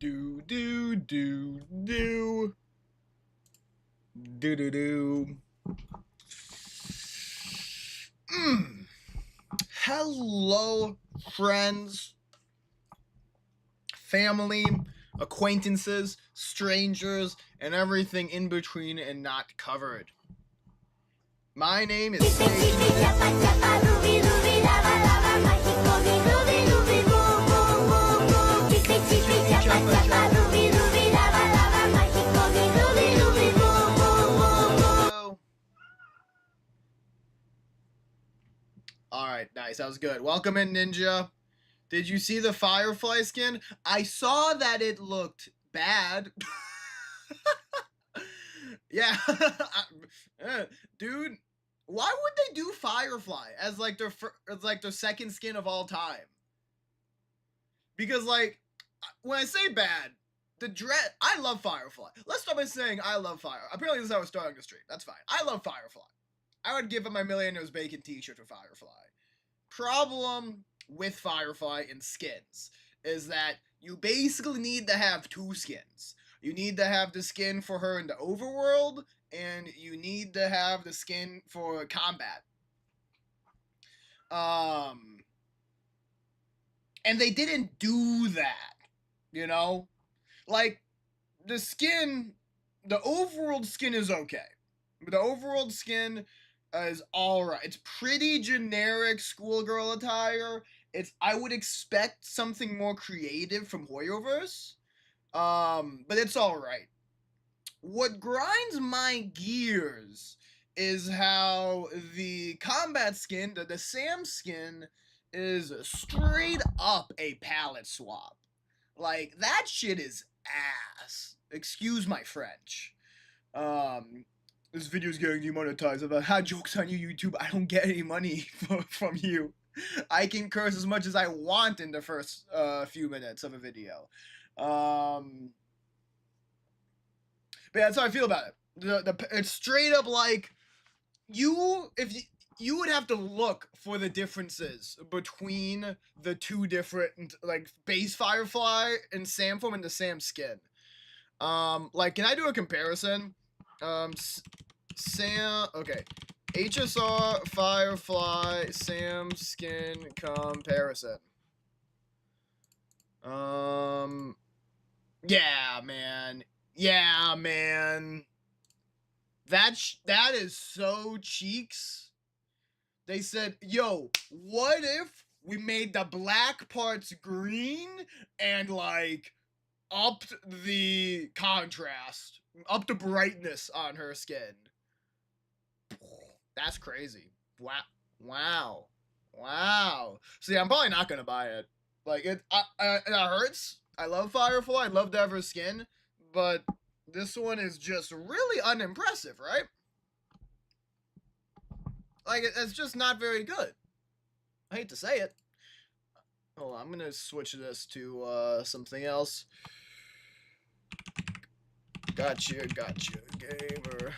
do do do do do do do. Hello, friends, family, acquaintances, strangers, and everything in between and not covered. My name is Alright, nice. That was good. Welcome in, Ninja. Did you see the Firefly skin? I saw that it looked bad. Yeah. Dude, why would they do Firefly as like their second skin of all time? Because like when I say bad, I love Firefly. Let's start by saying I love Firefly. Apparently this is how we're starting the stream. That's fine. I love Firefly. I would give him my Millionaire's Bacon t-shirt for Firefly. Problem with Firefly and skins is that you basically need to have two skins. You need to have the skin for her in the overworld, and you need to have the skin for combat. And they didn't do that, you know? Like, the overworld skin is okay. The overworld skin is alright. It's pretty generic schoolgirl attire. I would expect something more creative from Hoyoverse. But it's alright. What grinds my gears is how the combat skin, the Sam skin, is straight up a palette swap. Like, that shit is ass. Excuse my French. This video is getting demonetized. I've had jokes on you, YouTube. I don't get any money from you. I can curse as much as I want in the first few minutes of a video. But yeah, that's how I feel about it. It's straight up like you would have to look for the differences between the two different like base Firefly and Sam form and the Sam skin. Like, can I do a comparison? Sam, okay. HSR, Firefly, Sam skin comparison. Yeah, man. Yeah, man. That is so cheeks. They said, yo, what if we made the black parts green and, like, upped the contrast, upped the brightness on her skin? That's crazy. Wow. See, I'm probably not gonna buy it. Like, it hurts. I love Firefly. I'd love to have her skin, but this one is just really unimpressive, right? Like, it's just not very good. I hate to say it. Hold on, I'm gonna switch this to something else. Gotcha, gamer.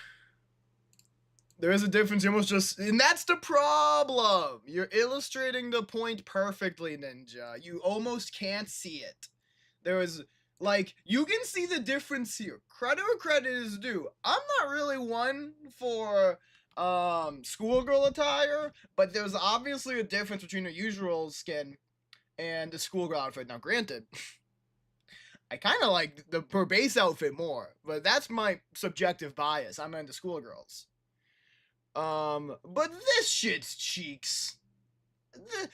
There is a difference. You almost just... And that's the problem! You're illustrating the point perfectly, Ninja. You almost can't see it. There is... Like, you can see the difference here. Credit where credit is due. I'm not really one for schoolgirl attire, but there's obviously a difference between a usual skin and the schoolgirl outfit. Now, granted, I kind of like her base outfit more, but that's my subjective bias. I'm into schoolgirls. But this shit's cheeks.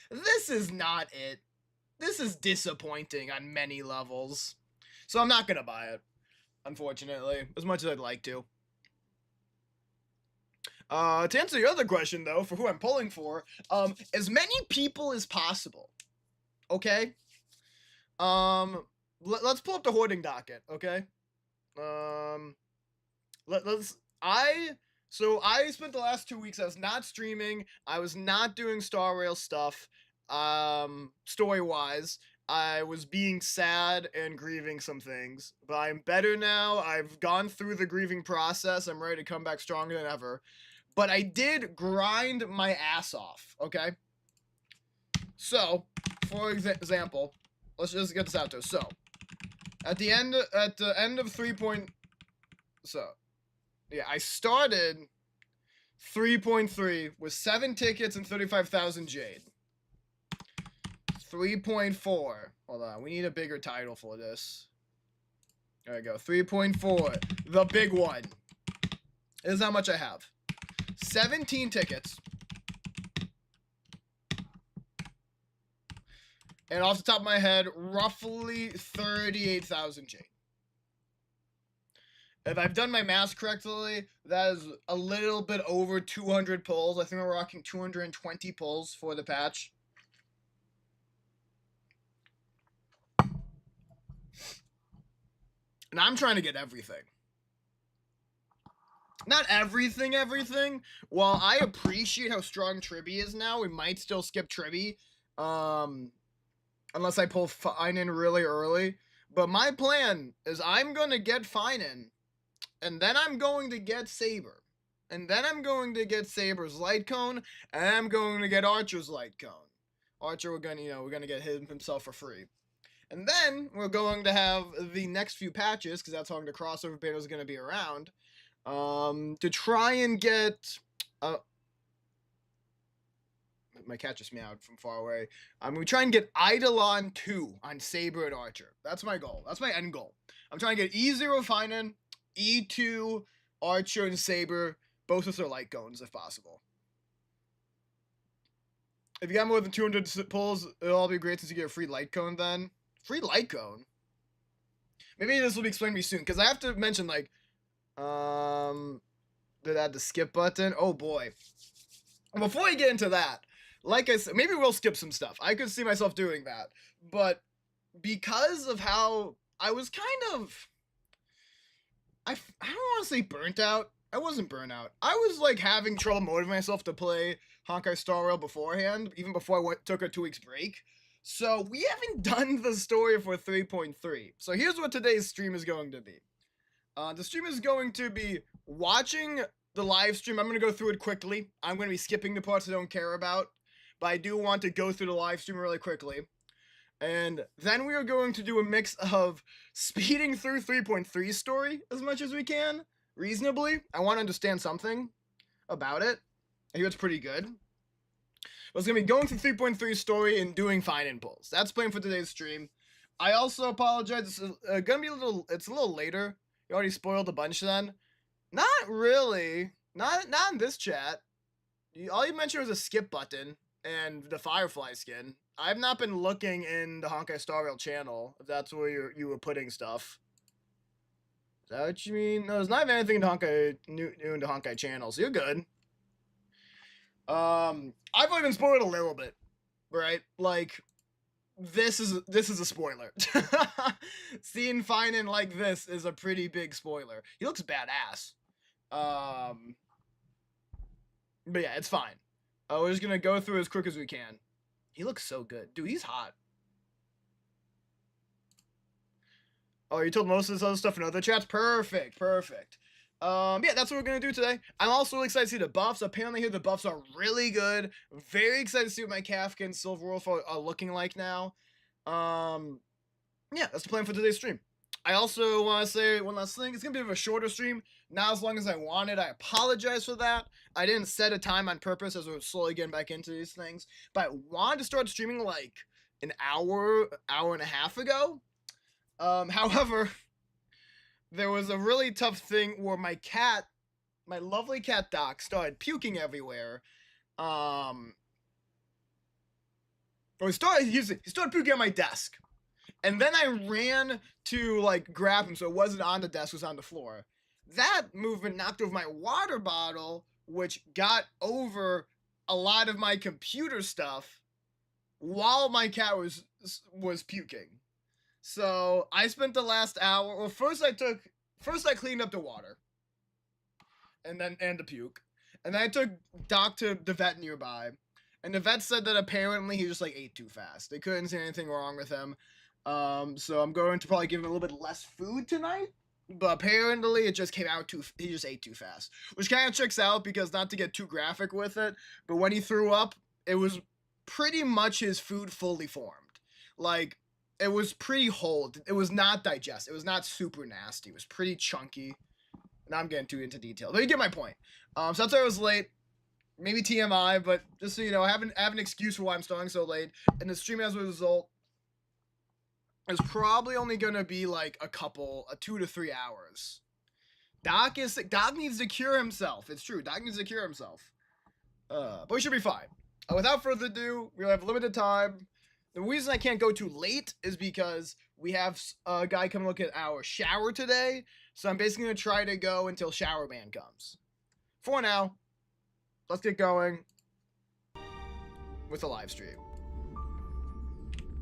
This is not it. This is disappointing on many levels. So I'm not gonna buy it, unfortunately, as much as I'd like to. To answer your other question, though, for who I'm pulling for, as many people as possible. Okay? Let's pull up the hoarding docket, okay? So I spent the last 2 weeks, I was not streaming, I was not doing Star Rail stuff, story-wise. I was being sad and grieving some things, but I'm better now. I've gone through the grieving process. I'm ready to come back stronger than ever. But I did grind my ass off, okay? So, for example, let's just get this out there. So, At the end of 3 point, so yeah, I started 3.3 with 7 tickets and 35,000 jade. 3.4. Hold on, we need a bigger title for this. There we go. 3.4. The big one. This is how much I have. 17 tickets. And off the top of my head, roughly 38,000 jade. If I've done my math correctly, that is a little bit over 200 pulls. I think we're rocking 220 pulls for the patch. And I'm trying to get everything. Not everything. While I appreciate how strong Tribby is now, we might still skip Tribby. Unless I pull Finan really early. But my plan is I'm going to get Finan. And then I'm going to get Saber. And then I'm going to get Saber's Light Cone. And I'm going to get Archer's Light Cone. Archer, we're going to get himself for free. And then we're going to have the next few patches, because that's how long the crossover beta is going to be around, to try and get... my cat just meowed from far away. I'm going to try and get Eidolon 2 on Saber and Archer. That's my goal. That's my end goal. I'm trying to get E0 Finan, E2 Archer and Saber, both with their light cones if possible. If you got more than 200 pulls, it'll all be great since you get a free light cone then. Free light cone? Maybe this will be explained to me soon, because I have to mention, like, did add the skip button? Oh boy. Before I get into that, like I said, maybe we'll skip some stuff. I could see myself doing that. But because of how I was kind of... I don't want to say burnt out. I wasn't burnt out. I was, like, having trouble motivating myself to play Honkai Star Rail beforehand, even before I took a 2 weeks break. So, we haven't done the story for 3.3. So, here's what today's stream is going to be. The stream is going to be watching the live stream. I'm going to go through it quickly. I'm going to be skipping the parts I don't care about. But I do want to go through the live stream really quickly. And then we are going to do a mix of speeding through 3.3 story as much as we can, reasonably. I want to understand something about it. I hear it's pretty good. But it's going to be going through 3.3 story and doing Finan pulls. That's plan for today's stream. I also apologize. It's going to be it's a little later. You already spoiled a bunch then. Not really. Not in this chat. All you mentioned was a skip button and the Firefly skin. I've not been looking in the Honkai Star Rail channel, if that's where you were putting stuff. Is that what you mean? No, there's not even anything in Honkai, new in the Honkai channel, so you're good. I've only been spoiled a little bit, right? Like, this is a spoiler. Seeing Finan like this is a pretty big spoiler. He looks badass. But yeah, it's fine. We're just gonna go through as quick as we can. He looks so good. Dude, he's hot. Oh, you told most of this other stuff in other chats? Perfect. Yeah, that's what we're going to do today. I'm also really excited to see the buffs. Apparently here the buffs are really good. Very excited to see what my Kafka and Silver Wolf are looking like now. Yeah, that's the plan for today's stream. I also want to say one last thing. It's going to be a shorter stream. Not as long as I wanted. I apologize for that. I didn't set a time on purpose as we're slowly getting back into these things. But I wanted to start streaming like an hour and a half ago. However, there was a really tough thing where my lovely cat Doc, started puking everywhere. He started puking on my desk. And then I ran to, like, grab him so it wasn't on the desk, it was on the floor. That movement knocked over my water bottle, which got over a lot of my computer stuff while my cat was puking. So I spent the last hour. Well, first I cleaned up the water, and the puke, and then I took Doc to the vet nearby, and the vet said that apparently he just like ate too fast. They couldn't see anything wrong with him. So I'm going to probably give him a little bit less food tonight. But apparently it just came out he just ate too fast, which kind of checks out because not to get too graphic with it, but when he threw up, it was pretty much his food fully formed. Like, It was pretty whole. It was not digest. It was not super nasty. It was pretty chunky. Now I'm getting too into detail, but you get my point. So that's why I was late. Maybe TMI, but just so you know, I have an excuse for why I'm starting so late. And the stream as a result is probably only gonna be like a 2 to 3 hours. Doc is sick. Doc needs to cure himself. It's true. Doc needs to cure himself. But we should be fine. Without further ado, we have limited time. The reason I can't go too late is because we have a guy come look at our shower today. So I'm basically gonna try to go until Shower Man comes. For now, let's get going with the live stream.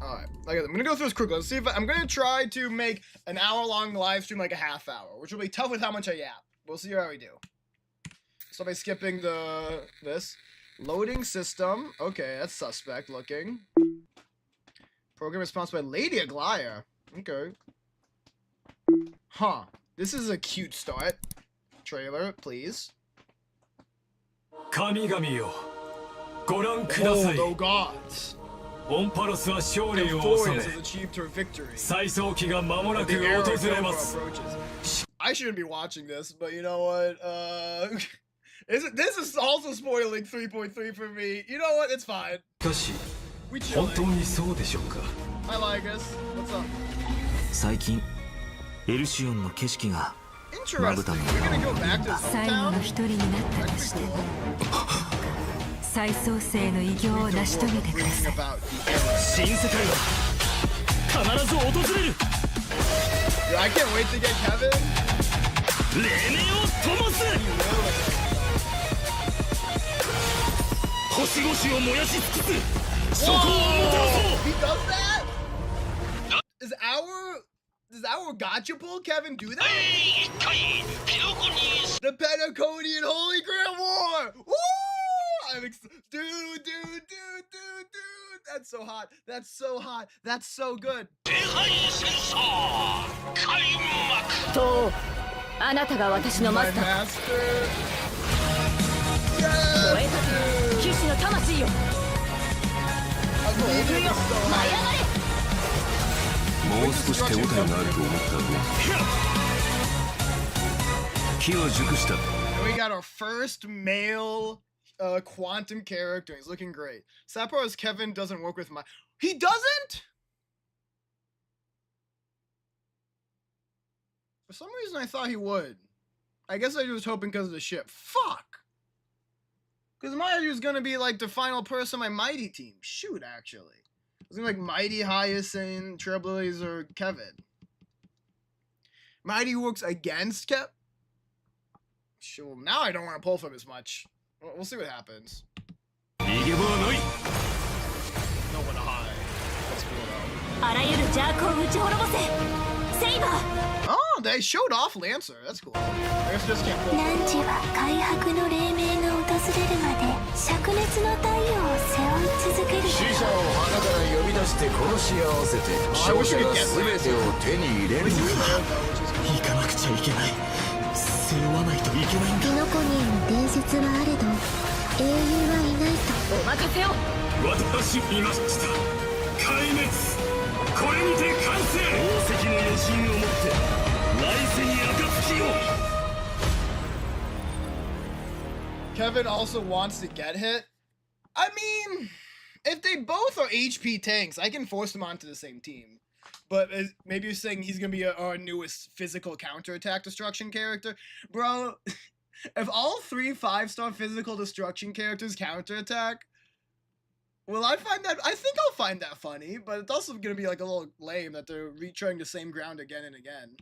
Alright, I'm gonna go through this quickly. Let's see if I'm gonna try to make an hour-long live stream like a half hour, which will be tough with how much I yap. We'll see how we do. So by skipping this. Loading system. Okay, that's suspect looking. Program is sponsored by Lady Aglaya. Okay. Huh. This is a cute start. Trailer, please. Oh, gods. The Emporius has achieved her victory. The era of Nova approaches. I shouldn't be watching this, but you know what? This is also spoiling 3.3 for me. You know what? It's fine. We chilling. Hi, Ligus. What's up? Interesting. We're gonna go back to his hometown? That's pretty cool. 再創生の偉業を成し遂げてください。新世界は必ず訪れる。Dude, I can't wait to get Kevin. 黎明を灯す。星々を燃やし尽くす。そこをもたらそう。He does that? Does our gotcha pull Kevin do that? The Pentaconian Holy Grail War! Woo! Dude. That's so hot. That's so hot. That's so good. と、あなたが私のマスター。 Master. 燃えた騎士の魂よ。 I'm leaving this so 舞い high. 上がれ。もう少し手応えがあると思ったが機は熟した。 And we got our first male quantum character. He's looking great. Sapphires Kevin doesn't work with my... He doesn't?! For some reason I thought he would. I guess I was hoping because of the ship. Fuck! Because Mighty was gonna be like the final person on my Mighty team. Shoot, actually. It was gonna be like Mighty, Hyacinth, Trailblazer, Kevin. Mighty works against Kev. Sure, now I don't want to pull from as much. We'll see what happens. No one to hide. That's cool though. あらゆる邪悪を打ち滅ぼせ。セイバー。 Oh, they showed off Lancer. That's cool. I guess just can't pull. 汝は開白の黎明が訪れるまで灼熱の太陽を背負い続ける。死者を花から呼び出して殺し合わせて勝者が全てを手に入れるのだ。行かなくちゃいけない。背負わないといけないんだ。キノコにの伝説はあれど英雄はいないと。お任せを。私見ました。壊滅。これにて完成。宝石の余震をもって来世に暁を。 Kevin also wants to get hit. I mean, if they both are HP tanks, I can force them onto the same team. But maybe you're saying he's gonna be our newest physical counterattack destruction character, bro. If all 3 5-star physical destruction characters counterattack, well, I think I'll find that funny. But it's also gonna be like a little lame that they're retrying the same ground again and again.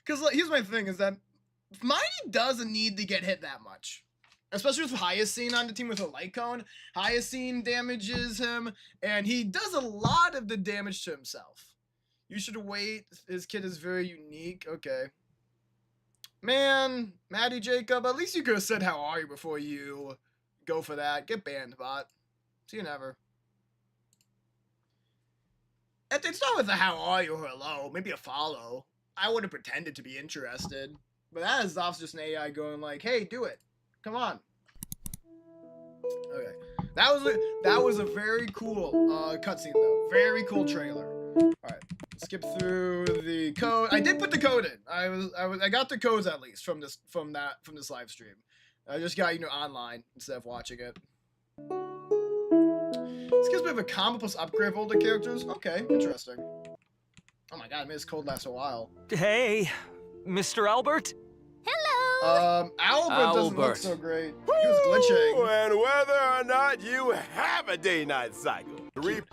Cause like, here's my thing: is that Mighty doesn't need to get hit that much. Especially with Hyacinth on the team with a light cone. Hyacinth damages him, and he does a lot of the damage to himself. You should wait. His kid is very unique. Okay. Man, Maddie Jacob, at least you could have said how are you before you go for that. Get banned, bot. See you never. It's not with a how are you or hello. Maybe a follow. I would have pretended to be interested. But that is off just an AI going like, hey, do it. Come on. Okay. That was a very cool cutscene though. Very cool trailer. All right, skip through the code. I did put the code in. I got the codes at least from this live stream. I just got online instead of watching it. This gives me a combo plus upgrade of older characters. Okay, interesting. Oh my god, I made this code last a while. Hey, Mr. Albert? Albert doesn't look so great. He was glitching. And whether or not you have a day-night cycle. Yep.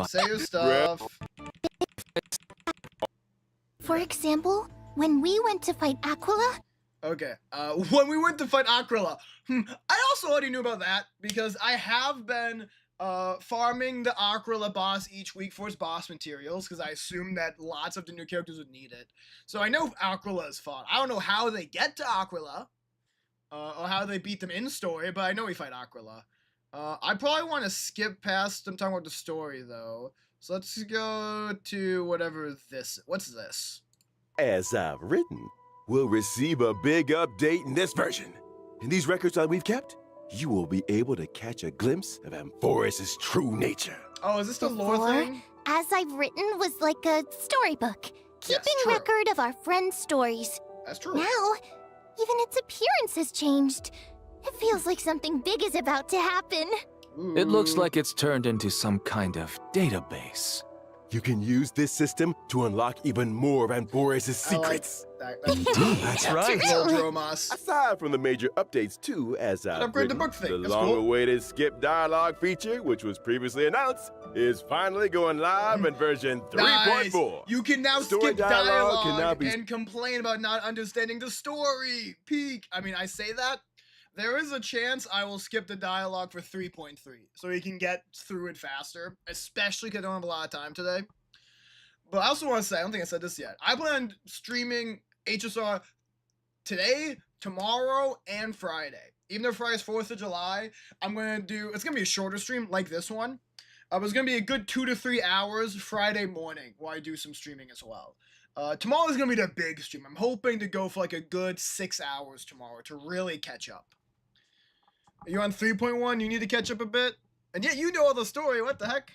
Say your stuff. For example, when we went to fight Aquila, Okay, when we went to fight Aquila, I also already knew about that because I have been farming the Aquila boss each week for his boss materials because I assumed that lots of the new characters would need it. So I know Aquila is fun. I don't know how they get to Aquila or how they beat them in story, but I know we fight Aquila. I probably want to skip past them talking about the story though. So let's go to whatever this. What's this? As I've written, we'll receive a big update in this version. In these records that we've kept, you will be able to catch a glimpse of Amphoris's true nature. Oh, is this the lore before, thing? as I've written, was like a storybook, keeping true. record of our friends' stories. That's true. Now, even its appearance has changed. It feels like something big is about to happen. It looks like it's turned into some kind of database. You can use this system to unlock even more of Amphoris's secrets. That's right. Dromas. Aside from the major updates too, as I've upgrade the written, book thing. the That's cool. long-awaited skip dialogue feature, which was previously announced, is finally going live in version 3.4. Nice. You can now Story skip dialogue dialogue can now be- and complain about not understanding the story. Peak. I mean, I say that. There is a chance I will skip the dialogue for 3.3, so you can get through it faster, especially because I don't have a lot of time today. But I also want to say, I don't think I said this yet. I plan on streaming HSR today, tomorrow, and Friday. Even though Friday's 4th of July, it's going to be a shorter stream like this one. It's going to be a good 2 to 3 hours Friday morning while I do some streaming as well. Tomorrow is going to be the big stream. I'm hoping to go for like a good 6 hours tomorrow to really catch up. Are you on 3.1? You need to catch up a bit? And yet you know all the story. What the heck?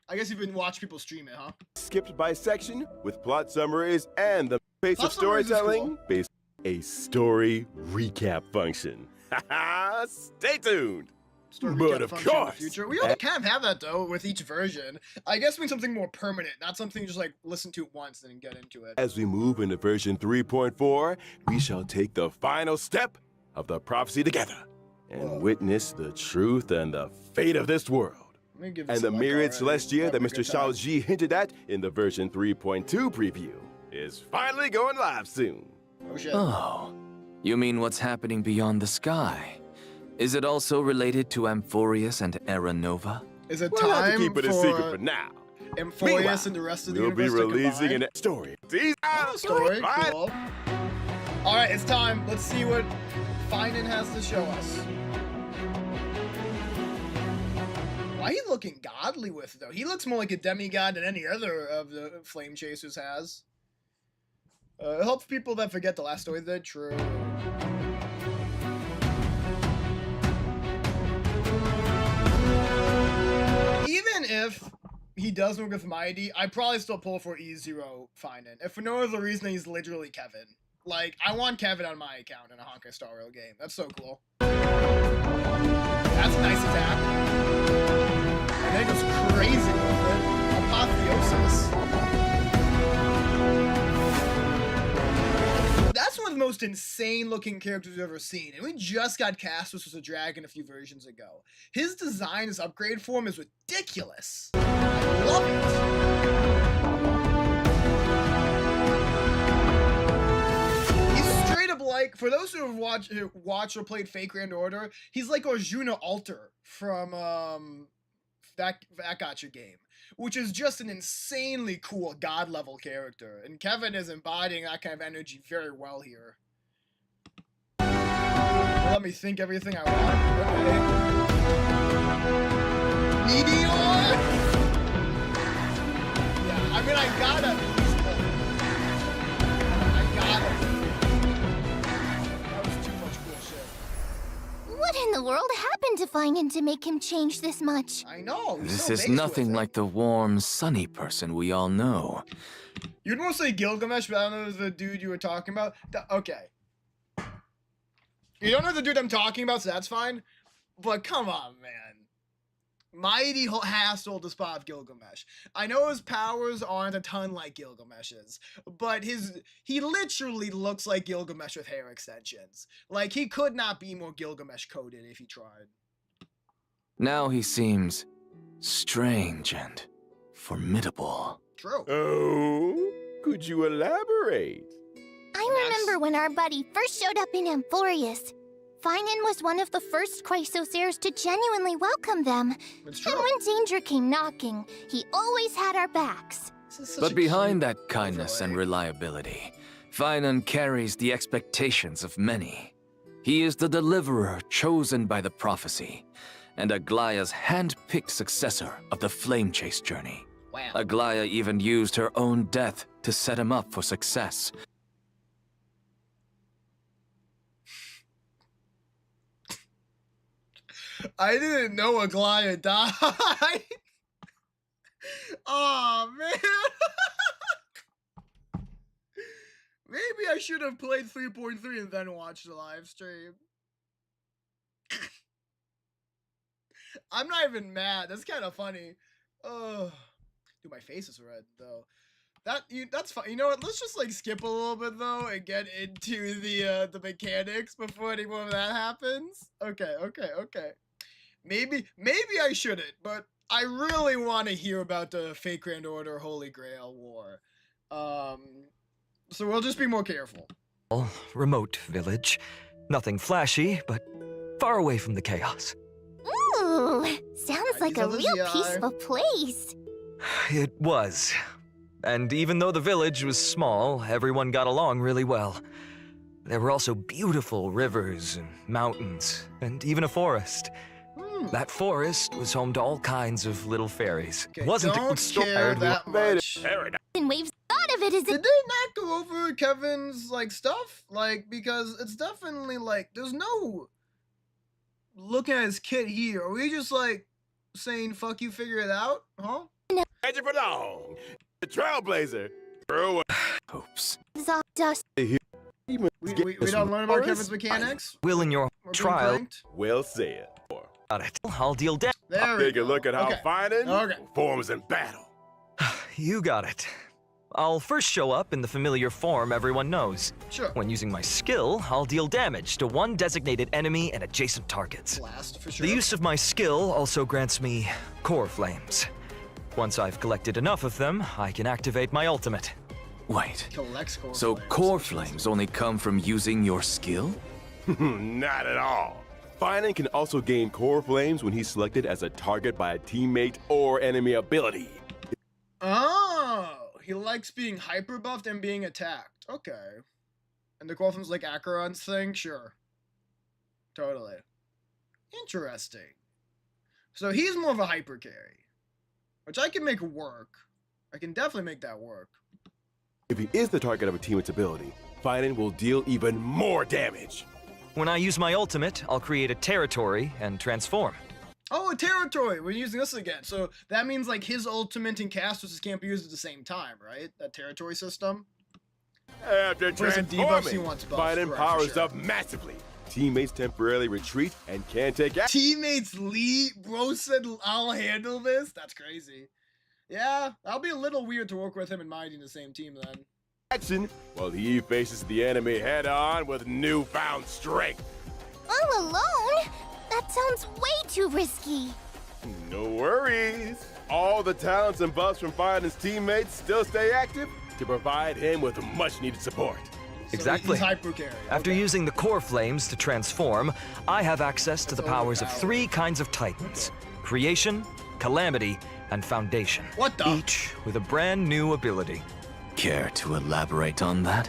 I guess you've been watching people stream it, huh? Skipped by section with plot summaries and the pace Plot of summaries is storytelling cool. based on a story recap function. Stay tuned. Story But recap of function in the course. future. We all kind of have that though with each version. I guess we need something more permanent, not something you just like listen to it once and then get into it. As we move into version 3.4, we shall take the final step of the prophecy together and witness the truth and the fate of this world. Let me give And this the a like myriad already. celestia that Having a Mr. good time. Shao Ji hinted at in the version 3.2 preview is finally going live soon. Oh shit. Oh, you mean what's happening beyond the sky? Is it also related to Amphorius and Aranova? Is it We'll have to time keep it a secret for now. Amphoreus and the rest of the We'll be universe to releasing combine? a story. Tease Oh, out. story. Right. Cool. All right, it's time. Let's see what Finan has to show us. Why are you looking godly with it, though? He looks more like a demigod than any other of the Flame Chasers has. It helps people that forget the last story they did. True. Even if he does work with Mighty, I'd probably still pull for E0 Finan. If for no other reason, he's literally Kevin. Like, I want Kevin on my account in a Honkai Star Rail game. That's so cool. That's a nice attack. And then it goes crazy with it. Apotheosis. That's one of the most insane looking characters we've ever seen. And we just got Castus as a dragon a few versions ago. His design, his upgrade form is ridiculous. I love it. He's straight up like, for those who have watched or played Fake Grand Order, he's like Arjuna Alter from that gotcha game, which is just an insanely cool god level character, and Kevin is embodying that kind of energy very well here. Let me think everything I want. Okay. Meteor. Yeah, I mean I gotta. That was too much cool shit. What in the world happened to Finan to make him change this much? I know. This is nothing like the warm, sunny person we all know. You'd want to say Gilgamesh, but I don't know the dude you were talking about. Okay. You don't know the dude I'm talking about, so that's fine. But come on, man. Mighty has to hold the spot of Gilgamesh. I know his powers aren't a ton like Gilgamesh's, but he literally looks like Gilgamesh with hair extensions. Like, he could not be more Gilgamesh coded if he tried. Now he seems strange and formidable. True. Oh, could you elaborate? I remember when our buddy first showed up in Amphorius. Finan was one of the first Chrysosairs to genuinely welcome them. It's true. And when danger came knocking, he always had our backs. But behind that kindness and reliability, Finan carries the expectations of many. He is the deliverer chosen by the prophecy, and Aglaya's hand-picked successor of the Flame Chase journey. Wow. Aglaya even used her own death to set him up for success. I didn't know Aglaya died. Oh man. Maybe I should have played 3.3 and then watched the live stream. I'm not even mad. That's kind of funny. Oh, dude, my face is red though. That's fine. You know what? Let's just like skip a little bit though and get into the mechanics before any more of that happens. Okay. Maybe I shouldn't, but I really want to hear about the Fake Grand Order Holy Grail War. So we'll just be more careful. Remote village. Nothing flashy, but far away from the chaos. Ooh, sounds like a real peaceful place. It was. And even though the village was small, everyone got along really well. There were also beautiful rivers and mountains, and even a forest. That forest was home to all kinds of little fairies. Okay, Wasn't don't care that much. And waves thought of it as Did they not go over Kevin's like stuff? Like, because it's definitely like there's no looking at his kit here. Are we just like saying fuck you, figure it out? Huh? Catch it for long. The Trailblazer. Oops. dust. We don't learn about Kevin's mechanics? Will in your We're being trial. pranked? Well said. Got it. I'll deal damage. There we Take a go. look at how Okay. Finan performs in battle. You got it. I'll first show up in the familiar form everyone knows. Sure. When using my skill, I'll deal damage to one designated enemy and adjacent targets. Blast for sure. The use of my skill also grants me core flames. Once I've collected enough of them, I can activate my ultimate. Wait, Collects core so flames. core flames only come from using your skill? Not at all. Finan can also gain core flames when he's selected as a target by a teammate or enemy ability. Oh, he likes being hyper buffed and being attacked. Okay. And the core flames like Acheron's thing? Sure. Totally. Interesting. So he's more of a hyper carry, which I can make work. I can definitely make that work. If he is the target of a teammate's ability, Finan will deal even more damage. When I use my ultimate, I'll create a territory and transform. Oh, a territory! We're using this again. So that means like his ultimate and Castus can't be used at the same time, right? That territory system? After For some debuffs he transforming, wants buffs, Finan right, powers for sure. up massively. Teammates temporarily retreat and can't take action. Teammates lead. Bro said, I'll handle this? That's crazy. Yeah, that'll be a little weird to work with him and Mighty in the same team then. While he faces the enemy head-on with newfound strength. All alone? That sounds way too risky. No worries. All the talents and buffs from Finan's teammates still stay active to provide him with much-needed support. So Exactly. he's hyper carry. After Okay. using the core flames to transform, I have access to the That's powers of overpowered. 3 kinds of titans: Creation, Calamity, and Foundation. What the? Each with a brand new ability. Care to elaborate on that?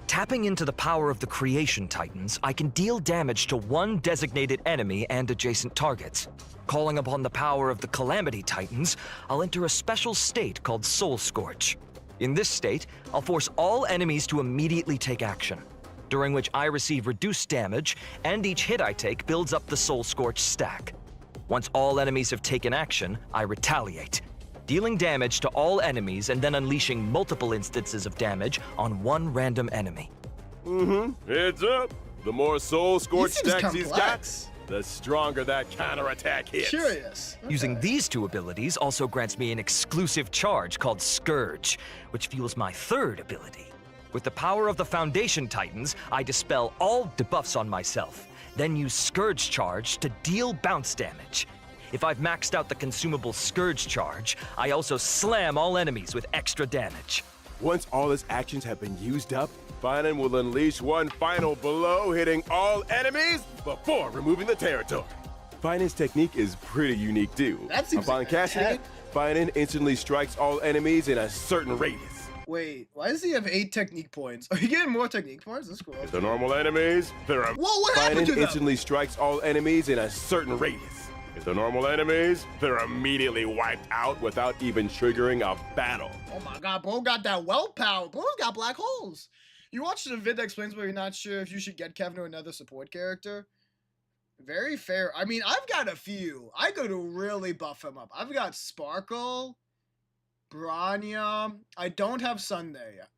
Tapping into the power of the Creation Titans, I can deal damage to one designated enemy and adjacent targets. Calling upon the power of the Calamity Titans, I'll enter a special state called Soul Scorch. In this state, I'll force all enemies to immediately take action. during which I receive reduced damage, and each hit I take builds up the Soul Scorch stack. Once all enemies have taken action, I retaliate, dealing damage to all enemies and then unleashing multiple instances of damage on one random enemy. Heads up. The more Soul Scorch He seems stacks he's got, complex. the stronger that counterattack hits. Curious. Using Okay. these two abilities also grants me an exclusive charge called Scourge, which fuels my third ability. With the power of the Foundation Titans, I dispel all debuffs on myself, then use Scourge Charge to deal bounce damage. If I've maxed out the consumable Scourge Charge, I also slam all enemies with extra damage. Once all his actions have been used up, Finan will unleash one final blow, hitting all enemies before removing the territory. Finan's technique is pretty unique too. That seems Upon like a casting heck. it, Finan instantly strikes all enemies in a certain radius. Wait, why does he have 8 technique points? Are you getting more technique points? That's cool. If they're normal enemies, they're Whoa, what happened to Finan them? instantly strikes all enemies in a certain radius. If they're normal enemies, they're immediately wiped out without even triggering a battle. Oh my god, bro got that well power. Bro's got black holes. You watched the vid that explains why you're not sure if you should get Kevin or another support character? Very fair. I mean, I've got a few. I go to really buff him up. I've got Sparkle, Branya. I don't have Sunday yet.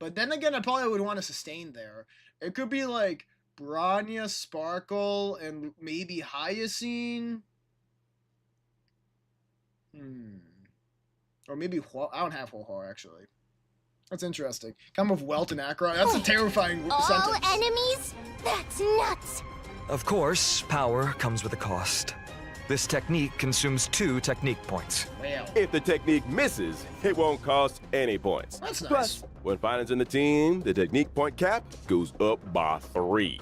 But then again, I probably would want to sustain there. It could be like Branya, Sparkle, and maybe Hyacine. Or maybe I don't have Horror actually. That's interesting. Come with Welt and Akron. That's a terrifying All sentence. enemies? That's nuts. Of course, power comes with a cost. This technique consumes 2 technique points. Wow. If the technique misses, it won't cost any points. That's nice. Plus, when Finan's in the team, the technique point cap goes up by 3.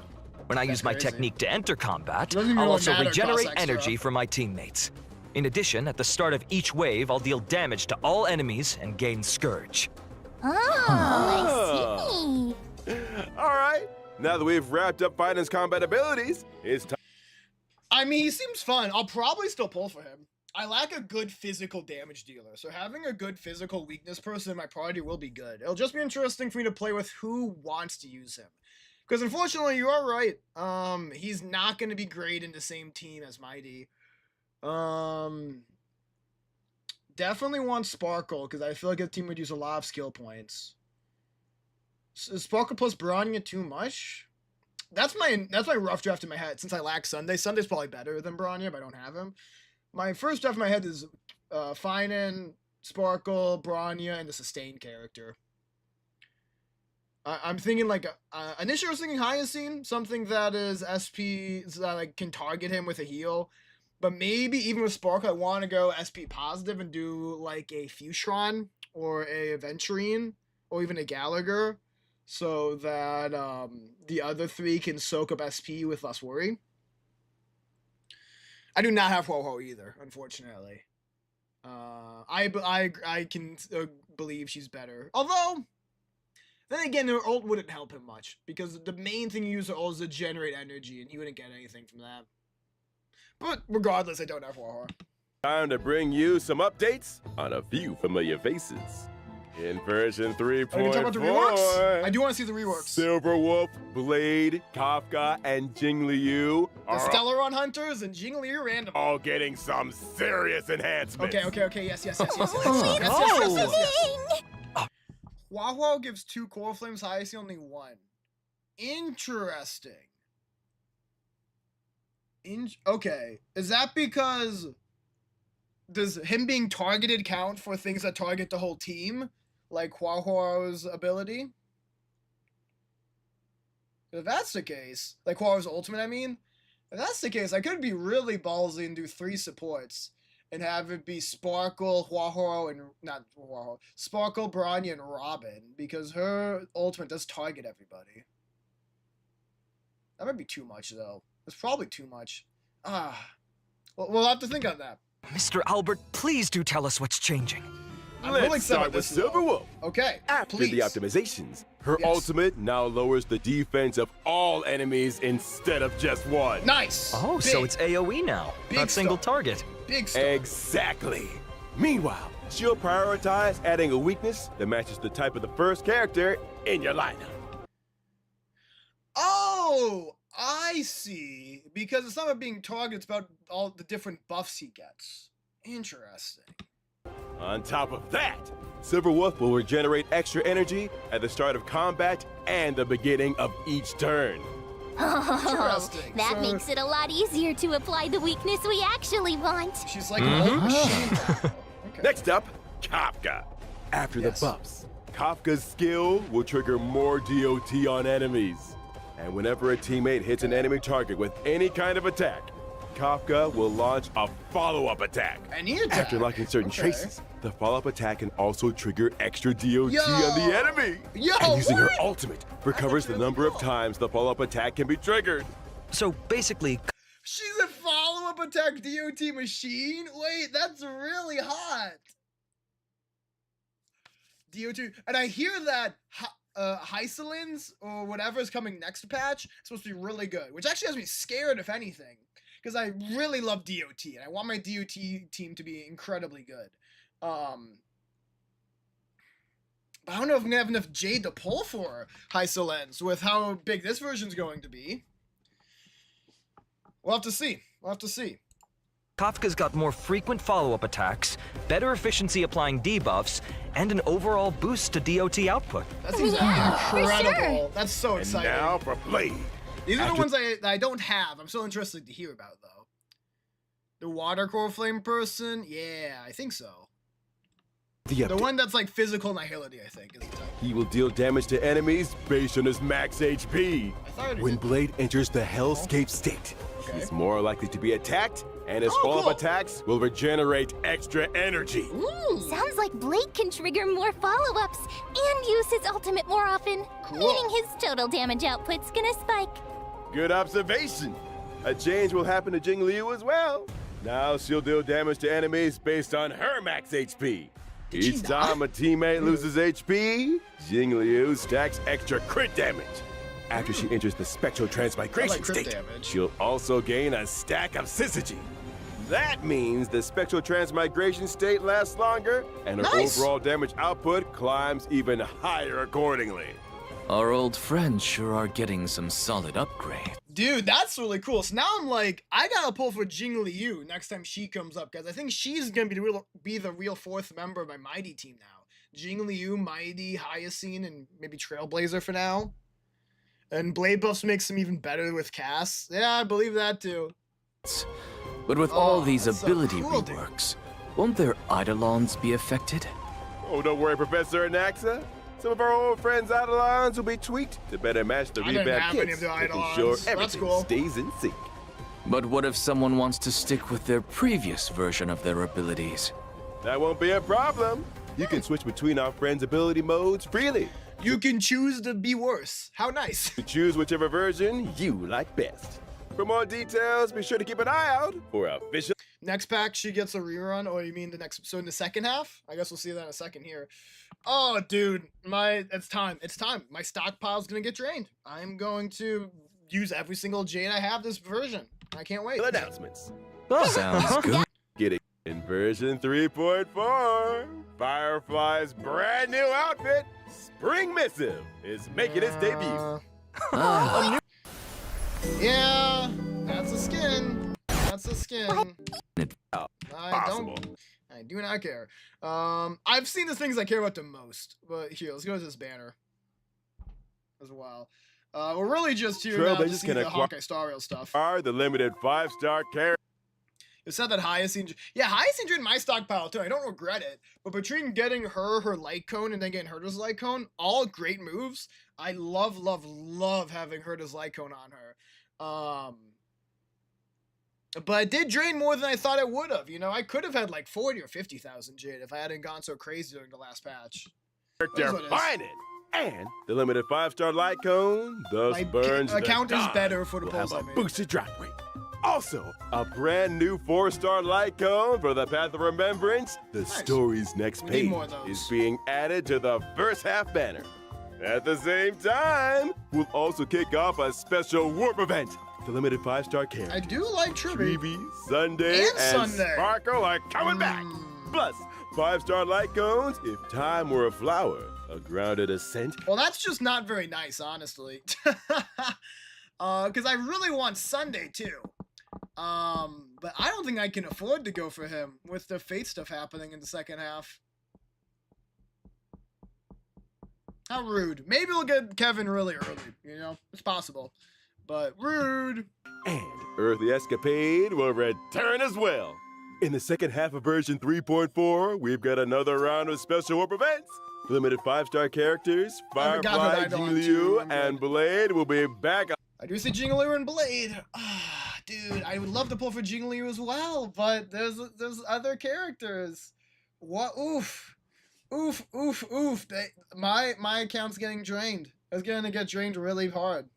When I That's use my crazy. technique to enter combat, Doesn't even I'll really also matter, it regenerate costs extra. energy for my teammates. In addition, at the start of each wave, I'll deal damage to all enemies and gain Scourge. Oh, I see. All right, now that we've wrapped up Finan's combat abilities, it's time. I mean, he seems fun. I'll probably still pull for him. I lack a good physical damage dealer, so having a good physical weakness person in my party will be good. It'll just be interesting for me to play with who wants to use him. Because unfortunately, you are right. He's not going to be great in the same team as Mighty. Definitely want Sparkle, because I feel like the team would use a lot of skill points. Is Sparkle plus Branya too much? That's my rough draft in my head, since I lack Sunday. Sunday's probably better than Branya, but I don't have him. My first draft in my head is Finan, Sparkle, Branya, and the Sustain character. I'm thinking like initially I was thinking Hyacine, something that is SP that like can target him with a heal. But maybe even with Sparkle, I want to go SP positive and do like a Fusron or a Aventurine or even a Gallagher, so that the other 3 can soak up SP with less worry. I do not have Ho-Ho either, unfortunately. I can believe she's better. Although, then again, her ult wouldn't help him much, because the main thing you use her ult is to generate energy, and he wouldn't get anything from that. But regardless, I don't have Warhawk. Time to bring you some updates on a few familiar faces. In version Are you talking about the 3.4, reworks? I do want to see the reworks. Silver Wolf, Blade, Kafka, and Jing Liu The are Stellaron Hunters and Jing Liu random. all getting some serious enhancements. Okay, yes. Huahua gives 2 core flames, Hyacine only 1. Interesting. Okay, is that because does him being targeted count for things that target the whole team, like Huahua's ability? If that's the case, like Huahua's ultimate, I mean, if that's the case, I could be really ballsy and do 3 supports and have it be Sparkle, Huahua, and not Huahua, Sparkle, Branya, and Robin, because her ultimate does target everybody. That might be too much, though. It's probably too much. We'll have to think on that. Mr. Albert, please do tell us what's changing. I'm Let's really excited start with this, Silver though. Wolf. Okay, After please. the optimizations, her Yes. ultimate now lowers the defense of all enemies instead of just one. Nice. Oh, so Big. it's AoE now, Big not single stuff. target. Big stuff. Exactly. Meanwhile, she'll prioritize adding a weakness that matches the type of the first character in your lineup. Oh, I see. Because it's not about being targeted, it's about all the different buffs he gets. Interesting. On top of that, Silver Wolf will regenerate extra energy at the start of combat and the beginning of each turn. Oh, Interesting. that So- makes it a lot easier to apply the weakness we actually want. She's like an old machine. Okay. Next up, Kafka. After Yes. the buffs, Kafka's skill will trigger more DOT on enemies. And whenever a teammate hits an enemy target with any kind of attack, Kafka will launch a follow-up attack. Any attack? After locking certain Okay. traces, the follow-up attack can also trigger extra DOT Yo! on the enemy. Yo, And using her what? ultimate recovers the number of times the follow-up attack can be triggered. So basically, She's a follow-up attack DOT machine? Wait, that's really hot. DOT, and I hear that Hysolins or whatever is coming next patch is supposed to be really good, which actually has me scared if anything, because I really love DOT and I want my DOT team to be incredibly good. But I don't know if I'm gonna have enough Jade to pull for Hysolins with how big this version's going to be. We'll have to see. We'll have to see. Kafka's got more frequent follow-up attacks, better efficiency applying debuffs, and an overall boost to DOT output. That seems Yeah, for incredible. sure. That's so And exciting. now for Blade. These are the after- ones I don't have. I'm still interested to hear about, though. The water core flame person? Yeah, I think so. The The update. one that's like physical nihility, I think, is the type. He will deal damage to enemies based on his max HP. I thought it When did. Blade enters the Hellscape state, Okay. he's more likely to be attacked, and his Oh, follow-up cool. attacks will regenerate extra energy. Sounds like Blake can trigger more follow-ups and use his ultimate more often, Cool. meaning his total damage output's gonna spike. Good observation. A change will happen to Jing Liu as well. Now she'll deal damage to enemies based on her max HP. Did she Each not? time a teammate loses HP, Jing Liu stacks extra crit damage. After she enters the spectral transmigration I like crit state, damage. she'll also gain a stack of syzygy. That means the spectral transmigration state lasts longer, and her Nice. overall damage output climbs even higher accordingly. Our old friends sure are getting some solid upgrades. Dude, that's really cool. So now I'm like, I gotta pull for Jing Liu next time she comes up, guys. I think she's gonna be the real fourth member of my Mighty team now. Jing Liu, Mighty, Hyacine, and maybe Trailblazer for now. And Blade buffs makes them even better with Cass. Yeah, I believe that too. But with all Oh, these that's so ability cool, dude. reworks, won't their Eidolons be affected? Oh, don't worry, Professor Anaxa. Some of our old friends' Eidolons will be tweaked to better match the I didn't revamped have any kits, of the making Eidolons. sure That's everything cool. stays in sync. But what if someone wants to stick with their previous version of their abilities? That won't be a problem. You can switch between our friends' ability modes freely. You can choose to be worse. How nice. To choose whichever version you like best. For more details, be sure to keep an eye out for official. Next pack, she gets a rerun, or you mean the next? So in the second half, I guess we'll see that in a second here. Oh, dude, it's time. It's time. My stockpile's gonna get drained. I'm going to use every single Jade I have this version. I can't wait. announcements. Sounds good. Getting in version 3.4, Firefly's brand new outfit, Spring Missive, is making its debut. Ah, Yeah, that's a skin. That's a skin. I Possible. don't. I do not care. I've seen the things I care about the most. But here, let's go to this banner as well. We're really just here now to Trailblazers see can the acquire- Hawkeye Star Rail stuff. Are the limited 5-star character. It said that Hyacine. Yeah, Hyacine drained my stockpile too. I don't regret it. But between getting her light cone and then getting Herta's light cone, all great moves. I love, love, love having Herta's light cone on her. But it did drain more than I thought it would have. You know, I could have had like 40 or 50,000 Jade if I hadn't gone so crazy during the last patch. They're what it is. finding. And the limited 5-star light cone thus My burns the account is dawn. better for the Will have pulls I a made. boosted drop rate. Also, a brand new 4-star light cone for the Path of Remembrance. The story's next We need page more of those. is being added to the first half banner. At the same time, we'll also kick off a special warp event. The limited 5-star characters. I do like Tribby. Treevee, Sunday, And Sunday. Sparkle are coming back. Plus, 5-star light cones if time were a flower. A grounded ascent. Well, that's just not very nice, honestly. Because I really want Sunday too. But I don't think I can afford to go for him with the Fate stuff happening in the second half. How rude. Maybe we'll get Kevin really early, you know? It's possible. But rude. And Earthly Escapade will return as well. In the second half of version 3.4, we've got another round of special warp events. Limited 5-star characters, Firefly, Jingliu, and Blade will be back. I do see Jingliu and Blade. Dude, I would love to pull for Jingliu as well, but there's other characters. What? Oof. Oof, oof, oof. My account's getting drained. It's gonna get drained really hard.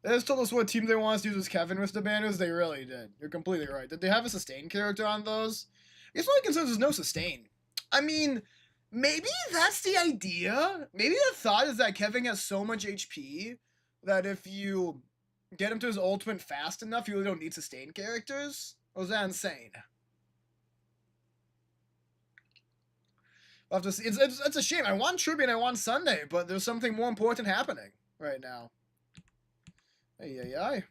They just told us what team they want us to use as Kevin with the banners. They really did. You're completely right. Did they have a sustain character on those? I guess my concern is there's no sustain. I mean, maybe that's the idea. Maybe the thought is that Kevin has so much HP that if you get him to his ultimate fast enough, you really don't need sustain characters. Or is that insane? We'll have to see. It's a shame. I want Tribune, I want Sunday, but there's something more important happening right now. Ay.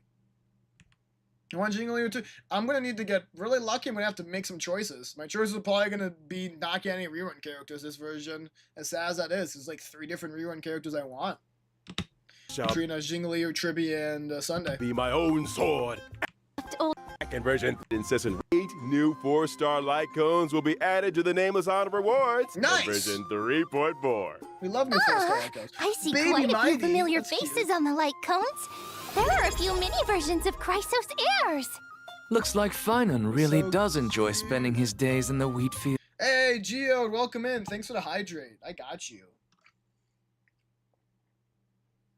I want Jingliu too. I'm gonna need to get really lucky. I'm gonna have to make some choices. My choices are probably gonna be not getting any rerun characters this version. As sad as that is, there's like 3 different rerun characters I want. Trina, Jingliu, Triby, and Sunday. Be my own sword. Second version. Incessant 8 new 4-star light cones will be added to the Nameless Honor rewards. Nice. In version 3.4. We love new 4-star light cones. I see Baby quite a few Mighty. familiar That's faces cute. on the light cones. There are a few mini versions of Chrysos heirs. Looks like Finan really So does enjoy cute. spending his days in the wheat field. Hey, Geo, welcome in. Thanks for the hydrate. I got you.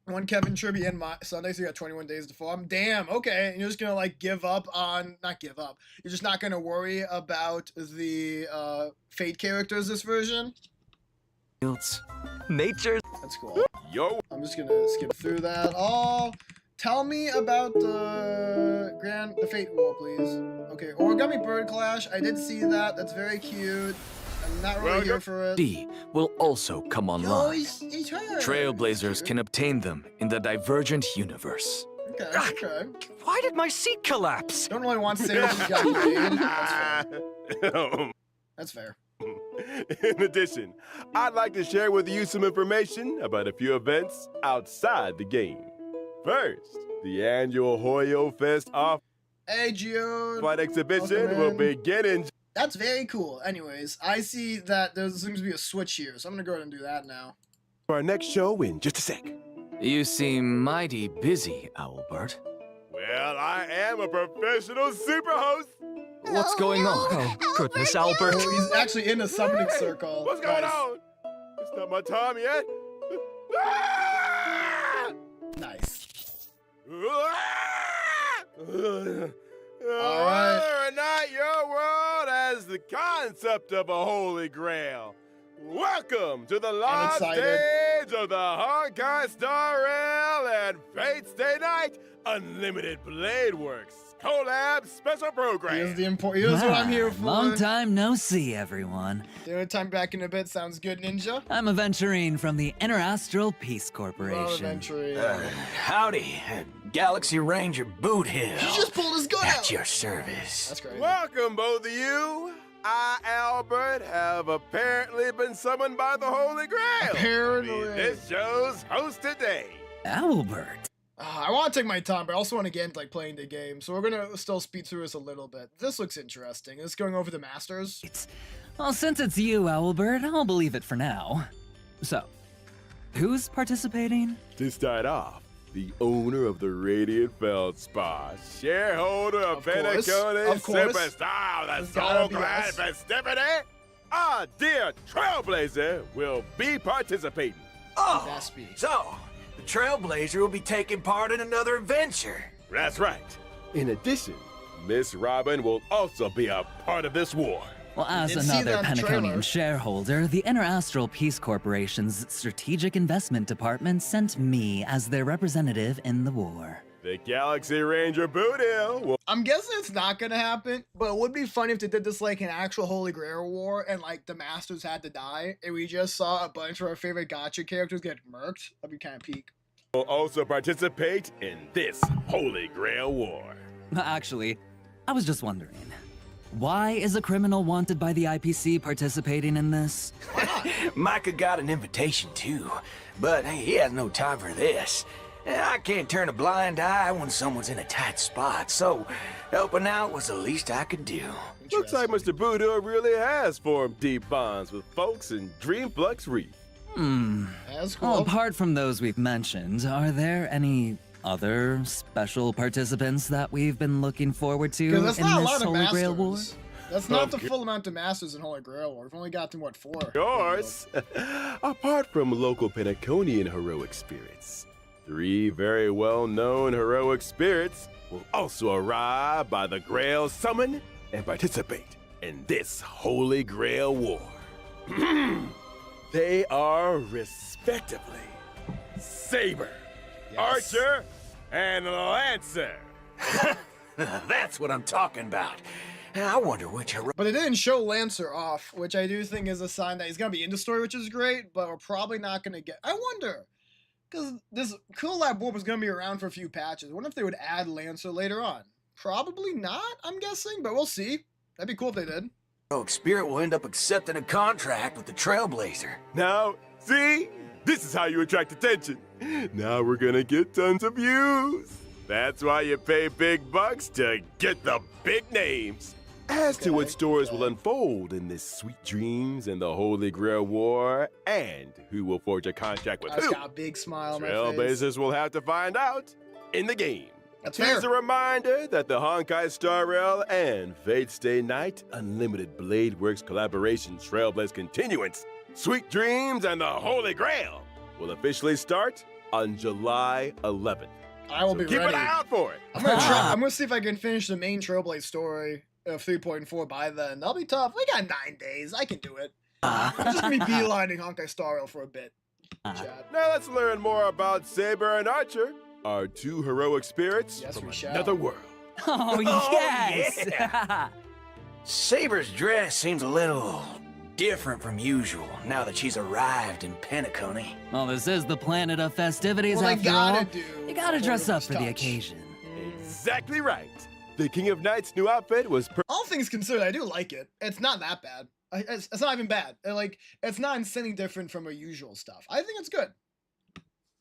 One Kevin, Tribby, and Sunday, so you got 21 days to farm. Damn, okay. And you're just gonna like give up on, not give up. You're just not gonna worry about the Fate characters this version. Nature. That's cool. Yo. I'm just gonna skip through that. Oh, tell me about the Fate War, please. Okay, Origami Bird Clash. I did see that. That's very cute. I'm not really here for it. D will also come Oh, online. he's her. Trailblazers can obtain them in the Divergent universe. Okay, okay. Why did my seat collapse? Don't really want sales you got paid. That's fair. That's fair. In addition, I'd like to share with you some information about a few events outside the game. First, the annual Hoyo Fest off Hey, Geo. flight exhibition Welcome will in. begin in. That's very cool. Anyways, I see that there seems to be a switch here, so I'm gonna go ahead and do that now. For our next show in just a sec. You seem mighty busy, Owlbert. Well, I am a professional superhost. What's going on? Oh, goodness, Albert. Oh, he's actually in a summoning circle. What's going Nice. on? It's not my time yet. Ah! Nice. All right. Whether or not your world has the concept of a holy grail. Welcome to the live excited. stage of the Honkai Star Rail and Fate's Day Night Unlimited Blade Works collab special program. Here's what I'm here for. Long time no see, everyone. The only time back in a bit sounds good, Ninja. I'm Aventurine from the Interastral Peace Love Corporation. adventure. Howdy, Galaxy Ranger Boot Hill. He just pulled his gun At out. your service. That's crazy. Welcome, both of you. I, Albert, have apparently been summoned by the Holy Grail. Apparently. To be this show's host today. Albert. I want to take my time, but I also want to get into like playing the game, so we're gonna still speed through this a little bit. This looks interesting. This going over the Masters. Well, since it's you, Albert, I'll believe it for now. So, who's participating? To start off, the owner of the Radiant Feldspar, shareholder of Of course, Penacone of course. Superstar, the It's gotta Soul be Glad us. festivity, our dear Trailblazer will be participating. Oh, That's me. so the Trailblazer will be taking part in another adventure. That's right. In addition, Miss Robin will also be a part of this war. Well, as Didn't see another that in the trailer. Penaconian shareholder, the Interastral Peace Corporation's Strategic Investment Department sent me as their representative in the war. The Galaxy Ranger Boot Hill will I'm guessing it's not gonna happen, but it would be funny if they did this like an actual Holy Grail war and like the Masters had to die, and we just saw a bunch of our favorite gacha characters get murked. That'd be kind of peak. will also participate in this Holy Grail War. Actually, I was just wondering, why is a criminal wanted by the IPC participating in this? Micah got an invitation too, but he has no time for this. I can't turn a blind eye when someone's in a tight spot, so helping out was the least I could do. Looks like Mr. Voodoo really has formed deep bonds with folks in Dreamflux Reef. That's cool. Well, apart from those we've mentioned, are there any other special participants that we've been looking forward to in Because this that's not a lot of Holy Grail War? masters. That's not the full amount of masters in Holy Grail War. We've only got to, what, 4? Of course. Apart from local Penaconian heroic spirits, 3 very well-known heroic spirits will also arrive by the Grail Summon and participate in this Holy Grail War. They are respectively Saber, Archer, and Lancer. That's what I'm talking about. I wonder which hero. But it didn't show Lancer off, which I do think is a sign that he's going to be in the story, which is great, but we're probably not going to get... I wonder, because this Cool Lab Warp is going to be around for a few patches. I wonder if they would add Lancer later on. Probably not, I'm guessing, but we'll see. That'd be cool if they did. Spirit will end up accepting a contract with the Trailblazer. Now, see? This is how you attract attention. Now we're gonna get tons of views. That's why you pay big bucks to get the big names. As to what stories will unfold in this Sweet Dreams and the Holy Grail War, and who will forge a contract with I just who, got a big smile on my face. Trailblazers will have to find out in the game. That's Here's fair. a reminder that the Honkai Star Rail and Fate Stay Night Unlimited Blade Works collaboration Trailblaze Continuance, Sweet Dreams and the Holy Grail will officially start on July 11th. I will be Keep ready. an eye out for it. I'm gonna try. I'm gonna see if I can finish the main Trailblaze story of 3.4 by then. That'll be tough. We got 9 days. I can do it. I'm just gonna be beelining Honkai Star Rail for a bit. Chat. Now let's learn more about Saber and Archer, our 2 heroic spirits Yes, from we shall. another world. Oh, yes! Saber's dress seems a little different from usual now that she's arrived in Penacony. Well, this is the planet of festivities Well, they after gotta all. do You gotta dress up Holy for the touch. occasion. Exactly right. The King of Knights' new outfit was All things considered, I do like it. It's not that bad. It's not even bad. It's not insanely different from our usual stuff. I think it's good.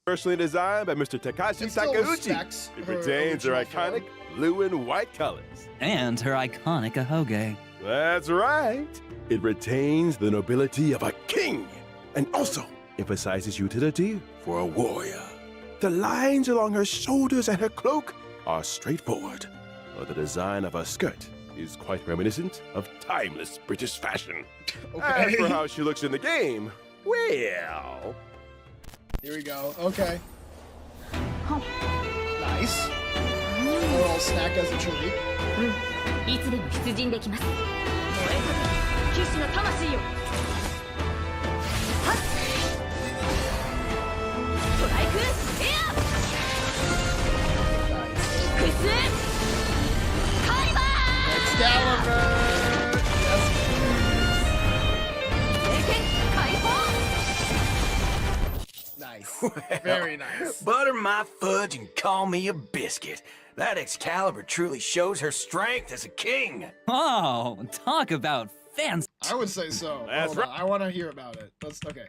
personally designed by Mr. Takashi It still Takeuchi. respects It her retains her original iconic blue and white colors. And her iconic ahoge. That's right. It retains the nobility of a king and also emphasizes utility for a warrior. The lines along her shoulders and her cloak are straightforward, while the design of her skirt is quite reminiscent of timeless British fashion. As Okay. for how she looks in the game, well... Here we go. Okay. Nice. A little snack as a treat. いつでも出陣できます燃える騎士の魂よはっストライクエア複数カリバー Excalibur! Yes. 聖剣解放 Nice. Very nice. Butter my fudge and call me a biscuit. That Excalibur truly shows her strength as a king. Oh, talk about fancy. I would say so. That's Hold on, I want to hear about it. Okay.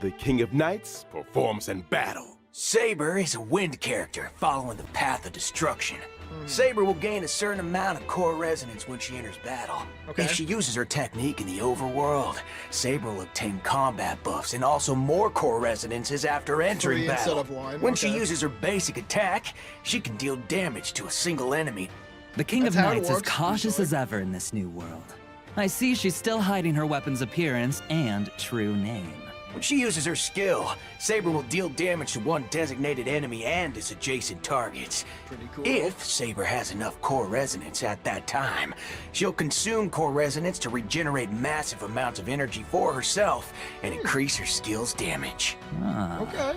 The King of Knights performs in battle. Saber is a wind character following the path of destruction. Saber will gain a certain amount of core resonance when she enters battle. Okay. If she uses her technique in the overworld, Saber will obtain combat buffs and also more core resonances after entering 3 instead battle. of 1, When she okay. uses her basic attack, she can deal damage to a single enemy. The King That's of how it Knights is works, cautious usually. as ever in this new world. I see she's still hiding her weapon's appearance and true name. When she uses her skill, Saber will deal damage to one designated enemy and its adjacent targets. Pretty cool. If Saber has enough core resonance at that time, she'll consume core resonance to regenerate massive amounts of energy for herself and increase her skill's damage. Ah. Okay.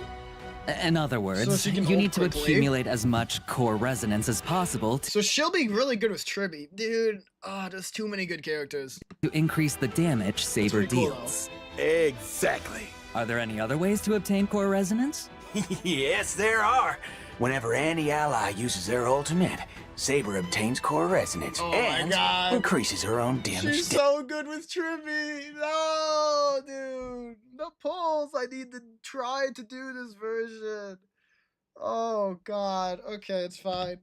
In other words, she can you hold need to quickly. accumulate as much core resonance as possible So she'll be really good with Tribby. Dude, there's too many good characters. to increase the damage Saber pretty cool, deals. Exactly. Are there any other ways to obtain core resonance? Yes, there are. Whenever any ally uses their ultimate, Saber obtains core resonance Oh my and God. increases her own damage. She's so good with Trippy. No, dude. The pulls. I need to try to do this version. Oh, God. Okay, it's fine.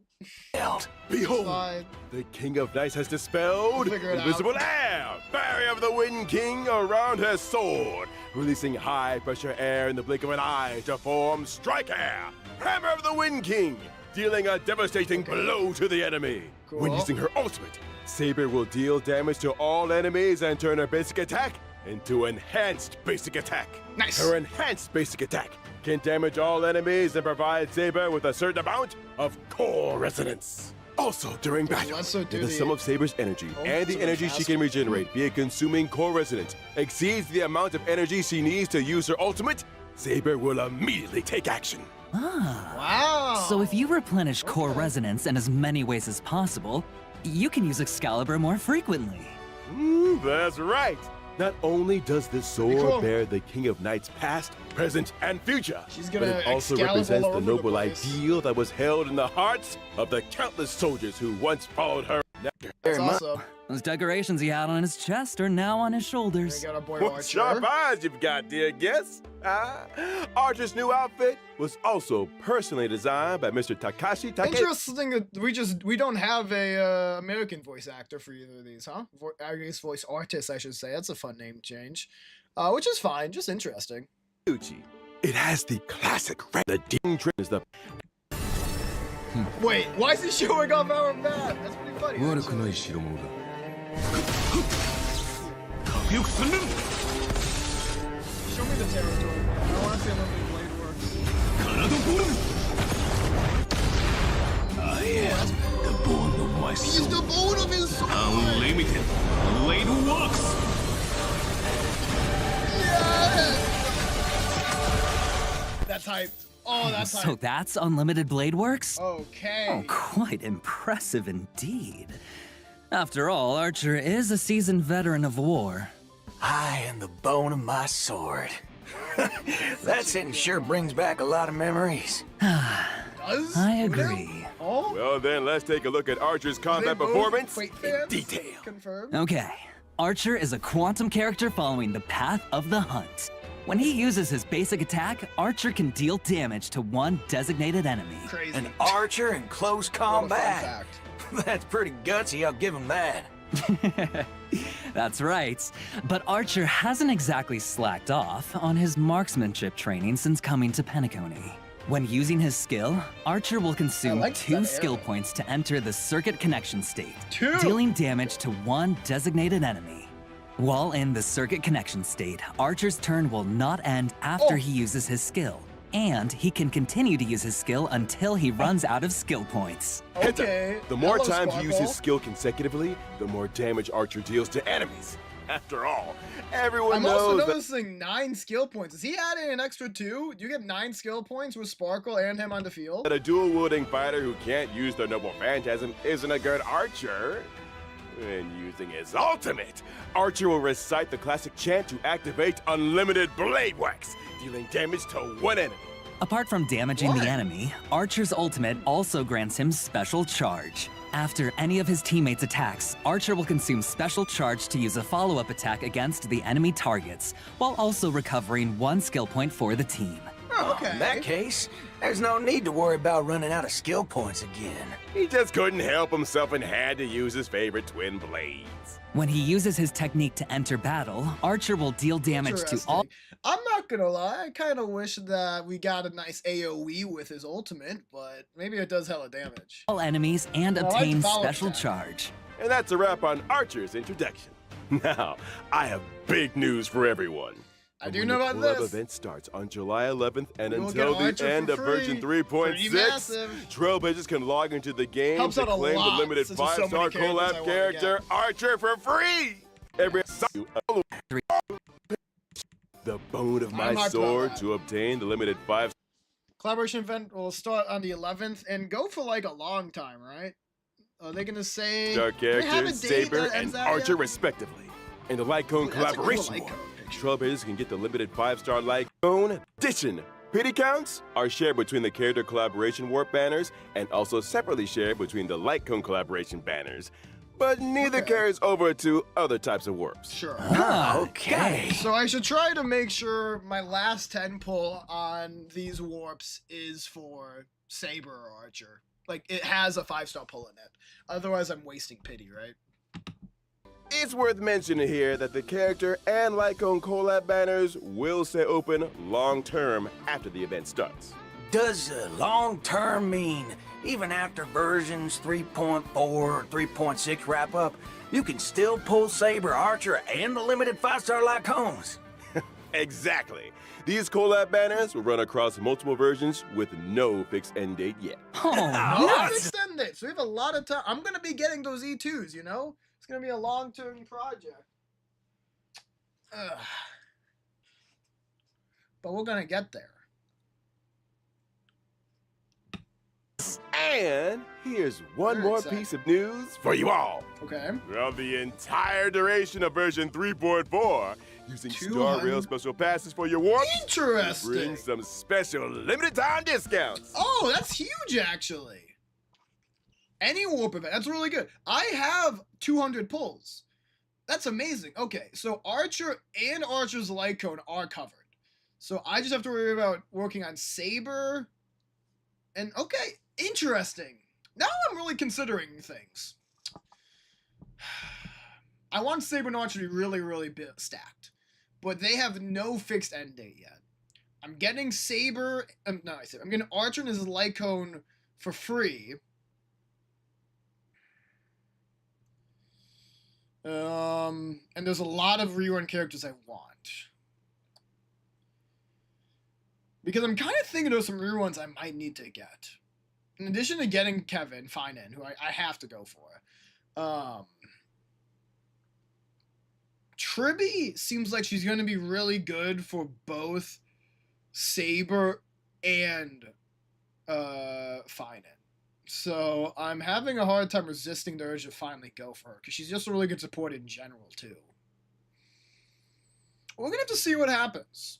It's Behold, fine. the King of Knights has dispelled We'll figure it invisible air, barrier of the Wind King around her sword, releasing high-pressure air in the blink of an eye to form Strike Air, Hammer of the Wind King, dealing a devastating blow to the enemy. When Cool. using her ultimate, Saber will deal damage to all enemies and turn her basic attack into enhanced basic attack. Nice. Her enhanced basic attack can damage all enemies and provide Saber with a certain amount of core resonance. Also, during battle, let's do if the the- sum of Saber's energy and the so energy she can regenerate via consuming core resonance exceeds the amount of energy she needs to use her ultimate, Saber will immediately take action. Ah. Wow. So if you replenish core resonance in as many ways as possible, you can use Excalibur more frequently. That's right. Not only does this sword cool. bear the King of Knights past, present, and future, She's but gonna it also Excalibur represents all the over the noble place. ideal that was held in the hearts of the countless soldiers who once followed her. That's awesome. Those decorations he had on his chest are now on his We shoulders. got our boy What Archer. sharp eyes you've got, dear guest. Archer's new outfit was also personally designed by Mr. Takashi Take. Interesting that we don't have a American voice actor for either of these, huh? I guess voice artist, I should say. That's a fun name change, which is fine. Just interesting. It has the classic red. The ding trim is the Wait, why is he showing off our map? That's pretty funny. actually. よく3連 Show me the territory. I want to see how the blade works. カナドボール I am the bone of my He's soul. the bone of his soul. Unlimited blade works. Yes! That's hype. Oh, that's So hype. that's Unlimited Blade Works? Okay. Oh, quite impressive indeed. After all, Archer is a seasoned veteran of war. I am the bone of my sword. That sentence sure brings back a lot of memories. Does? I Uno? agree. Oh, Well, then let's take a look at Archer's combat both performance Quake in fans? detail. Confirmed. Okay, Archer is a quantum character following the path of the hunt. When he uses his basic attack, Archer can deal damage to one designated enemy. Crazy. An archer in close What a fun combat. fact. That's pretty gutsy, I'll give him that. That's right. But Archer hasn't exactly slacked off on his marksmanship training since coming to Penacony. When using his skill, Archer will consume like 2 that skill arrow. points to enter the circuit connection state, 2? dealing damage to one designated enemy. While in the circuit connection state, Archer's turn will not end after Oh. he uses his skill, and he can continue to use his skill until he runs out of skill points. Okay. The more Hello, times you use Sparkle. his skill consecutively, the more damage Archer deals to enemies. After all, everyone I'm also knows that noticing 9 skill points. Is he adding an extra 2? Do you get 9 skill points with Sparkle and him on the field? a dual-wielding fighter who can't use the noble phantasm isn't a good archer. When using his ultimate, Archer will recite the classic chant to activate Unlimited Blade Wax, dealing damage to one enemy. Apart from damaging What? the enemy, Archer's ultimate also grants him Special Charge. After any of his teammates' attacks, Archer will consume Special Charge to use a follow-up attack against the enemy targets, while also recovering 1 skill point for the team. Okay. In that case, there's no need to worry about running out of skill points again. He just couldn't help himself and had to use his favorite twin blades. When he uses his technique to enter battle, Archer will deal damage to all Interesting. I'm not gonna lie, I kind of wish that we got a nice AoE with his ultimate, but maybe it does hella damage. enemies and I like the obtain follow-up Special attack. Charge. And that's a wrap on Archer's introduction. Now, I have big news for everyone. I do When know the about collab this. event starts on July 11th and We will until get the Archer end for of version free. 3.6, Pretty massive. Trailblazers can log into the game Helps to out a claim the lot, limited since there's so 5-star many characters I collab wanna character get. Archer for free. Every the bone of my I'm hyped about sword that. to obtain the limited 5 Collaboration event will start on the 11th and go for like a long time, right? Are they gonna say? star do they have a characters, date Saber that ends and that Archer yet? respectively. In the Light Cone Ooh, that's a cool collaboration Light war, Cone picture. Trailblazers can get the limited 5-star Light Cone Edition Pity counts are shared between the character collaboration warp banners and also separately shared between the light cone collaboration banners. But neither carries over to other types of warps. Sure. Okay. So I should try to make sure my last 10 pull on these warps is for Saber or Archer. Like, it has a 5-star pull in it. Otherwise, I'm wasting pity, right? It's worth mentioning here that the character and Lycone collab banners will stay open long-term after the event starts. Does long-term mean even after versions 3.4 or 3.6 wrap up, you can still pull Saber, Archer, and the limited 5-star Lycones? Exactly. These collab banners will run across multiple versions with no fixed end date yet. Oh, Let's nuts! extend it. So we have a lot of time. I'm going to be getting those E2s, you know? It's going to be a long-term project. Ugh. But we're going to get there. And here's one Very more exciting. piece of news for you all. Okay. Throughout the entire duration of version 3.4, using Star 200. Rail special passes for your warps, Interesting. bring some special limited time discounts. Oh, that's huge, actually. Any warp event. That's really good. I have 200 pulls. That's amazing. Okay, so Archer and Archer's light cone are covered. So I just have to worry about working on Saber. And okay, interesting. Now I'm really considering things. I want Saber and Archer to be really, really stacked. But they have no fixed end date yet. I'm getting Saber. I'm getting Archer and his light cone for free. And there's a lot of rerun characters I want. Because I'm kind of thinking there's some reruns I might need to get. In addition to getting Kevin Finan, who I have to go for. Tribby seems like she's going to be really good for both Saber and Finan. So I'm having a hard time resisting the urge to finally go for her, because she's just a really good support in general, too. We're going to have to see what happens.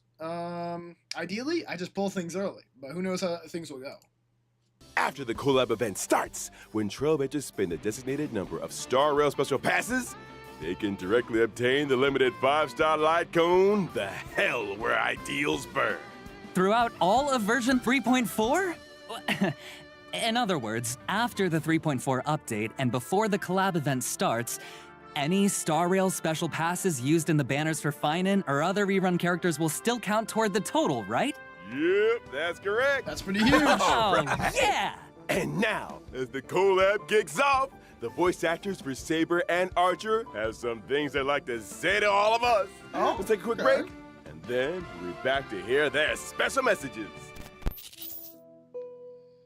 Ideally, I just pull things early, but who knows how things will go. After the collab event starts, when Trailblazers spend the designated number of Star Rail special passes, they can directly obtain the limited 5-star light cone, the hell where ideals burn. Throughout all of version 3.4? In other words, after the 3.4 update and before the collab event starts, any Star Rail special passes used in the banners for Finan or other rerun characters will still count toward the total, right? Yep, that's correct. That's pretty huge. Oh, yeah! And now, as the collab kicks off, the voice actors for Saber and Archer have some things they'd like to say to all of us. Oh, Let's take a quick okay. break, and then we'll be back to hear their special messages.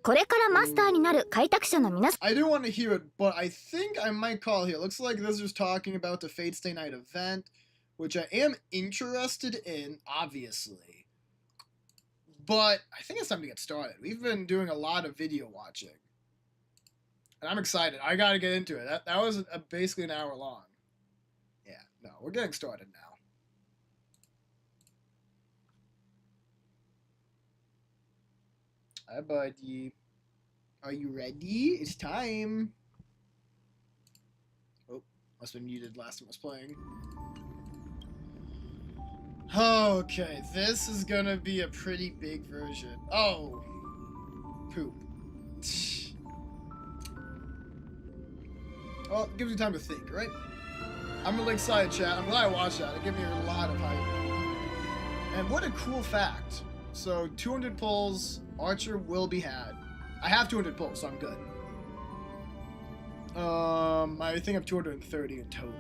これからマスターになる開拓者の皆さん I do want to hear it, but I think I might call here. Looks like this is talking about the Fate Stay Night event, which I am interested in, obviously. But I think it's time to get started. We've been doing a lot of video watching. And I'm excited. I gotta get into it. That was basically an hour long. Yeah, no, we're getting started now. Hi, buddy. Are you ready? It's time. Oh, must have been muted last time I was playing. Okay, this is gonna be a pretty big version. Oh, poop. Well, it gives you time to think, right? I'm really excited, chat. I'm glad I watched that. It gave me a lot of hype. And what a cool fact. So, 200 pulls, Archer will be had. I have 200 pulls, so I'm good. I think I'm 230 in total.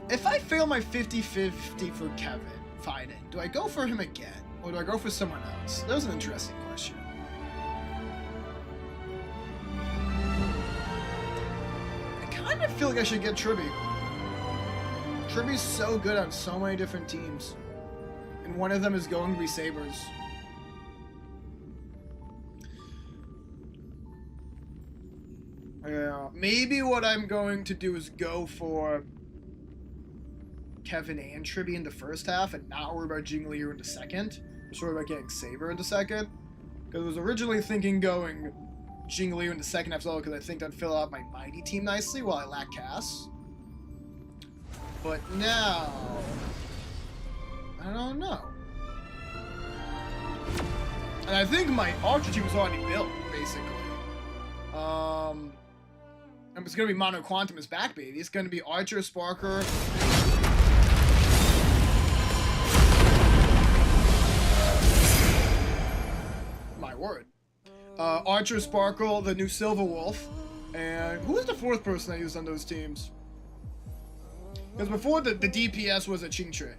If I fail my 50-50 for Kevin Finan, do I go for him again? Or do I go for someone else? That was an interesting question. I kind of feel like I should get Tribby. Tribby's so good on so many different teams. And one of them is going to be Sabers. Yeah, maybe what I'm going to do is go for Kevin and Tribby in the first half and not worry about Jinglier in the second. Just worry about getting Saber in the second. Because I was originally thinking going Jinglier in the second half as well, because I think that'd fill out my Mighty team nicely while I lack Cass. But now, I don't know. And I think my Archer team was already built, basically. And it's gonna be Mono Quantum is back, baby. It's gonna be Archer, Sparker. My word. Archer, Sparkle, the new Silver Wolf, and who was the fourth person I used on those teams? Because before the DPS was a Qingtre.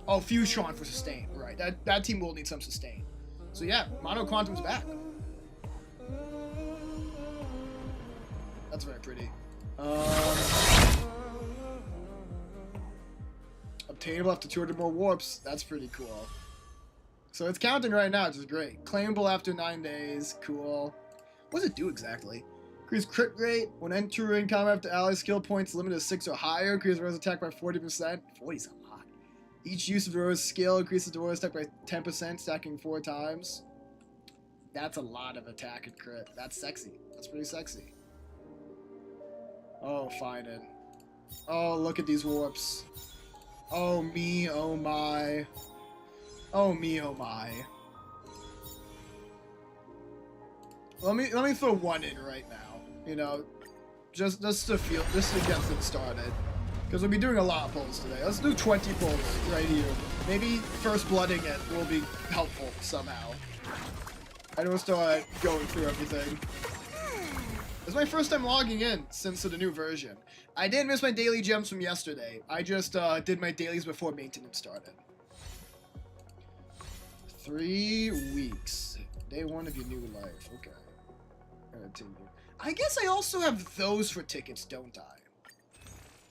Oh, Fusion for sustain, right? That team will need some sustain. So yeah, Mono Quantum's back. That's very pretty. Obtainable after 200 more warps. That's pretty cool. So it's counting right now, which is great. Claimable after 9 days. Cool. What does it do exactly? Increase crit rate when entering combat after ally skill points limited to 6 or higher. Increase the Rose's attack by 40%. 40's a lot. Each use of the Rose's skill increases the Rose's attack by 10%, stacking 4 times. That's a lot of attack and crit. That's sexy. That's pretty sexy. Oh, fine it. Oh, look at these warps. Oh me, oh my. Oh me, oh my. Let me throw one in right now. You know, just to get things started. Because we'll be doing a lot of pulls today. Let's do 20 pulls right here. Maybe first blooding it will be helpful somehow. I don't start going through everything. It's my first time logging in since the new version. I didn't miss my daily gems from yesterday. I just did my dailies before maintenance started. 3 weeks. Day 1 of your new life. Okay. Continue. I guess I also have those for tickets, don't I?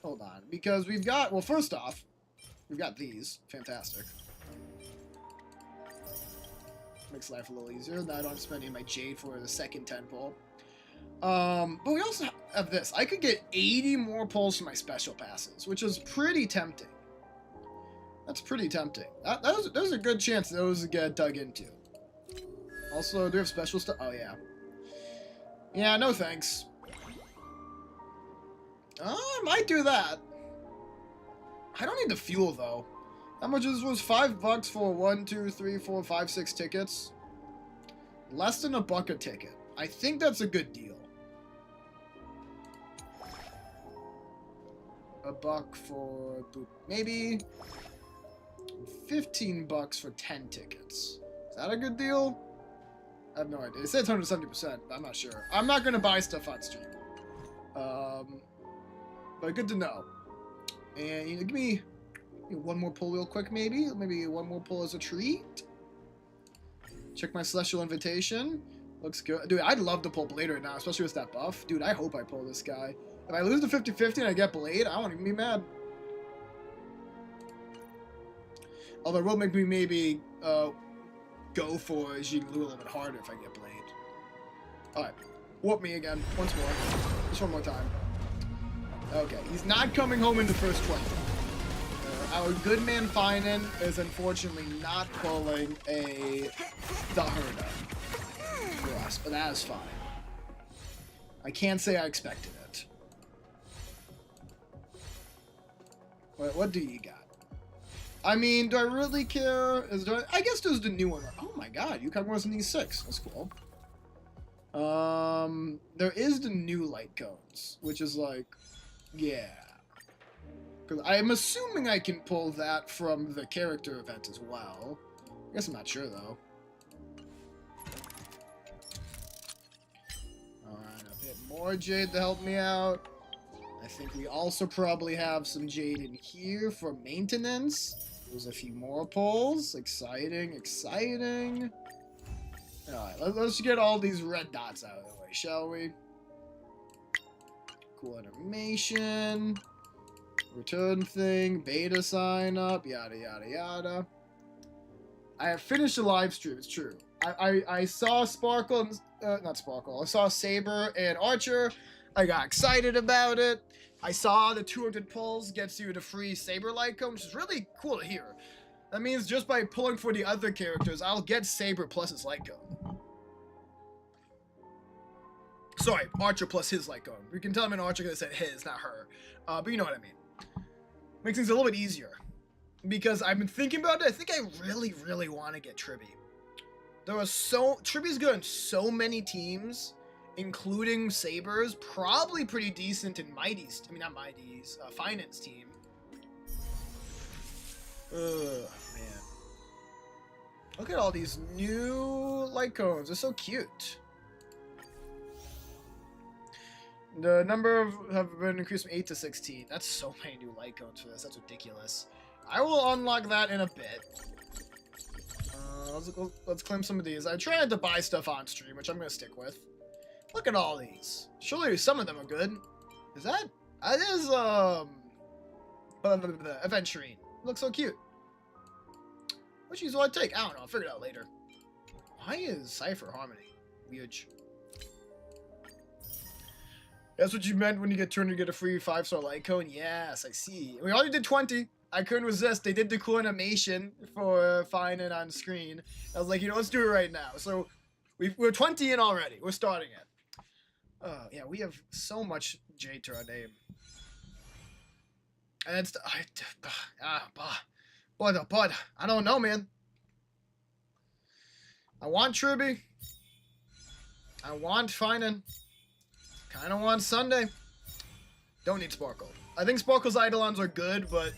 Hold on. Because we've got... Well, first off, we've got these. Fantastic. Makes life a little easier. Now I don't have to spend any of my Jade for the second 10 pull. But we also have this. I could get 80 more pulls from my special passes, which is pretty tempting. That's pretty tempting. There's a good chance those get dug into. Also, do we have special stuff? Oh, yeah. Yeah, no thanks. I might do that. I don't need the fuel, though. How much is this? Was $5 for 1, 2, 3, 4, 5, 6 tickets? Less than $1 a ticket. I think that's a good deal. $1 for maybe $15 for 10 tickets. Is that a good deal? I have no idea. It says 170%, but I'm not sure. I'm not gonna buy stuff on stream. But good to know. And you know, give me one more pull real quick, maybe. Maybe one more pull as a treat. Check my Celestial Invitation. Looks good. Dude, I'd love to pull Blade right now, especially with that buff. Dude, I hope I pull this guy. If I lose the 50-50 and I get Blade, I won't even be mad. Although it will make me maybe go for Jinglu a little bit harder if I get Blade. Alright. Whoop me again. Once more. Just one more time. Okay. He's not coming home in the first 20. Our good man Finan is unfortunately not pulling the Herda for us, but that is fine. I can't say I expected it. What do you got? I mean, do I really care? I guess there's the new one. Oh my god, Yukon Wars in these 6. That's cool. There is the new light cones, which is like, yeah. Because I'm assuming I can pull that from the character event as well. I guess I'm not sure though. Alright, a bit more Jade to help me out. I think we also probably have some Jade in here for maintenance. There's a few more pulls. Exciting, exciting. Alright, let's get all these red dots out of the way, shall we? Cool animation. Return thing, beta sign up, yada yada yada. I have finished the live stream, it's true. I saw Sparkle and, not Sparkle, I saw Saber and Archer. I got excited about it. I saw the 200 pulls gets you the free Saber Lycone, which is really cool to hear. That means just by pulling for the other characters, I'll get Saber plus his Lycone. Sorry, Archer plus his Lycone. We can tell him an Archer because I said his, not her. But you know what I mean. Makes things a little bit easier. Because I've been thinking about it, I think I really, really want to get Tribby. Tribby's good in so many teams, including Saber's, probably pretty decent in Mighty's, I mean not Mighty's, Finance team. Ugh, man. Look at all these new Lycones, they're so cute. The number have been increased from 8 to 16. That's so many new Lycones for this, that's ridiculous. I will unlock that in a bit. Let's claim some of these. I tried to buy stuff on stream, which I'm going to stick with. Look at all these. Surely some of them are good. Is that? That is, Aventurine. Looks so cute. Which use will I take? I don't know. I'll figure it out later. Why is Cypher Harmony? Weird. That's what you meant when you get turned to get a free 5-star Lycone? Yes, I see. We already did 20. I couldn't resist. They did the cool animation for finding it on screen. I was like, you know, let's do it right now. So we're 20 in already. We're starting it. Yeah, we have so much J to our name. And it's but I don't know, man. I want Tribby. I want Finan. Kind of want Sunday. Don't need Sparkle. I think Sparkle's Eidolons are good, but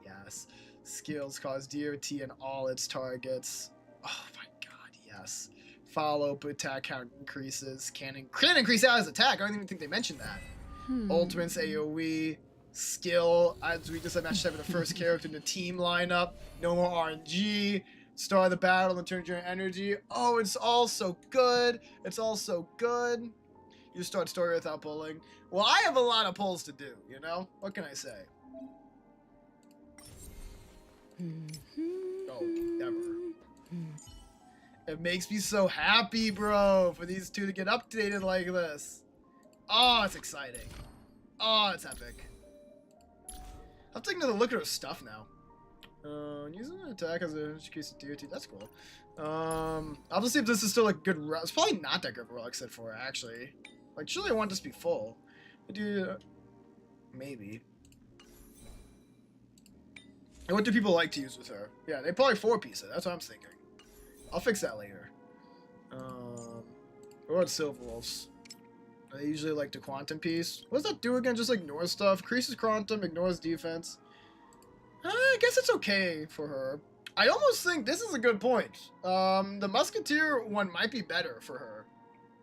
yes. Skills cause DOT and all its targets. Oh my god, yes. Follow-up attack count increases. Can increase Ally's attack. I don't even think they mentioned that. Ultimates AoE. Skill. As we just said, match 7 the first character in the team lineup. No more RNG. Start the battle and turn your energy. Oh, it's all so good. It's all so good. You start story without pulling. Well, I have a lot of pulls to do, you know? What can I say? Oh, never. It makes me so happy, bro, for these two to get updated like this. Oh, it's exciting. Oh, it's epic. I'm taking another look at her stuff now. Using an attack as a increase of DOT. That's cool. I'll just see if this is still a good relic. It's probably not that good of a relic set for her, actually. Like, surely I want this to be full. I do... maybe. And what do people like to use with her? Yeah, they probably 4-piece it. That's what I'm thinking. I'll fix that later. What about Silver Wolves? They usually like to Quantum Piece. What does that do again? Just ignores stuff. Increases Quantum, ignores defense. I guess it's okay for her. I almost think this is a good point. The Musketeer one might be better for her.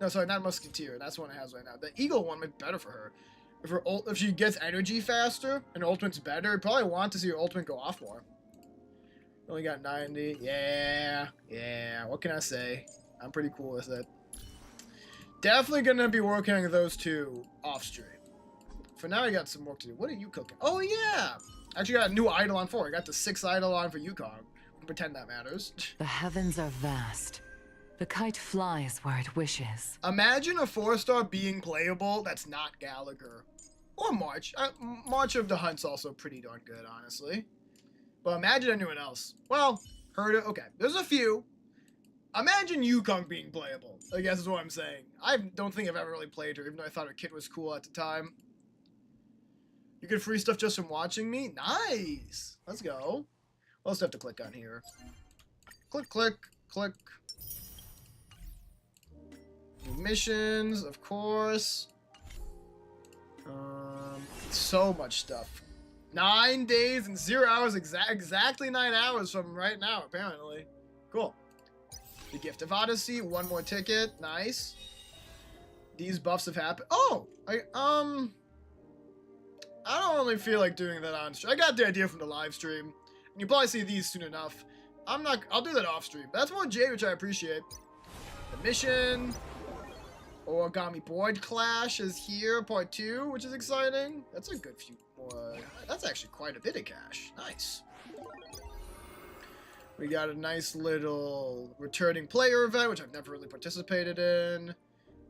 No, sorry, not Musketeer. That's the one it has right now. The Eagle one might be better for her. If she gets energy faster and her ultimate's better, I'd probably want to see her ultimate go off more. Only got 90. Yeah. What can I say? I'm pretty cool with it. Definitely gonna be working on those two off stream. For now, I got some work to do. What are you cooking? Oh yeah. Actually got a new Eidolon for. I got the 6th Eidolon for Yukong. Pretend that matters. The heavens are vast. The kite flies where it wishes. Imagine a 4-star being playable that's not Gallagher. Or March. March of the Hunt's also pretty darn good, honestly. But imagine anyone else. Well, heard it. Okay, there's a few. Imagine Yukong being playable, I guess is what I'm saying. I don't think I've ever really played her, even though I thought her kit was cool at the time. You get free stuff just from watching me? Nice! Let's go. What else do I have to click on here? Click, click, click. New missions, of course. So much stuff. 9 days and 0 hours, exactly 9 hours from right now, apparently. Cool. The Gift of Odyssey, 1 more ticket, nice. These buffs have happened. Oh, I don't really feel like doing that on stream. I got the idea from the live stream. And you'll probably see these soon enough. I'll do that off stream. That's more J, which I appreciate. The mission. Origami Board Clash is here, part 2, which is exciting. That's a good few more. That's actually quite a bit of cash. Nice. We got a nice little returning player event, which I've never really participated in.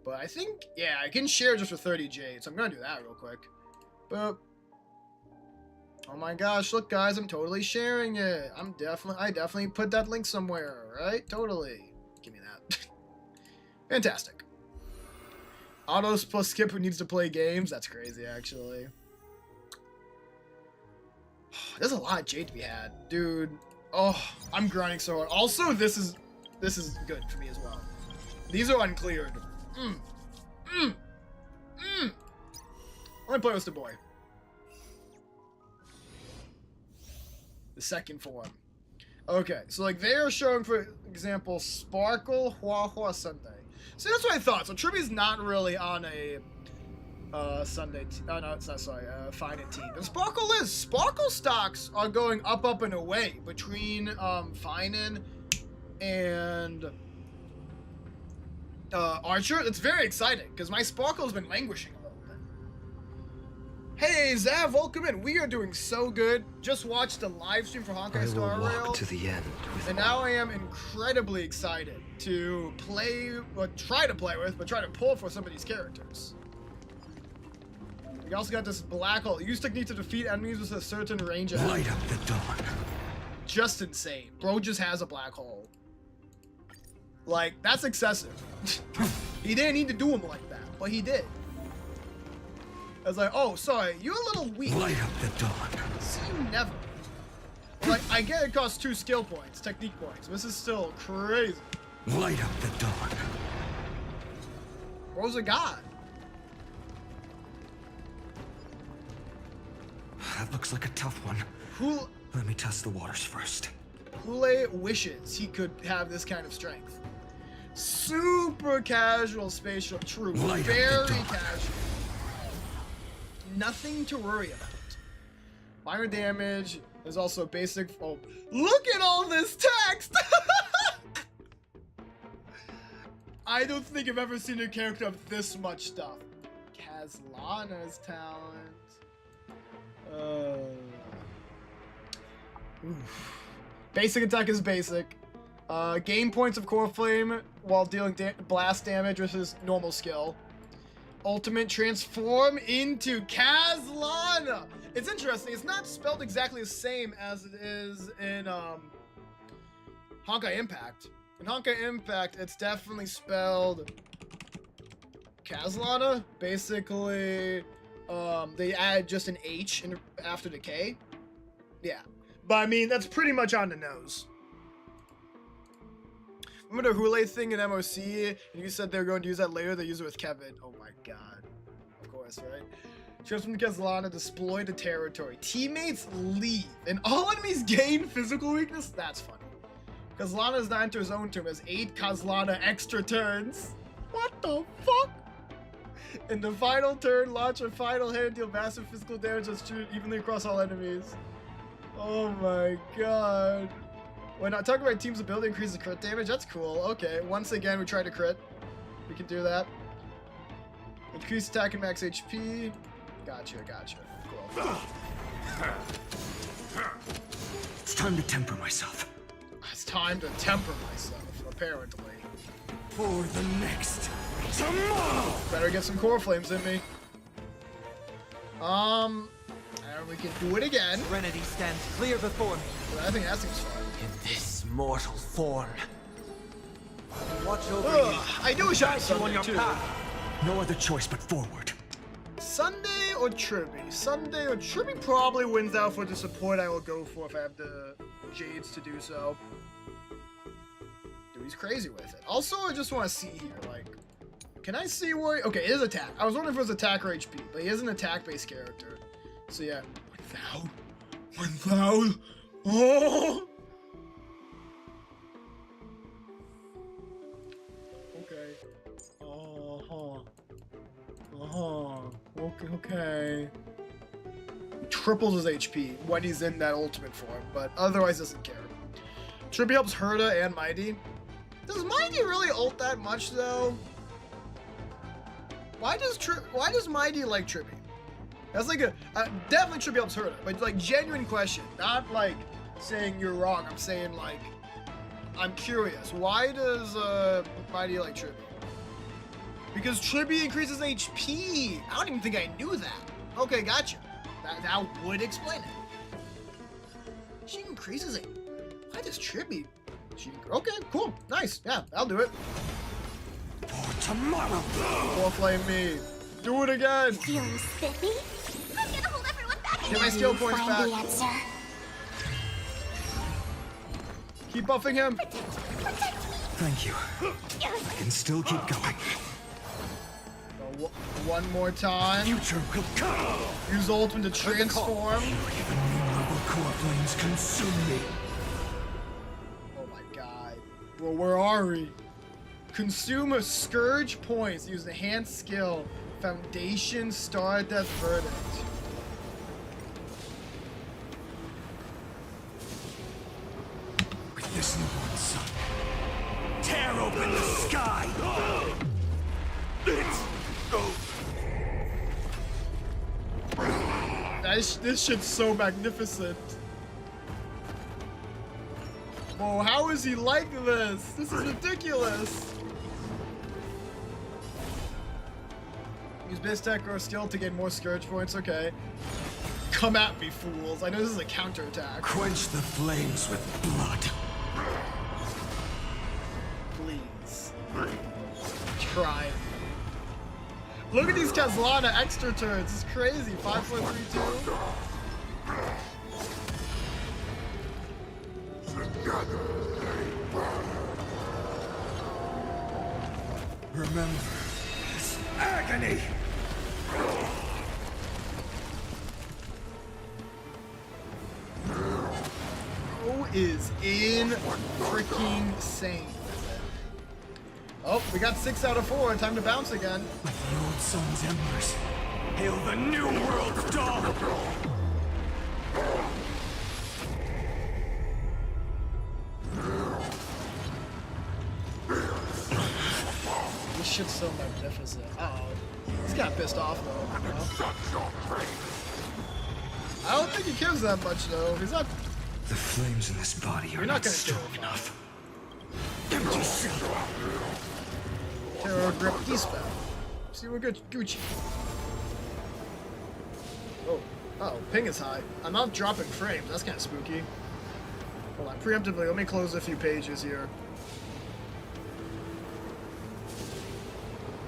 But I think, yeah, I can share just for 30 jade, so I'm gonna do that real quick. Boop. Oh my gosh, look guys, I'm totally sharing it. I definitely put that link somewhere, right? Totally. Give me that. Fantastic. Autos plus skip who needs to play games. That's crazy, actually. There's a lot of jade to be had, dude. Oh, I'm grinding so hard. Also, this is good for me as well. These are uncleared. Let me play with the boy. The second form. Okay, so like they are showing, for example, Sparkle, Hua Hua Sunday. See, that's what I thought. So Trippy's not really on a Sunday. No, it's not. Sorry, Finan team. And Sparkle is. Sparkle stocks are going up and away between Finan and Archer. It's very exciting because my Sparkle's been languishing a little bit. Hey Zav, welcome in. We are doing so good. Just watched the live stream for Honkai Star Rail. I will walk to the end. And now I am incredibly excited to play, well, try to play with, but try to pull for some of these characters. We also got this black hole. Use technique to defeat enemies with a certain range of Light up the dawn. Just insane. Bro just has a black hole. Like, that's excessive. He didn't need to do him like that, but he did. I was like, oh, sorry, you're a little weak. Light up the dawn. See, you never. Like, I get it costs 2 skill points, technique points. This is still crazy. Light up the dawn. Bro's a god. That looks like a tough one. Let me test the waters first. Hule wishes he could have this kind of strength. Super casual spatial, true. Very casual. Nothing to worry about. Minor damage. There's also basic. Oh, look at all this text! I don't think I've ever seen a character of this much stuff. Kazlana's talent. Basic attack is basic. Gain points of core flame while dealing blast damage with his normal skill. Ultimate transform into Kazlana. It's interesting. It's not spelled exactly the same as it is in Honkai Impact. In Honkai Impact, it's definitely spelled Kazlana. Basically, they add just an H after the K. Yeah. But I mean, that's pretty much on the nose. Remember the Hule thing in MOC? And you said they were going to use that later. They use it with Kevin. Oh my god. Of course, right? Transform Kazlana, deploy the territory. Teammates leave. And all enemies gain physical weakness? That's funny. Kazlana is not enter his own turn. Has 8 Kazlana extra turns. What the fuck? In the final turn, launch a final hit, deal massive physical damage that's distributed evenly across all enemies. Oh my god. When I talk about team's ability increases crit damage, that's cool. Okay, once again, we try to crit. We can do that. Increase attack and max HP. Gotcha. Cool. It's time to temper myself. It's time to temper myself, apparently. For the next tomorrow. Better get some core flames in me. And we can do it again. Serenity stands clear before me. I think that seems fun. In this mortal form. Watch over you. I do wish I was on Sunday your too. path. No other choice but forward. Sunday or Tribby? Sunday or Tribby probably wins out for the support I will go for if I have the Jades to do so. Dude, he's crazy with it. Also, I just want to see here, like, can I see where... Okay, it is attack. I was wondering if it was attack or HP, but he is an attack-based character. So yeah. 1,000? Oh! Okay. Okay. Triples his HP when he's in that ultimate form, but otherwise doesn't care. Tribby helps Herta and Mighty. Does Mighty really ult that much though? Why does Mighty like Tribby? That's like a definitely Tribby helps Herta, but like genuine question, not like saying you're wrong. I'm saying like I'm curious. Why does Mighty like Tribby? Because Tribby increases HP. I don't even think I knew that. Okay, gotcha. That would explain it. She increases it. Why does Tribby? Okay, cool. Nice. Yeah, I'll do it. For tomorrow. Four flame me. Do it again. Feeling spiffy? I'm gonna hold everyone back. Get my skill points Find back. the answer. Keep buffing him. Thank you. Yes. I can still keep going. One more time. Future will come. Use ultimate to transform. Even innumerable core flames consume me. Oh my god. Bro, where are we? Consume a Scourge points. Use enhanced skill. Foundation Star Death Verdict. With this newborn sun, tear open the sky. This shit's so magnificent. Whoa, how is he like this? This is ridiculous. Use Bistek or skill to gain more Scourge points, okay. Come at me, fools. I know this is a counterattack. Quench the flames with blood. Please. Try. Look at these Kazlana extra turns. It's crazy. 5.32. Remember this agony. Who is in freaking sane? Oh, we got 6 out of 4. Time to bounce again. With the old sun's embers, hail the new world's dawn. This shit's so magnificent. Uh-oh. He's got pissed off, though. I don't think he cares that much, though. He's not... The flames in this body are You're not gonna strong kill him. enough. Empty shell. Terror grip dispel. See, we're good. Gucci. Oh, ping is high. I'm not dropping frames. That's kind of spooky. Hold on. Preemptively, let me close a few pages here.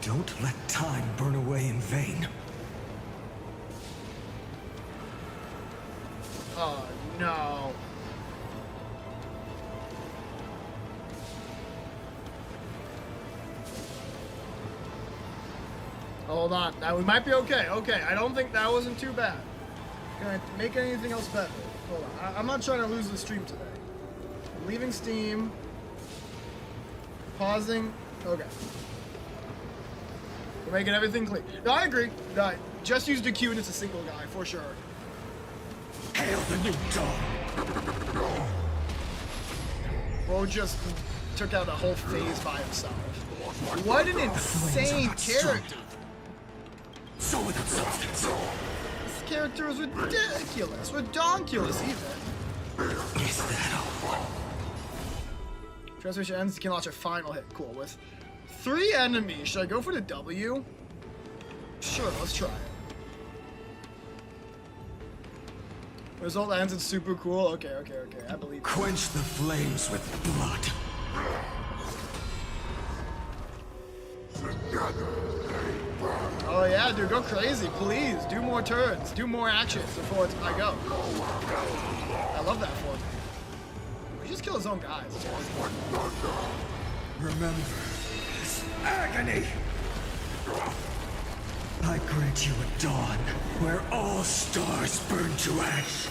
Don't let time burn away in vain. Oh, no. Hold on. Now we might be okay. Okay, I don't think that wasn't too bad. Can I make anything else better? Hold on. I'm not trying to lose the stream today. I'm leaving Steam. Pausing. Okay. We're making everything clean. No, I agree. No, just use the Q and it's a single guy, for sure. Hail the new dawn. Bro just took out a whole phase by himself. What an insane character. So without substance. This character is ridiculous. Redonkulous, even. Is that all? Transmission ends, you can launch a final hit. Cool. With 3 enemies, should I go for the W? Sure, let's try it. Result ends, it's super cool. Okay, I believe. Quench the flames with blood. Oh yeah, dude, go crazy, please. Do more turns, do more actions before I go. I love that for him. He just killed his own guys. Remember this agony. I grant you a dawn where all stars burn to ash.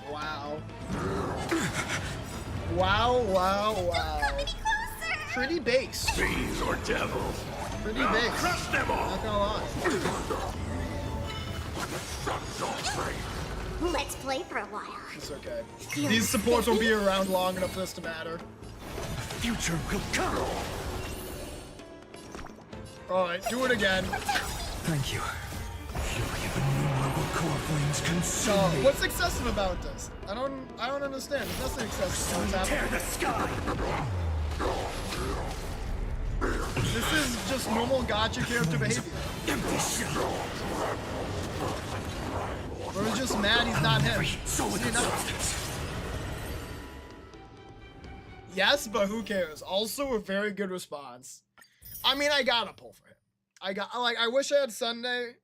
Wow. Wow. Pretty base. Fiends or devils. Pretty base. Crush them all. Not gonna lie. Let's play for a while. It's okay. These supports won't be around long enough for this to matter. The future will come. Alright, do it again. Thank you. Fury of innumerable core flames consume So, me. what's excessive about this? I don't understand. There's nothing excessive. What's Tear happening? the sky. This is just normal gacha character behavior. Or he's just mad he's not him. Yes, but who cares? Also a very good response. I mean, I gotta pull for him. I wish I had Sunday,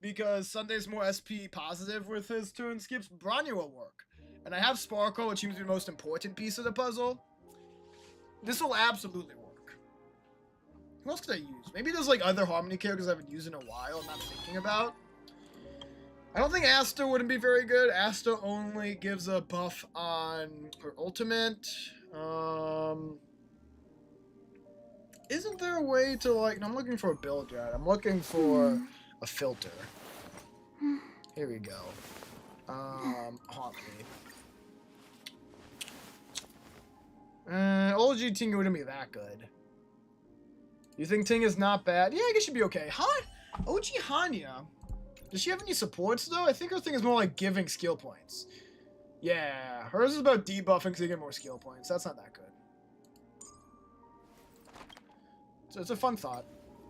because Sunday's more SP positive with his turn skips. Bronya will work. And I have Sparkle, which seems to be the most important piece of the puzzle. This will absolutely work. Who else could I use? Maybe there's like other Harmony characters I haven't used in a while I'm not thinking about. I don't think Asta wouldn't be very good. Asta only gives a buff on her ultimate. Isn't there a way to like... No, I'm looking for a build yet. I'm looking for a filter. Here we go. Harmony. OG Ting wouldn't be that good. You think Ting is not bad? Yeah, I guess she'd be okay. OG Hanya. Does she have any supports though? I think her thing is more like giving skill points. Yeah, hers is about debuffing so you get more skill points. That's not that good. So it's a fun thought,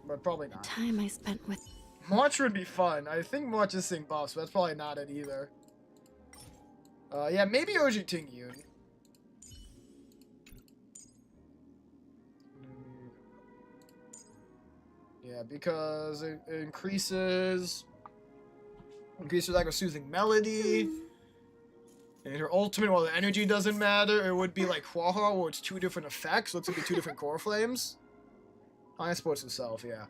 but probably not. The time I spent with... March would be fun. I think March is seeing buffs, but that's probably not it either. Yeah, maybe OG Ting Yoon. Yeah, because it increases like a soothing melody. And her ultimate, while the energy doesn't matter, it would be like Huaha, where it's 2 different effects. Looks like 2 different core flames. I supports himself, yeah.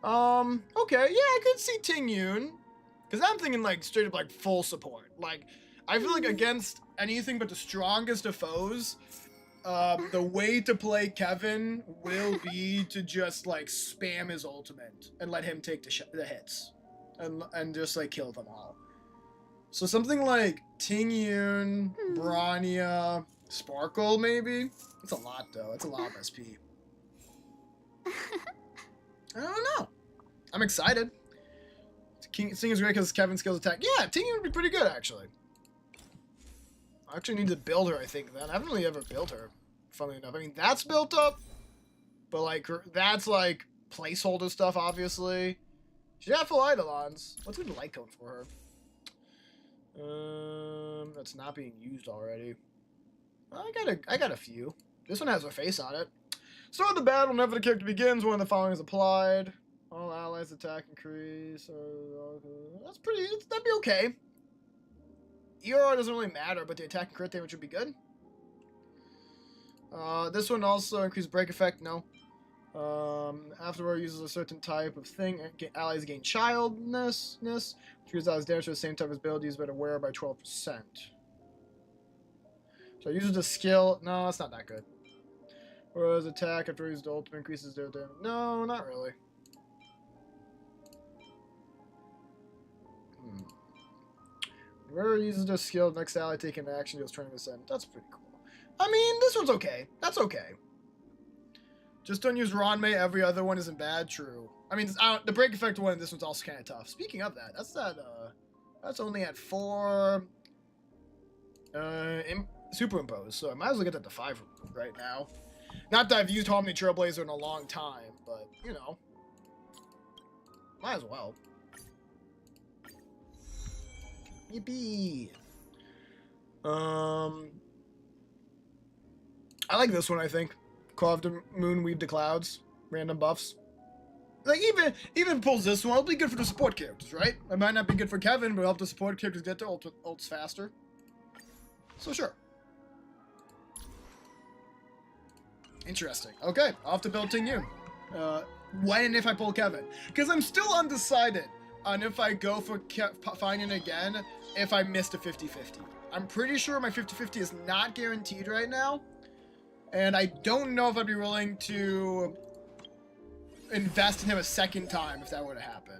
Okay, yeah, I could see Ting Yoon. Because I'm thinking like straight up like full support. Like, I feel like against anything but the strongest of foes, the way to play Kevin will be to just like spam his ultimate and let him take the hits. And just like kill them all. So something like Ting Yoon, Bronya, Sparkle maybe? It's a lot though, it's a lot of SP. I don't know. I'm excited. Ting is great because Kevin's skills attack. Yeah, Ting would be pretty good actually. I actually need to build her, I think, then. I haven't really ever built her, funnily enough. I mean, that's built up, but like, that's like placeholder stuff, obviously. She got full Eidolons. What's good light cone for her? That's not being used already. I got a few. This one has her face on it. Start the battle whenever the character begins. One of the following is applied. All allies attack increase. That's pretty. That'd be okay. ER doesn't really matter, but the attack and crit damage would be good. This one also increased break effect. No. Afterward uses a certain type of thing. Allies gain childness. Which gives allies damage to the same type of abilities, but aware by 12%. So it uses the skill. No, that's not that good. Whereas attack after used the ultimate increases their damage. No, not really. Whoever uses their skill, next ally taking action deals 20%. That's pretty cool. I mean, this one's okay. That's okay. Just don't use Ranmei. Every other one isn't bad. True. I mean, the break effect one in this one's also kind of tough. Speaking of that, that's only at 4 superimpose. So I might as well get that to 5 right now. Not that I've used Harmony Trailblazer in a long time, but you know, might as well. Yippee! I like this one. I think Carve the Moon, Weave the Clouds, random buffs. Like even pulls this one, it'll be good for the support characters, right? It might not be good for Kevin, but it'll help the support characters get their ults faster. So sure. Interesting. Okay, I'll have to build Ting Yoon. When and if I pull Kevin. Because I'm still undecided on if I go for finding again if I missed a 50-50. I'm pretty sure my 50-50 is not guaranteed right now. And I don't know if I'd be willing to invest in him a second time if that were to happen.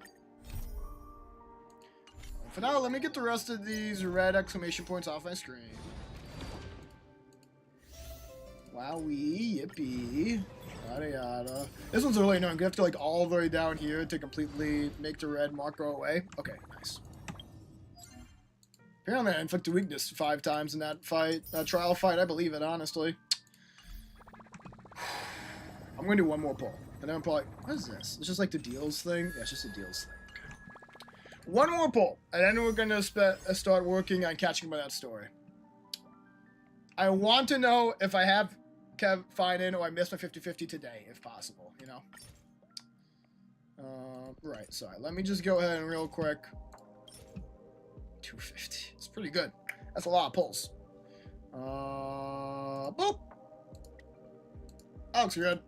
For now, let me get the rest of these red exclamation points off my screen. Wowee, yippee, yada yada. This one's really annoying. You have to like all the way down here to completely make the red mark go away. Okay, nice. Apparently I inflicted weakness 5 times in that fight, that trial fight. I believe it, honestly. I'm gonna do one more pull. And then I'm probably, what is this? It's just like the deals thing? Yeah, it's just a deals thing. Okay. One more pull, and then we're gonna start working on catching by that story. I want to know if I have Kev fine in or I missed my 50-50 today, if possible, you know? Right, sorry. Let me just go ahead and real quick. 250. It's pretty good. That's a lot of pulls. Boop. Alex, you're good.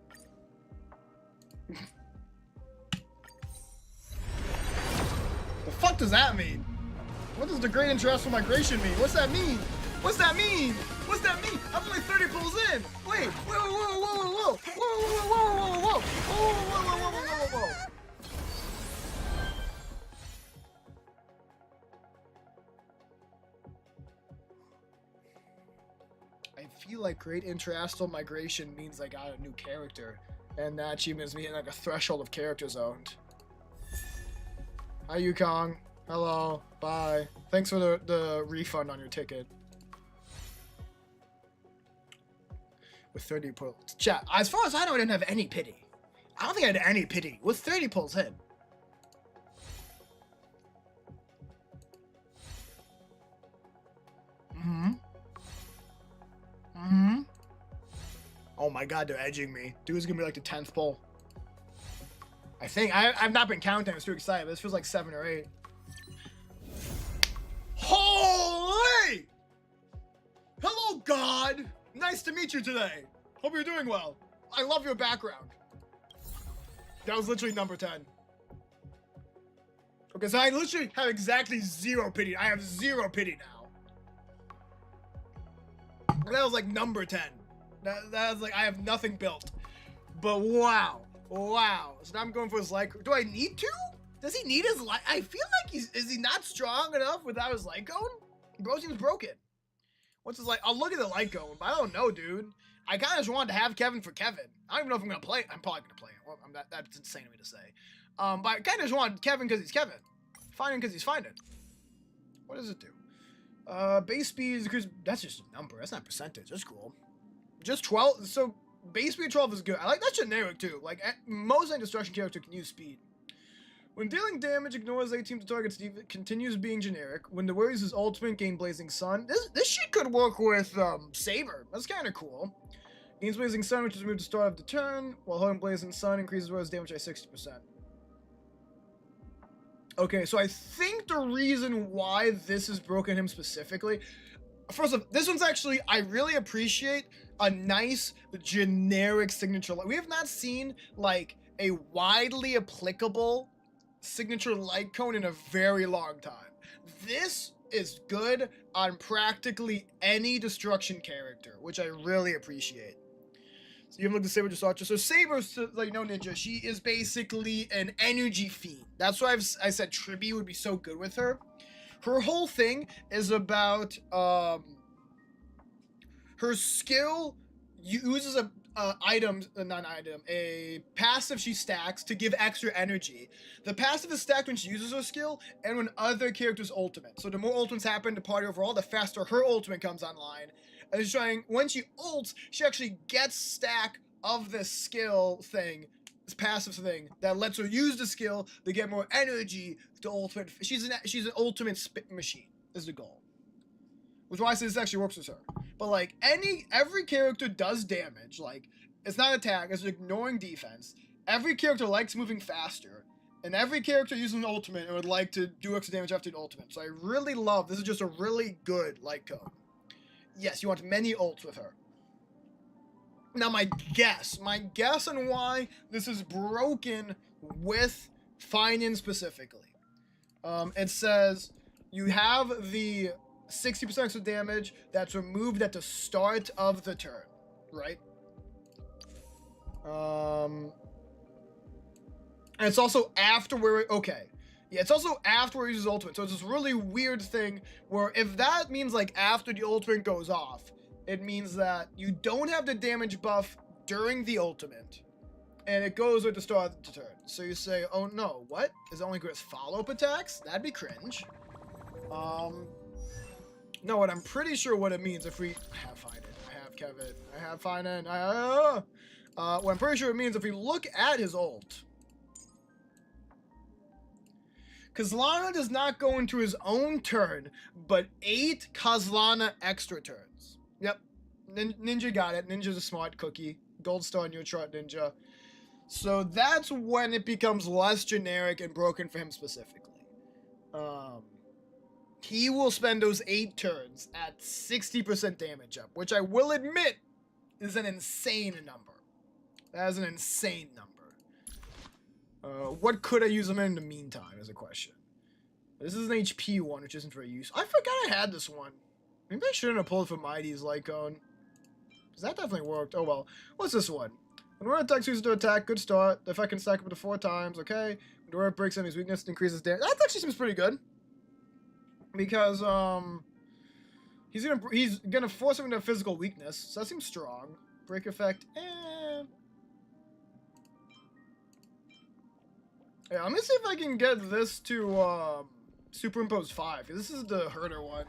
The fuck does that mean? What does the Great International Migration mean? What's that mean? What's that mean? What's that mean? I'm only 30 pulls in. Wait, whoa, whoa, whoa, whoa, whoa, whoa, whoa, whoa, whoa, whoa, whoa, whoa, whoa, whoa, whoa, whoa. I feel like Great International Migration means I got a new character, and that achievement is me hitting like a threshold of characters owned. Hi, Yukong. Hello. Bye. Thanks for the refund on your ticket. With 30 pulls. Chat, as far as I know, I didn't have any pity. I don't think I had any pity. With 30 pulls in. Oh my god, they're edging me. Dude's gonna be like the 10th pull. I think. I've not been counting. I'm too excited, but this feels like 7 or 8. Holy! Hello, God! Nice to meet you today. Hope you're doing well. I love your background. That was literally number 10. Okay, so I literally have exactly 0 pity. I have 0 pity now. That was like number 10. That was like, I have nothing built. But wow. Wow. So now I'm going for his light. Do I need to? Does he need his light? I feel like is he not strong enough without his light cone? Bro seems broken. What's his light? I'll look at the light cone, but I don't know, dude. I kind of just wanted to have Kevin for Kevin. I don't even know if I'm going to play it. I'm probably going to play it. Well, that's insane of me to say. But I kind of just want Kevin because he's Kevin. Find him because he's finding. What does it do? Base speed is because that's just a number. That's not percentage. That's cool. Just 12. So base speed 12 is good. I like that generic too. Like most destruction character can use speed. When dealing damage, ignores 18 to targets, continues being generic. When the warriors his ultimate, gain Blazing Sun. This shit could work with Saber. That's kind of cool. Gains Blazing Sun, which is removed at the start of the turn. While holding Blazing Sun, increases warriors damage by 60%. Okay, so I think the reason why this is broken him specifically. First off, this one's actually, I really appreciate a nice generic signature. We have not seen like a widely applicable signature light cone in a very long time. This is good on practically any destruction character, which I really appreciate. So you have looked at Saber just Archer. So Saber's like no ninja. She is basically an energy fiend. That's why I said Tribi would be so good with her. Her whole thing is about her skill uses a passive she stacks to give extra energy. The passive is stacked when she uses her skill and when other characters ultimate. So the more ultimates happen to party overall, the faster her ultimate comes online. And she's trying, when she ults, she actually gets stack of this skill thing, this passive thing, that lets her use the skill to get more energy to ultimate. She's an ultimate spit machine, is the goal. Which is why I say this actually works with her. But like every character does damage. Like it's not attack, it's ignoring defense. Every character likes moving faster, and every character uses an ultimate and would like to do extra damage after an ultimate. So I really love this. Is just a really good light cone. Yes, you want many ults with her. Now my guess on why this is broken with Finan specifically. It says you have the 60% extra damage that's removed at the start of the turn, right? And it's also after where it's also after where he uses ultimate. So it's this really weird thing where if that means like after the ultimate goes off, it means that you don't have the damage buff during the ultimate, and it goes at the start of the turn. So you say, oh no, what? Is it only good as follow-up attacks? That'd be cringe. No, what I'm pretty sure what it means if we... I have Finan. I have Kevin. I have Finan. What I'm pretty sure it means if we look at his ult, Kazlana does not go into his own turn, but 8 Kazlana extra turns. Yep. Ninja got it. Ninja's a smart cookie. Gold star in your chart, Ninja. So that's when it becomes less generic and broken for him specifically. He will spend those 8 turns at 60% damage up, which I will admit is an insane number. That is an insane number. What could I use him in the meantime is a question. This is an HP one, which isn't very useful. I forgot I had this one. Maybe I shouldn't have pulled from Mighty's Lycone. Because that definitely worked. Oh well. What's this one? When we're attacks uses to attack, good start. The effect can stack up to 4 times, okay. When Dora breaks enemy's weakness, it increases damage. That actually seems pretty good. Because, he's gonna force him into a physical weakness, so that seems strong. Break effect, Yeah, let me see if I can get this to, superimpose 5, because this is the herder one.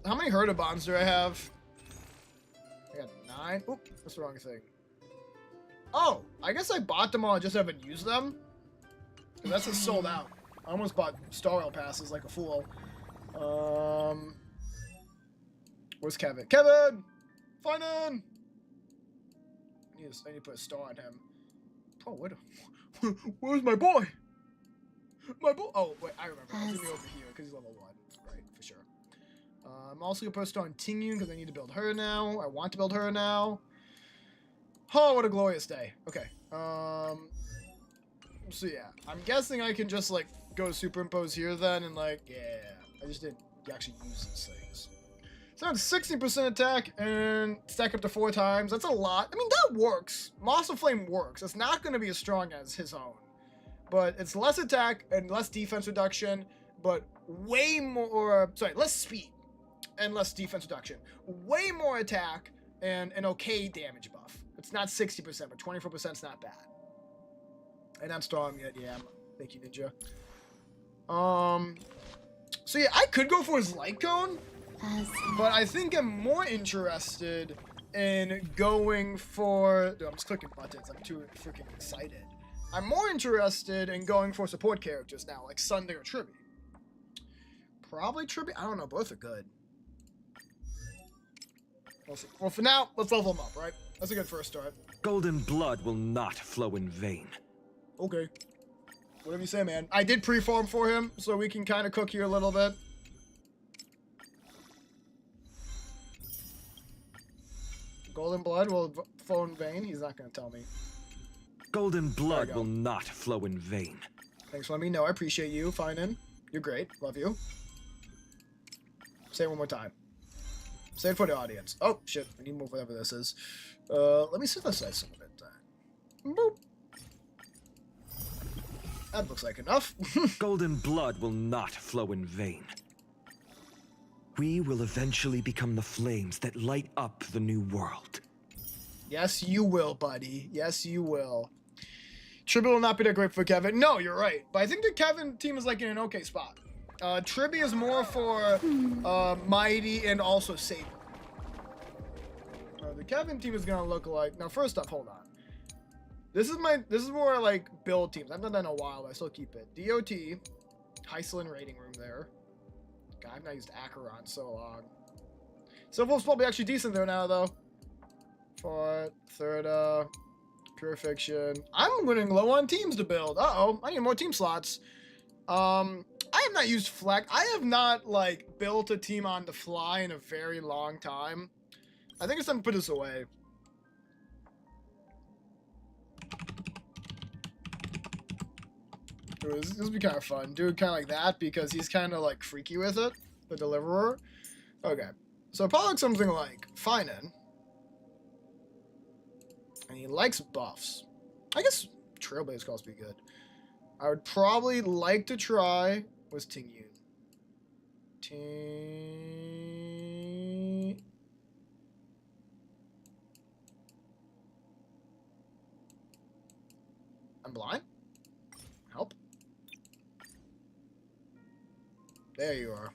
How many herder bombs do I have? I got 9. Oop, that's the wrong thing. Oh, I guess I bought them all, I just haven't used them. That's a sold out. I almost bought Star Rail passes like a fool. Where's Kevin? Kevin! Find him! I need to put a star on him. Oh, where's my boy? My boy! Oh, wait, I remember. He's gonna be over here because he's level 1. Right, for sure. I'm also gonna put a star on Tingyun because I need to build her now. I want to build her now. Oh, what a glorious day. Okay. So yeah, I'm guessing I can just like go superimpose here then and like, yeah, I just didn't actually use these things. So it's 60% attack and stack up to 4 times. That's a lot. I mean, that works. Moss of Flame works. It's not going to be as strong as his own, but it's less attack and less defense reduction, but way more, less speed and less defense reduction. Way more attack and an okay damage buff. It's not 60%, but 24% is not bad. And I'm strong yet, yeah. Thank you, Ninja. So yeah, I could go for his light cone, but I think I'm more interested in going for... Dude, I'm just clicking buttons. I'm too freaking excited. I'm more interested in going for support characters now, like Sunday or Tribby. Probably Tribby. I don't know. Both are good. We'll see. Well, for now, let's level them up, right? That's a good first start. Golden blood will not flow in vain. Okay. Whatever you say, man. I did pre-farm for him, so we can kind of cook here a little bit. Golden blood will flow in vain. He's not going to tell me. Golden blood will not flow in vain. Thanks for letting me know. I appreciate you, Finan. You're great. Love you. Say it one more time. Say it for the audience. Oh, shit. I need more whatever this is. Let me synthesize some of it then. Boop. That looks like enough. Golden blood will not flow in vain. We will eventually become the flames that light up the new world. Yes, you will, buddy. Yes, you will. Tribby will not be that great for Kevin. No, you're right. But I think the Kevin team is like in an okay spot. Tribby is more for Mighty and also Saber. The Kevin team is gonna look like... Now, first up, hold on. This is more like build teams. I've done that in a while, but I still keep it. DOT, Heisel rating room there. God, I've not used Acheron so long. Silverwolf's probably actually decent there now, though. Fourth, third, Pure Fiction. I'm running low on teams to build. Uh-oh, I need more team slots. I have not used Flex. I have not, like, built a team on the fly in a very long time. I think it's time to put this away. This would be kind of fun. Do it kind of like that because he's kind of like freaky with it. The Deliverer. Okay. So probably something like Finan. And he likes buffs. I guess Trailblaze calls be good. I would probably like to try with Tingyun. I'm blind? Help. There you are.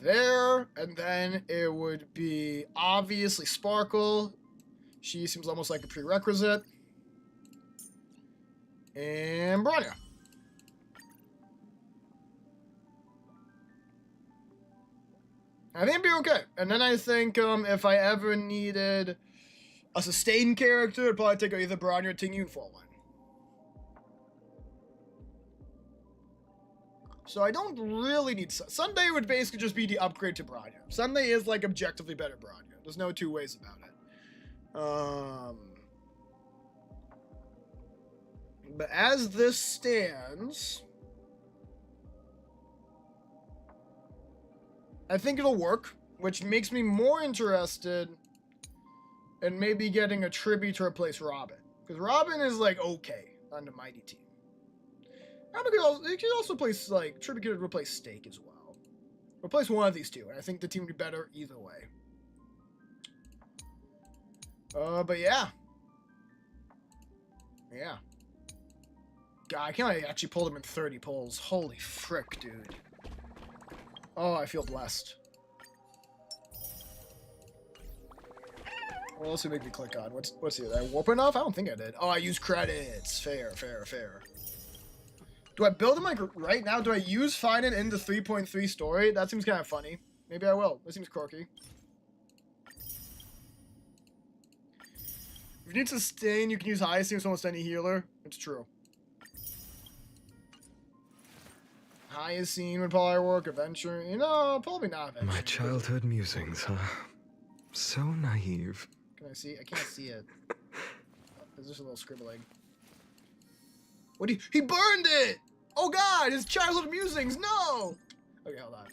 there, and then it would be obviously Sparkle. She seems almost like a prerequisite. And Bronya. I think it'd be okay. And then I think if I ever needed a sustained character, it'd probably take either Bronya or Ting Yun for one. So I don't really need... Sunday would basically just be the upgrade to Bronya. Sunday is like objectively better Bronya. There's no two ways about it. But as this stands, I think it'll work, which makes me more interested in maybe getting a Tribute to replace Robin. Because Robin is like okay on the Mighty team. Robin could also place like Tribute could replace Stake as well. Replace one of these two, and I think the team would be better either way. But yeah. Yeah. God, I can't actually pull them in 30 pulls. Holy frick, dude. Oh, I feel blessed. What else did it make me click on? What's here? Did I warp enough? I don't think I did. Oh, I used credits. Fair, fair, fair. Do I build them like right now? Do I use Finan in the 3.3 story? That seems kind of funny. Maybe I will. That seems quirky. If you need sustain, you can use Hyacinth with almost any healer. It's true. Hyacinth would probably work. Adventure, you know, probably not Adventure. My childhood musings, huh? So naive. Can I see? I can't see it. There's just a little scribbling. What he burned it! Oh god, his childhood musings, no! Okay, hold on.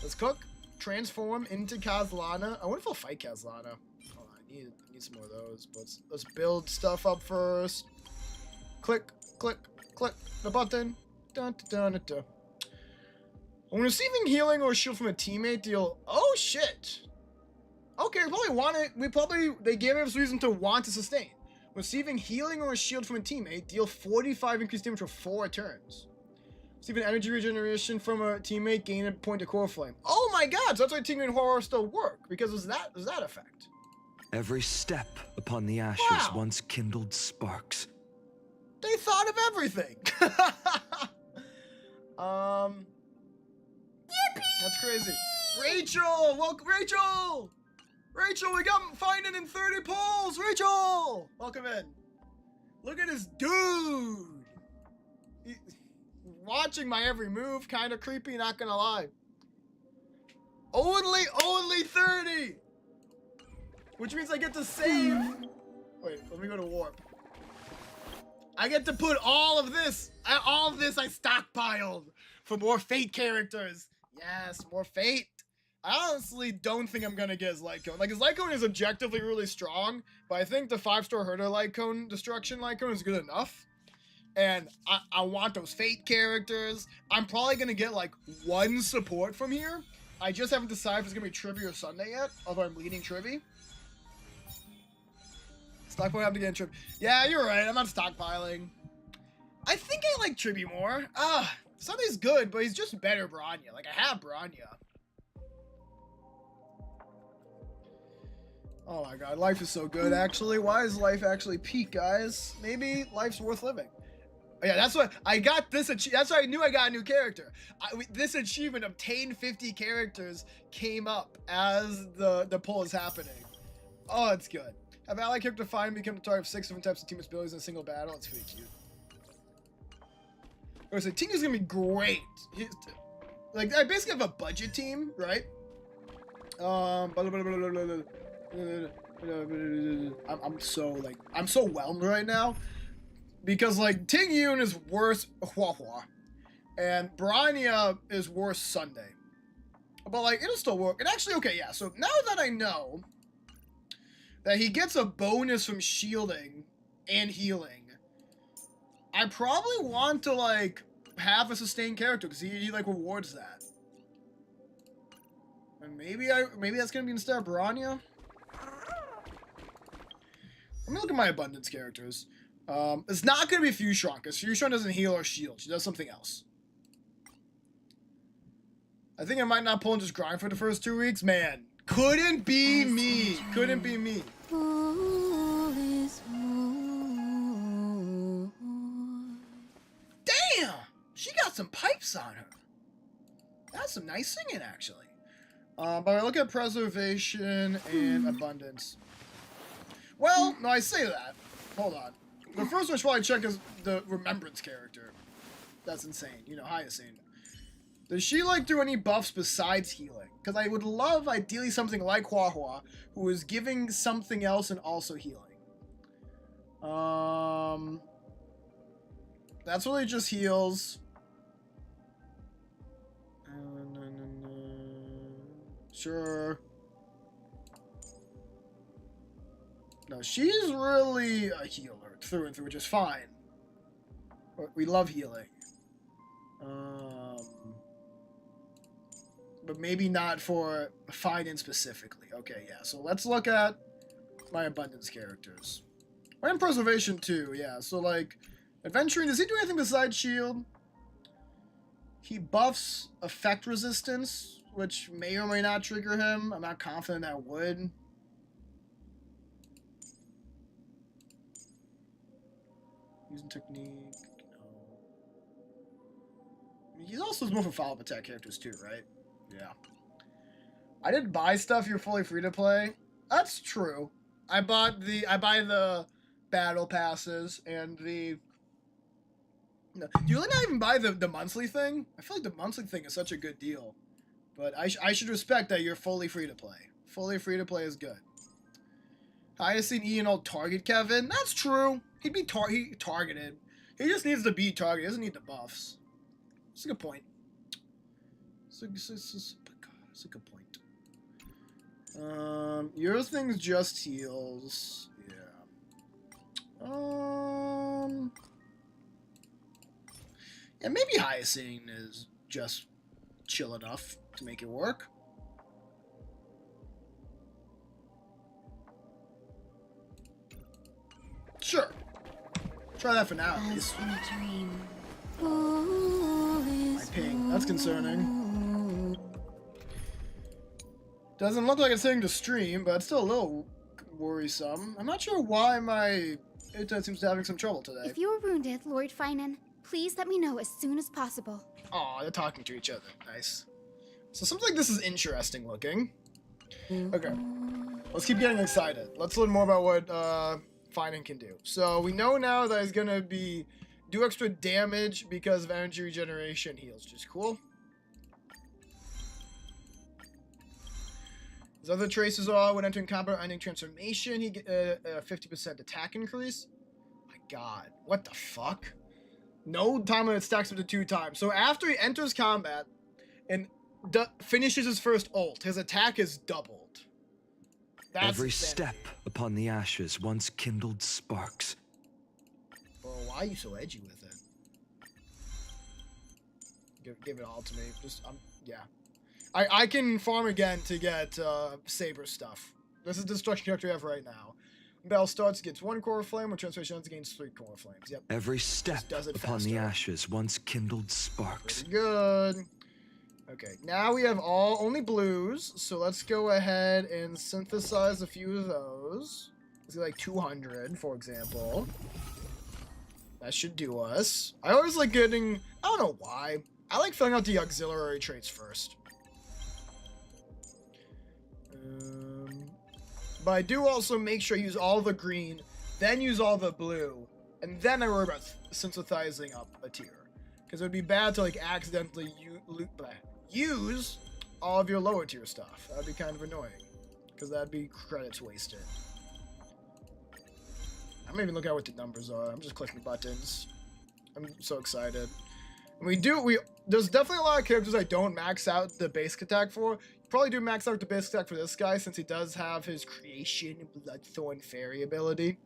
Let's cook, transform into Kazlana. I wonder if I'll fight Kazlana. Hold on, I need some more of those. But let's build stuff up first. Click, click, click the button. Dun, dun, dun, dun. When receiving healing or shield from a teammate, deal. Oh shit! Okay, they gave us reason to want to sustain. Receiving healing or a shield from a teammate, deal 45 increased damage for 4 turns. Receiving energy regeneration from a teammate, gain a point to core flame. Oh my god, so that's why Ting and Horror still work, because of that effect. Every step upon the ashes once kindled sparks. They thought of everything. That's crazy. Rachel! Welcome, Rachel! Rachel, we got Finan in 30 pulls! Rachel! Welcome in. Look at this dude! He's watching my every move, kind of creepy, not gonna lie. Only 30! Which means I get to save. Wait, let me go to warp. I get to put all of this I stockpiled for more Fate characters. Yes, more Fate. I honestly don't think I'm gonna get his light cone. Like, his light cone is objectively really strong, but I think the 5-star herder light cone, destruction light cone, is good enough. And I want those Fate characters. I'm probably gonna get like 1 support from here. I just haven't decided if it's gonna be Tribby or Sunday yet, although I'm leading Tribby. Stockpile have to get in Tribby. Yeah, you're right, I'm not stockpiling. I think I like Tribby more. Sunday's good, but he's just better Bronya. Like, I have Bronya. Oh my god, life is so good, actually. Why is life actually peak, guys? Maybe life's worth living. Oh, yeah, that's what I got this. That's why I knew I got a new character. This achievement, obtain 50 characters, came up as the poll is happening. Oh, it's good. Have allied character find become the target of 6 different types of team abilities in a single battle. It's pretty cute. Okay, so Tinker's gonna be great. Like, I basically have a budget team, right? I'm so whelmed right now because like Ting Yun is worse and Bronya is worse Sunday, but like it'll still work. And actually, okay, yeah. So now that I know that he gets a bonus from shielding and healing, I probably want to like have a sustained character because he like rewards that. And maybe that's gonna be instead of Bronya. Let me look at my abundance characters. It's not gonna be Fushron because Fushron doesn't heal or shield. She does something else. I think I might not pull and just grind for the first 2 weeks. Man, couldn't be me. Couldn't be me. Damn! She got some pipes on her. That's some nice singing, actually. But I look at preservation and abundance. Well, no, I say that. Hold on. The first one I should probably check is the remembrance character. That's insane. You know, Hyacinth. Does she, like, do any buffs besides healing? Because I would love, ideally, something like Hua Hua, who is giving something else and also healing. That's really just heals. Sure. No, she's really a healer through and through, which is fine. But we love healing. But maybe not for finance specifically. Okay, yeah. So let's look at my abundance characters. And preservation too, yeah. So like, adventuring, does he do anything besides shield? He buffs effect resistance, which may or may not trigger him. I'm not confident that would. Using technique, no. I mean, he's also more for follow-up attack characters too, right? Yeah. I didn't buy stuff you're fully free to play. That's true. I buy the battle passes and the... No. Do you really not even buy the monthly thing? I feel like the monthly thing is such a good deal. But I should respect that you're fully free to play. Fully free to play is good. Hyacinth Ian will target Kevin. That's true. He'd be targeted. He just needs to be targeted. He doesn't need the buffs. It's a good point. It's a good point. Your thing's just heals. Yeah. Yeah, maybe Hyacinth is just chill enough to make it work. Sure. Try that for now, at least. My ping. That's concerning. Doesn't look like it's hitting the stream, but it's still a little worrisome. I'm not sure why my internet seems to be having some trouble today. If you are wounded, Lord Finan, please let me know as soon as possible. Aw, they're talking to each other. Nice. So something like this is interesting looking. Okay. Let's keep getting excited. Let's learn more about what Finan can do. So we know now that he's gonna do extra damage because of energy regeneration heals, which is cool. His other traces are when entering combat or ending transformation, he get a 50% attack increase. My god, what the fuck? No time limit stacks up to 2 times. So after he enters combat and finishes his first ult, his attack is doubled. That's Every insanity. step upon the ashes once kindled sparks. Bro, why are you so edgy with it? Give it all to me. Just, yeah. I can farm again to get Saber stuff. This is the destruction character we have right now. Battle starts, gets 1 core flame, when transformation ends, gains 3 core flames. Yep. Every step does it upon faster. the ashes once kindled sparks. Pretty good. Okay, now we have only blues, so let's go ahead and synthesize a few of those. Let's do like 200, for example. That should do us. I always like getting, I don't know why, I like filling out the auxiliary traits first. But I do also make sure I use all the green, then use all the blue, and then I worry about synthesizing up a tier. Because it would be bad to like accidentally use all of your lower tier stuff. That'd be kind of annoying. Because that'd be credits wasted. I'm not even looking at what the numbers are. I'm just clicking buttons. I'm so excited. And there's definitely a lot of characters I don't max out the basic attack for. Probably do max out the basic attack for this guy since he does have his creation Bloodthorn Fairy ability.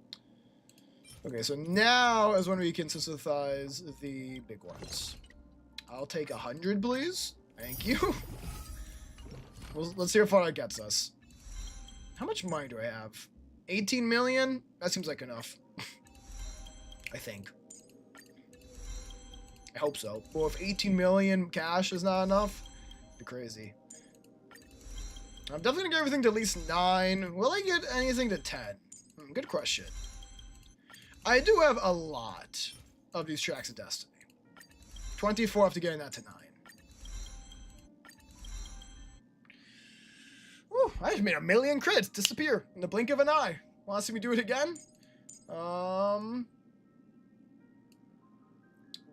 Okay, so now is when we can synthesize the big ones. I'll take 100, please. Thank you. Well, let's see how far that gets us. How much money do I have? 18 million? That seems like enough. I think. I hope so. Or if 18 million cash is not enough, Be crazy. I'm definitely gonna get everything to at least 9. Will I get anything to 10? Good question. I do have a lot of these tracks of destiny. 24 after getting that to 9. Whew, I just made a million crits disappear in the blink of an eye. Want to see me do it again?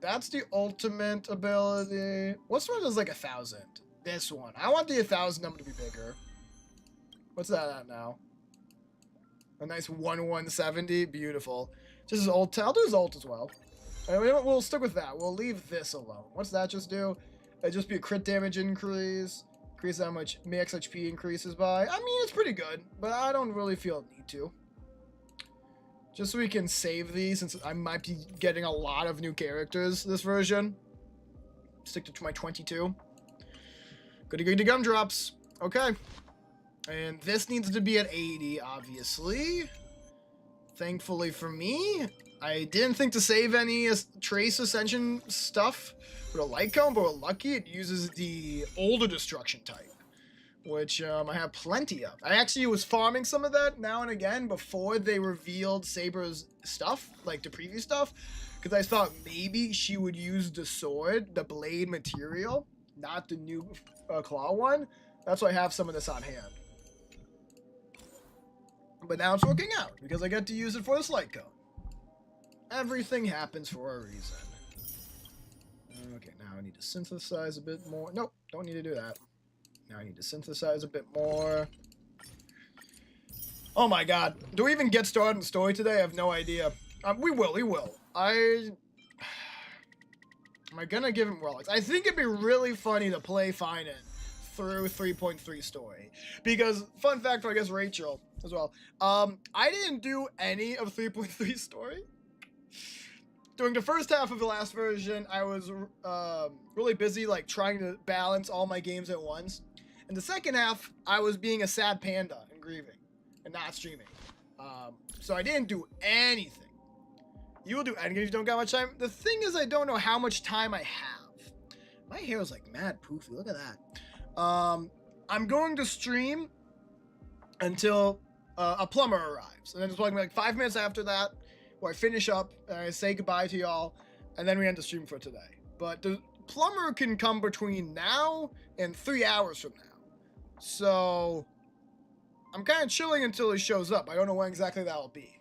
That's the ultimate ability. What's one that's like 1,000? This one. I want the 1,000 number to be bigger. What's that at now? A nice 1,170. Beautiful. Just his ult. I'll do his ult as well. We'll stick with that. We'll leave this alone. What's that just do? It'd just be a crit damage increase. Increase how much max HP increases by. I mean, it's pretty good, but I don't really feel a need to. Just so we can save these, since I might be getting a lot of new characters this version. Stick to my 22. Goody gumdrops. Okay. And this needs to be at 80, obviously. Thankfully for me, I didn't think to save any Trace Ascension stuff with a light cone, but we're lucky it uses the older destruction type, which I have plenty of. I actually was farming some of that now and again before they revealed Saber's stuff, like the previous stuff, because I thought maybe she would use the sword, the blade material, not the new claw one. That's why I have some of this on hand. But now it's working out, because I get to use it for this light cone. Everything happens for a reason. Okay, now I need to synthesize a bit more. Nope, don't need to do that. Now I need to synthesize a bit more. Oh my god. Do we even get started in the story today? I have no idea. We will. Am I gonna give him relics? I think it'd be really funny to play Finan through 3.3 story. Because, fun fact for, I guess, Rachel as well. I didn't do any of 3.3 story. During the first half of the last version, I was really busy, like, trying to balance all my games at once. In the second half, I was being a sad panda and grieving and not streaming. So I didn't do anything. You will do anything if you don't got much time. The thing is, I don't know how much time I have. My hair is like mad poofy. Look at that. I'm going to stream until a plumber arrives. And then it's like 5 minutes after that, where I finish up and I say goodbye to y'all, and then we end the stream for today. But the plumber can come between now and 3 hours from now. So I'm kind of chilling until he shows up. I don't know when exactly that will be.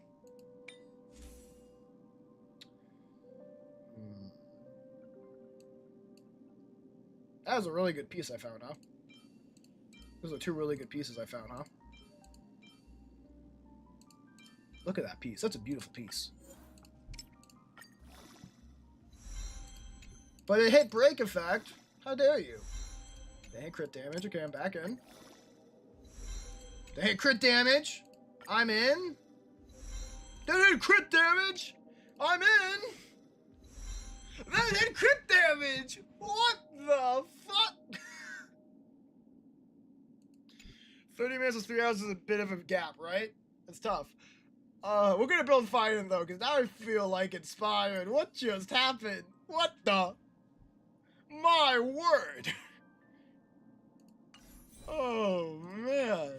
That was a really good piece I found, huh? Those are 2 really good pieces I found, huh? Look at that piece. That's a beautiful piece. But it hit break effect. How dare you? They hit crit damage. Okay, I'm back in. They hit crit damage. I'm in. They hit crit damage. I'm in. They hit crit damage. What the fuck? 30 minutes is 3 hours is a bit of a gap, right? It's tough. We're gonna build Finan though, because now I feel like inspired. What just happened? What the? My word! Oh man.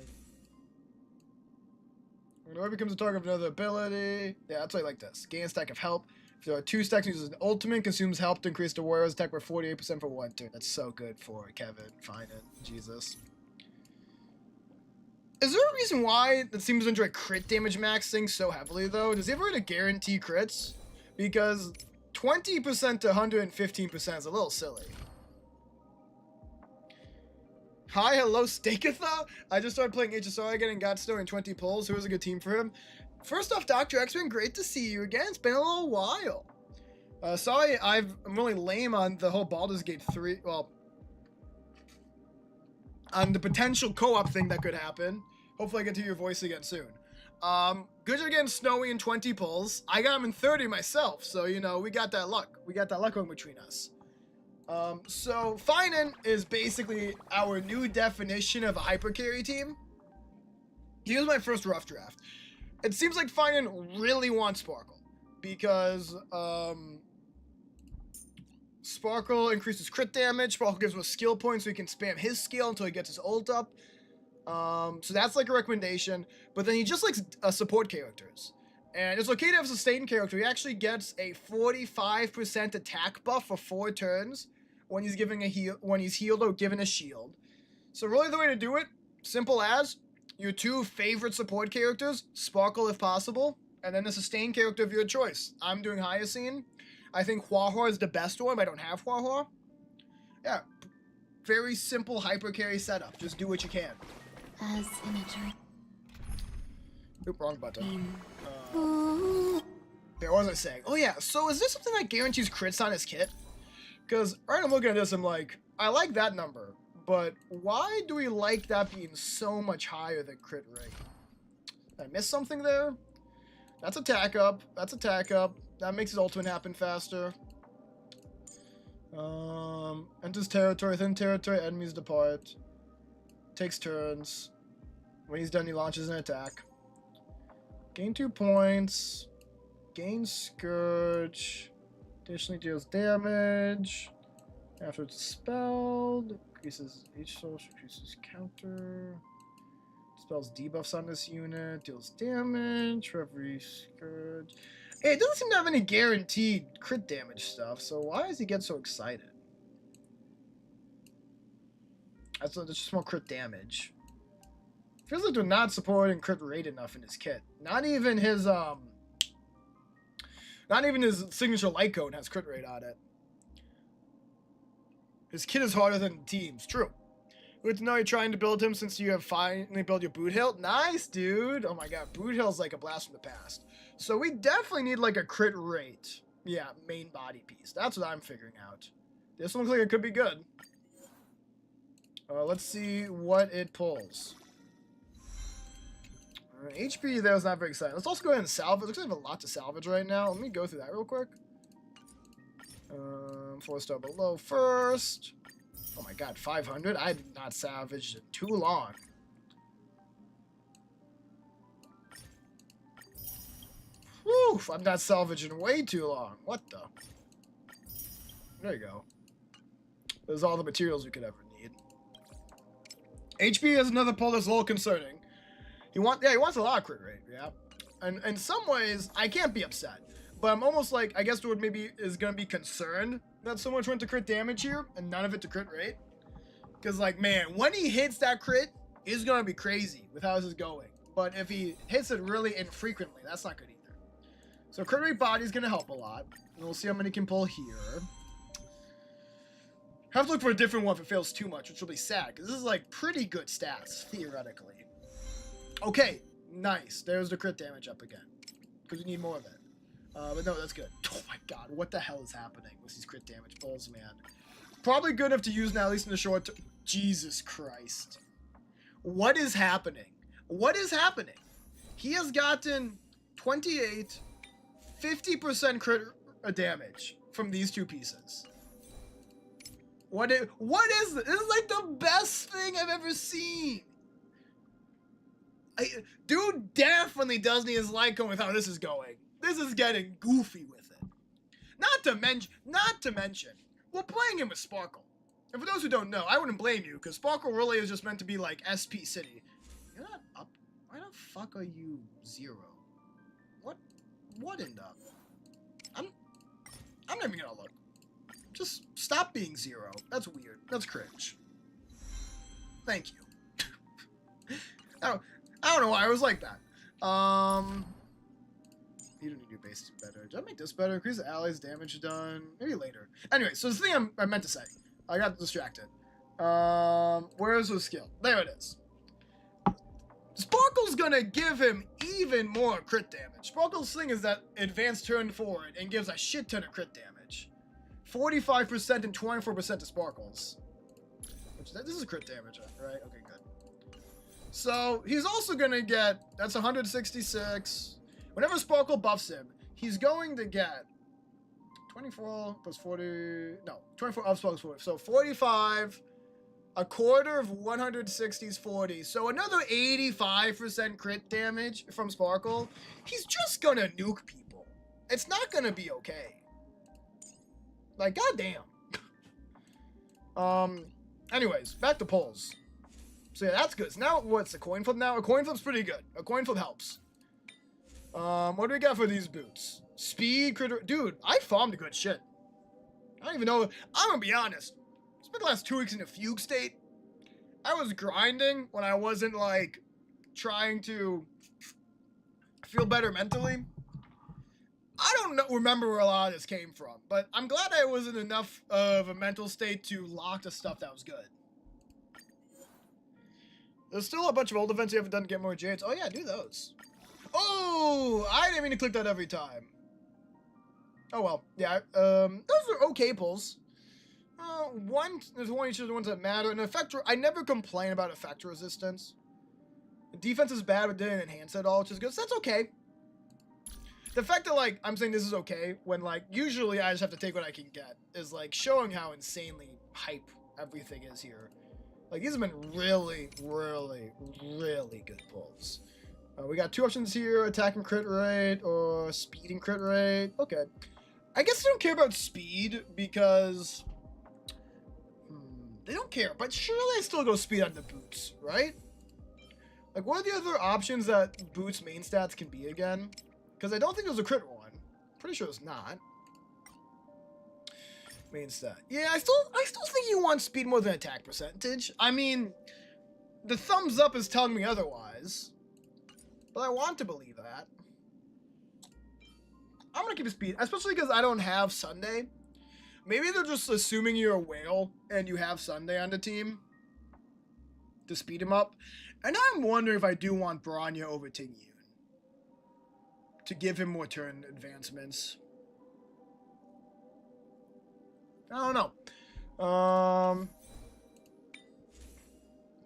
Whenever it becomes a target of another ability. Yeah, that's why I like this. Gain a stack of help. If there are 2 stacks, uses an ultimate, consumes help to increase the warrior's attack by 48% for 1 turn. That's so good for Kevin. Finan. Jesus. Is there a reason why it seems to enjoy crit damage maxing so heavily, though? Does he ever hit a guarantee crits? Because 20% to 115% is a little silly. Hi, hello, Steakatha? I just started playing HSR again and got Snow in 20 pulls. Who was a good team for him? First off, Dr. X-Men, great to see you again. It's been a little while. Sorry, I'm really lame on the whole Baldur's Gate 3. Well, on the potential co-op thing that could happen. Hopefully I get to hear your voice again soon. Good again, Snowy in 20 pulls. I got him in 30 myself, so, you know, we got that luck. We got that luck going between us. So, Finan is basically our new definition of a hyper carry team. He was my first rough draft. It seems like Finan really wants Sparkle, because, Sparkle increases crit damage. Sparkle gives him a skill point so he can spam his skill until he gets his ult up. So that's like a recommendation. But then he just likes support characters. And it's okay to have a sustained character. He actually gets a 45% attack buff for 4 turns when he's giving a heal, when he's healed or given a shield. So really the way to do it, simple as your 2 favorite support characters, Sparkle if possible, and then a sustained character of your choice. I'm doing Hyacine. I think Huahua is the best one, but I don't have Huahua. Yeah, very simple hyper carry setup. Just do what you can. As in a dream. Oop, wrong button. What was I saying? Oh yeah, so is this something that guarantees crits on his kit? Because right, I'm looking at this, I'm like, I like that number, but why do we like that being so much higher than crit rate? Did I miss something there? That's attack up. That's attack up. That makes his ultimate happen faster. Enters territory. Within territory, enemies depart. Takes turns. When he's done, he launches an attack. Gain 2 points. Gain Scourge. Additionally deals damage. After it's dispelled. Increases each soul, increases counter. Spells debuffs on this unit. Deals damage for every Scourge. Hey, it doesn't seem to have any guaranteed crit damage stuff, so why does he get so excited? That's just more crit damage. Feels like they're not supporting crit rate enough in his kit. Not even his signature light cone has crit rate on it. His kit is harder than the team's. True. Good to know you're trying to build him since you have finally built your boot hill. Nice, dude. Oh my god, boot hill's like a blast from the past. So we definitely need like a crit rate. Yeah, main body piece. That's what I'm figuring out. This one looks like it could be good. Let's see what it pulls. HP there is not very exciting. Let's also go ahead and salvage. Looks like we have a lot to salvage right now. Let me go through that real quick. 4-star below first. Oh my god, 500? I did not salvage in too long. Whew, I'm not salvaging way too long. What the? There you go. There's all the materials we could ever need. HP is another pull that's a little concerning. He wants a lot of crit rate, yeah. And in some ways, I can't be upset. But I'm almost like, I guess Lord maybe is going to be concerned that so much went to crit damage here and none of it to crit rate. Because, like, man, when he hits that crit, it's going to be crazy with how this is going. But if he hits it really infrequently, that's not good either. So crit rate body is going to help a lot. And we'll see how many he can pull here. Have to look for a different one if it fails too much, which will be sad. Because this is, like, pretty good stats, theoretically. Okay, nice. There's the crit damage up again. Because we need more of it. But no, that's good. Oh my god, what the hell is happening with these crit damage pulls, man? Probably good enough to use now, at least in the short term. Jesus Christ. What is happening? What is happening? He has gotten 28, 50% crit damage from these 2 pieces. What is this? This is like the best thing I've ever seen. Dude definitely does need his light cone with how this is going. This is getting goofy with it. Not to mention, we're playing him with Sparkle. And for those who don't know, I wouldn't blame you, because Sparkle really is just meant to be like SP City. You're not up. Why the fuck are you 0? What in the? I'm not even gonna look. Just stop being 0. That's weird. That's cringe. Thank you. I don't know why I was like that. You don't need your base better. Did I make this better? Increase the allies' damage done. Maybe later. Anyway, so the thing I meant to say. I got distracted. Where's the skill? There it is. Sparkle's gonna give him even more crit damage. Sparkle's thing is that advanced turn forward and gives a shit ton of crit damage. 45% and 24% to Sparkle's. This is crit damage, right? Okay, good. So he's also gonna get, that's 166. Whenever Sparkle buffs him, he's going to get 24 plus 40, no, 24 up plus 40. So 45, a quarter of 160 is 40. So another 85% crit damage from Sparkle. He's just gonna nuke people. It's not gonna be okay. Like, goddamn. Anyways, back to pulls. So yeah, that's good. So now, what's a coin flip now? A coin flip's pretty good. A coin flip helps. What do we got for these boots? Speed, critter. Dude, I farmed a good shit. I don't even know. I'm gonna be honest. I spent the last 2 weeks in a fugue state. I was grinding when I wasn't, like, trying to feel better mentally. I don't remember where a lot of this came from, but I'm glad I was in enough of a mental state to lock the stuff that was good. There's still a bunch of old events you haven't done to get more jades. Oh yeah, do those. Oh, I didn't mean to click that every time. Oh well, yeah. Those are okay pulls. There's one each of the ones that matter. And I never complain about effect resistance. The defense is bad, but didn't enhance it at all, which is good. So that's okay. The fact that, like, I'm saying this is okay when, like, usually I just have to take what I can get is, like, showing how insanely hype everything is here. Like, these have been really, really, really good pulls. We got 2 options here, attack and crit rate or speed and crit rate. Okay. I guess I don't care about speed because they don't care, but surely I still go speed on the boots, right? Like, what are the other options that boots main stats can be again? Because I don't think there's a crit one. Pretty sure it's not. Main stat. Yeah, I still think you want speed more than attack percentage. I mean, the thumbs up is telling me otherwise. But I want to believe that. I'm gonna keep it speed, especially because I don't have Sunday. Maybe they're just assuming you're a whale and you have Sunday on the team to speed him up. And I'm wondering if I do want Bronya over Tingyun to give him more turn advancements. I don't know.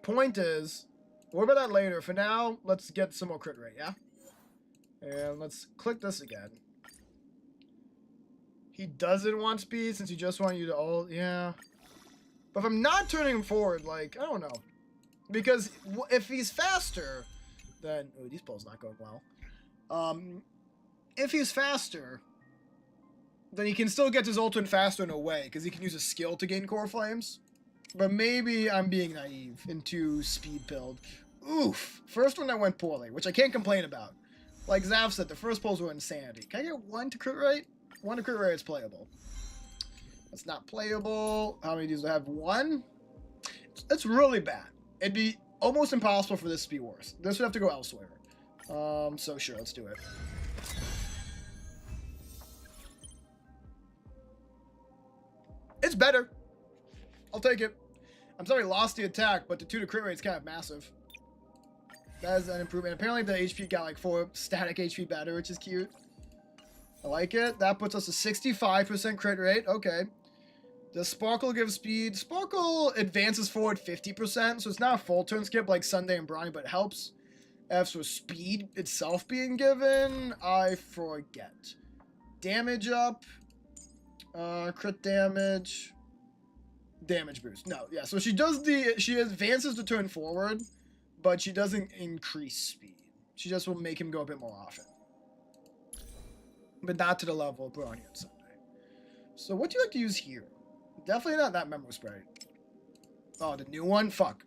Point is, what about that later? For now, let's get some more crit rate, yeah? And let's click this again. He doesn't want speed since he just wants you to ult, yeah. But if I'm not turning him forward, like, I don't know. Because if he's faster, then... Oh, these pulls not going well. If he's faster, then he can still get his ultimate faster in a way, because he can use a skill to gain core flames. But maybe I'm being naive into speed build. Oof. First one that went poorly, which I can't complain about. Like Zav said, the first pulls were insanity. Can I get 1 to crit rate? 1 to crit rate is playable. That's not playable. How many do I have? 1? It's really bad. It'd be almost impossible for this to be worse. This would have to go elsewhere. So sure, let's do it. It's better. I'll take it. I'm sorry, lost the attack, but the 2 to crit rate is kind of massive. That is an improvement. Apparently the HP got like 4 static HP better, which is cute. I like it. That puts us a 65% crit rate. Okay. Does Sparkle give speed? Sparkle advances forward 50%, so it's not a full turn skip like Sunday and Brownie, but it helps. As for speed itself being given, I forget. Damage up. Crit damage. Damage boost. No, yeah, so she advances the turn forward, but she doesn't increase speed. She just will make him go a bit more often. But not to the level of Brownie and Sunday. So what do you like to use here? Definitely not that memo spray. Oh, the new one? Fuck.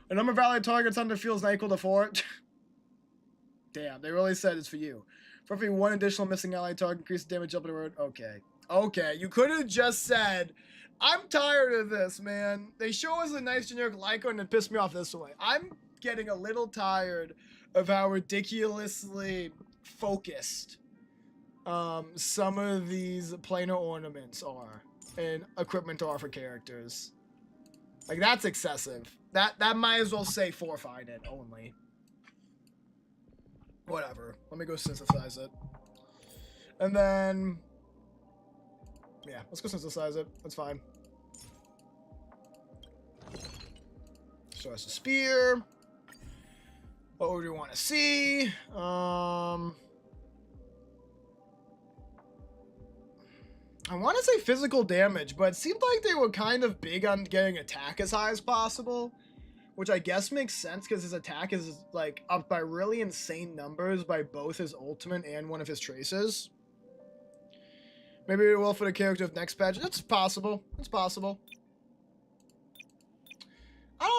A number of allied targets under field is not equal to 4. Damn, they really said it's for you. For every 1 additional missing allied target, increase damage up in the road. Okay. Okay, you could have just said, I'm tired of this, man. They show us a nice generic Lyco and it pissed me off this way. I'm getting a little tired of how ridiculously focused some of these planar ornaments are and equipment are for characters. Like, that's excessive. That might as well say forfeit it only. Whatever. Let me go synthesize it. And then... yeah, let's go synthesize it. That's fine. So that's a spear. What would we want to see? I want to say physical damage, but it seemed like they were kind of big on getting attack as high as possible, which I guess makes sense because his attack is like up by really insane numbers by both his ultimate and one of his traces. Maybe it will for the character of next patch. It's possible. It's possible.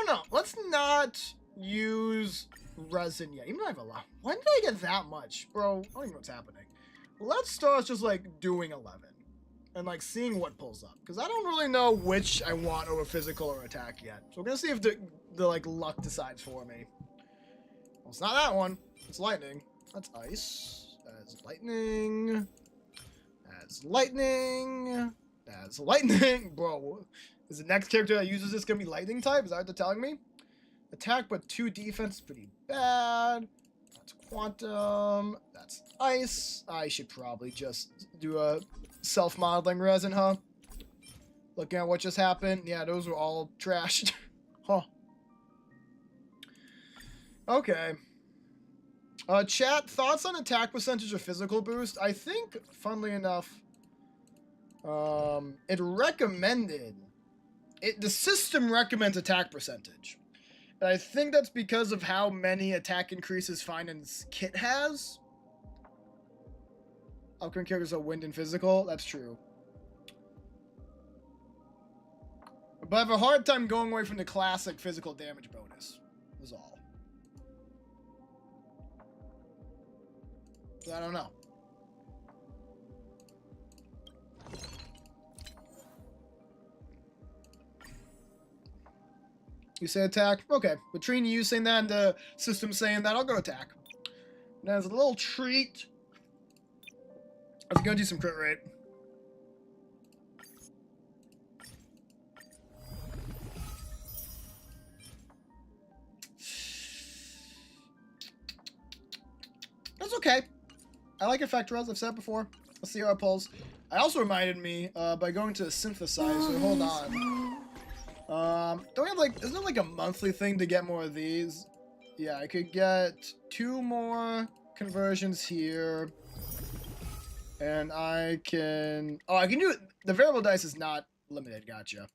don't know. Let's not use resin yet. Even though I have a lot. When did I get that much? Bro, I don't even know what's happening. Let's start just like doing 11. And like seeing what pulls up. Because I don't really know which I want over physical or attack yet. So we're gonna see if the like luck decides for me. Well, it's not that one. It's lightning. That's ice. That's lightning. That's lightning. That's lightning. Bro, is the next character that uses this gonna be lightning type? Is that what they're telling me? Attack but 2 defense is pretty bad. That's quantum. That's ice. I should probably just do a self-modeling resin, huh? Looking at what just happened. Yeah, those were all trashed. Huh. Okay. Chat, thoughts on attack percentage or physical boost? I think, funnily enough, it recommended... the system recommends attack percentage. And I think that's because of how many attack increases Finance Kit has. Upcoming characters are wind and physical. That's true. But I have a hard time going away from the classic physical damage bonus. Is all. I don't know. You say attack? Okay. Between you saying that and the system saying that, I'll go attack. Now, as a little treat, I was going to do some crit rate. That's okay. I like effect res, I've said it before. Let's see how it pulls. I also reminded me by going to the synthesizer. Hold on. Don't we have like, isn't there like a monthly thing to get more of these? Yeah, I could get 2 more conversions here. And I can, oh, I can do it. The variable dice is not limited. Gotcha.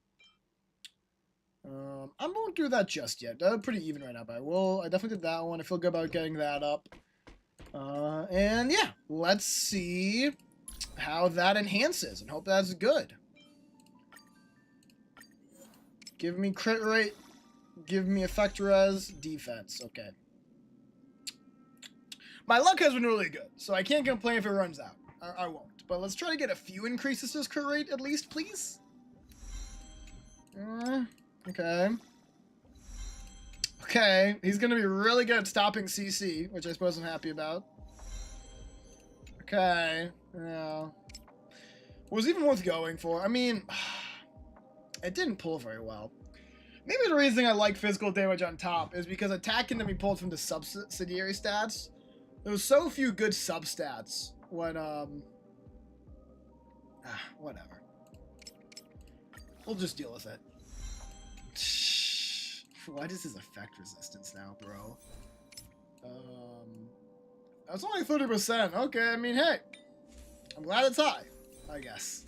I won't do that just yet. They're pretty even right now, but I definitely did that one. I feel good about getting that up. And yeah, let's see how that enhances and hope that's good. Give me crit rate. Give me effect res. Defense. Okay. My luck has been really good, so I can't complain if it runs out. I won't. But let's try to get a few increases to this crit rate at least, please. Okay. Okay. He's going to be really good at stopping CC, which I suppose I'm happy about. Okay. Yeah. Was even worth going for. I mean, it didn't pull very well. Maybe the reason I like physical damage on top is because attack can be pulled from the subsidiary stats. There was so few good substats when, whatever. We'll just deal with it. What is his effect resistance now, bro? That's only 30%. Okay, I mean, hey. I'm glad it's high, I guess.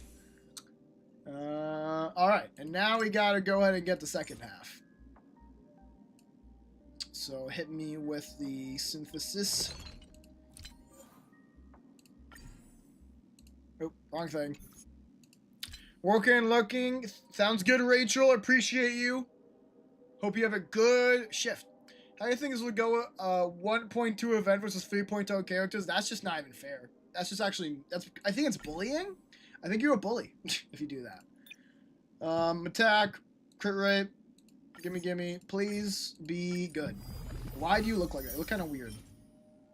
Alright, and now we gotta go ahead and get the second half. So hit me with the synthesis. Oh, wrong thing. Working, looking. Sounds good, Rachel. Appreciate you. Hope you have a good shift. How do you think this would go? 1.2 event versus 3.0 characters? That's just not even fair. That's just actually, I think it's bullying. I think you're a bully if you do that. Attack, crit rate, gimme, please be good. Why do you look like that? You look kind of weird.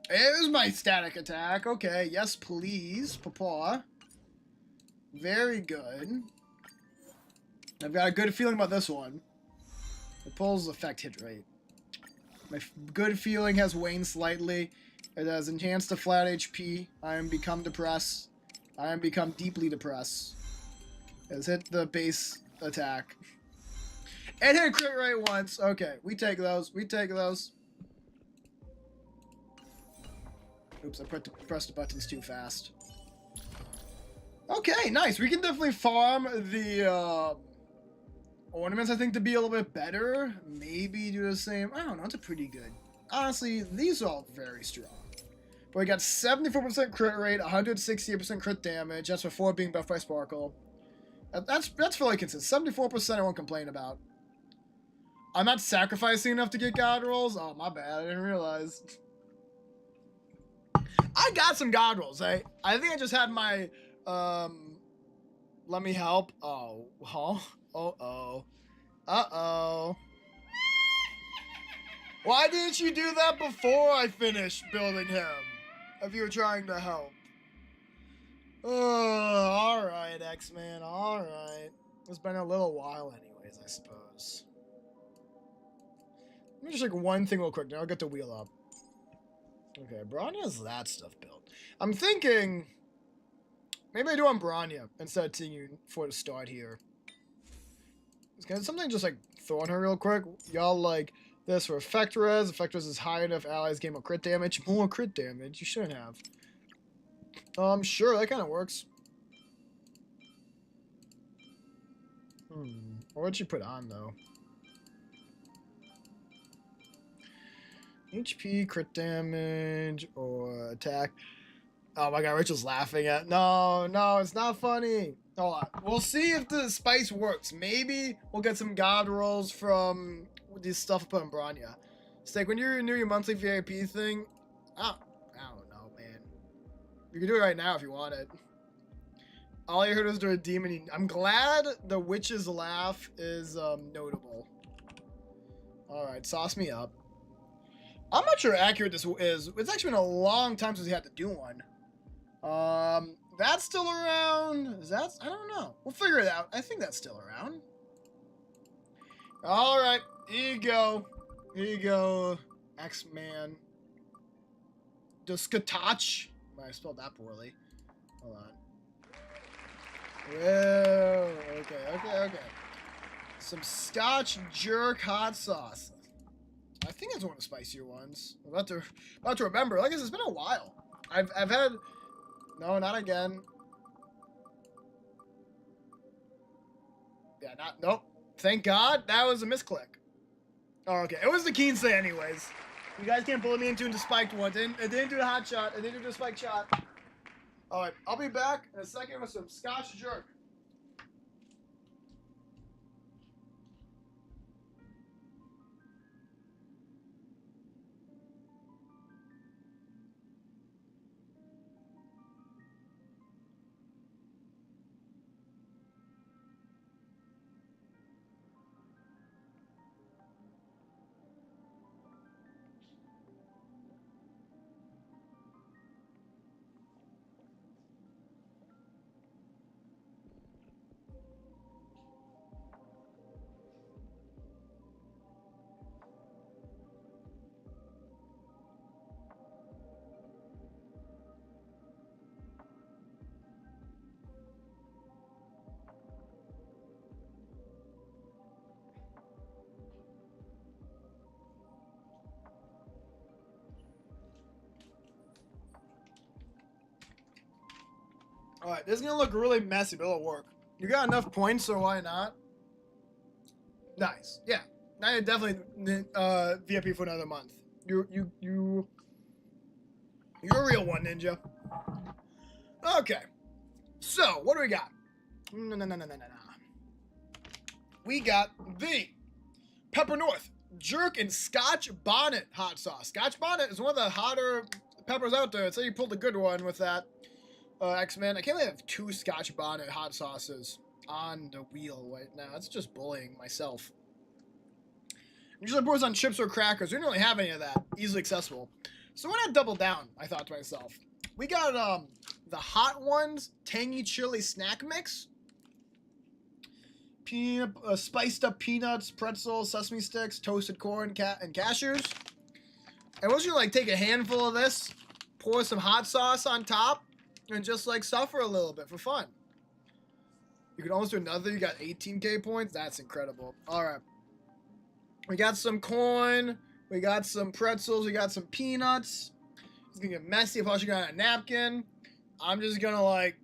Here's my static attack. Okay, yes, please, papa. Very good. I've got a good feeling about this one. It pulls effect hit rate. My good feeling has waned slightly. It has enhanced to flat HP. I am become depressed. I am become deeply depressed. It has hit the base attack. It hit crit rate once. Okay, we take those. We take those. Oops, I pressed the buttons too fast. Okay, nice. We can definitely farm the ornaments, I think, to be a little bit better. Maybe do the same. I don't know. It's a pretty good. Honestly, these are all very strong. But we got 74% crit rate, 168% crit damage. That's for 4 being buffed by Sparkle. That's fairly consistent. 74% I won't complain about. I'm not sacrificing enough to get God rolls? Oh, my bad. I didn't realize. I got some God rolls. I think I just had my, let me help. Oh, huh? Uh-oh. Uh-oh. Why didn't you do that before I finished building him? If you were trying to help. Oh, alright, X-Man, alright. It's been a little while anyways, I suppose. Let me just check one thing real quick, then I'll get the wheel up. Okay, Bronya has that stuff built. I'm thinking... maybe I do on Bronya instead of Tingu for the start here. Can something just, like, throw on her real quick? Y'all like this for effect res. Effect res is high enough allies gain more crit damage. More crit damage? You shouldn't have. Sure, that kind of works. What'd you put on, though? HP, crit damage, or attack. Oh my god, Rachel's laughing at... No, it's not funny. Hold on. We'll see if the spice works. Maybe we'll get some god rolls from this stuff I put on Bronya. It's like when you renew your monthly VIP thing... I don't know, man. You can do it right now if you want it. All you heard was the demon. I'm glad the witch's laugh is notable. Alright, sauce me up. I'm not sure how accurate this is. It's actually been a long time since we had to do one. That's still around. Is that? I don't know. We'll figure it out. I think that's still around. Alright, here you go. Here you go, X-Man. Duskatach. I spelled that poorly. Hold on. Whoa. Okay. Some Scotch jerk hot sauce. I think it's one of the spicier ones. I'm about to remember. Like I said, it's been a while. I've had... No, not again. Yeah, nope. Thank God. That was a misclick. Oh, okay. It was the Kinsei anyways. You guys can't bully me into the spiked one. It didn't do the hot shot. It didn't do the spiked shot. Alright, I'll be back in a second with some Scotch jerk. Alright, this is gonna look really messy, but it'll work. You got enough points, so why not? Nice. Yeah. Now you're definitely VIP for another month. You're a real one, Ninja. Okay. So, what do we got? No. We got the Pepper North Jerk and Scotch Bonnet hot sauce. Scotch Bonnet is one of the hotter peppers out there. So you pulled a good one with that. X-Men. I can't believe I have 2 Scotch Bonnet hot sauces on the wheel right now. That's just bullying myself. Usually I put on chips or crackers. We don't really have any of that. Easily accessible. So why not double down, I thought to myself. We got the Hot Ones Tangy Chili Snack Mix. Spiced up peanuts, pretzels, sesame sticks, toasted corn, and cashews. And once you like take a handful of this, pour some hot sauce on top, and just like suffer a little bit for fun. You can almost do another. You got 18k points. That's incredible. All right. We got some corn. We got some pretzels. We got some peanuts. It's gonna get messy. If I should got a napkin, I'm just gonna like.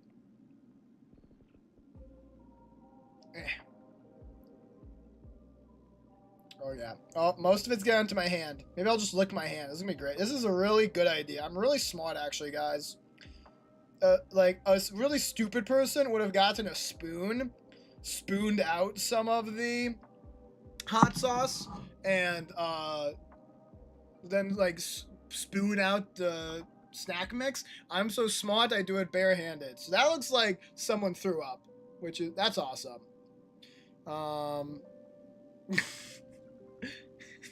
Oh yeah. Oh, most of it's getting into my hand. Maybe I'll just lick my hand. This is gonna be great. This is a really good idea. I'm really smart, actually, guys. Like a really stupid person would have gotten a spoon, spooned out some of the hot sauce, and then like spoon out the snack mix. I'm so smart I do it barehanded. So that looks like someone threw up, that's awesome.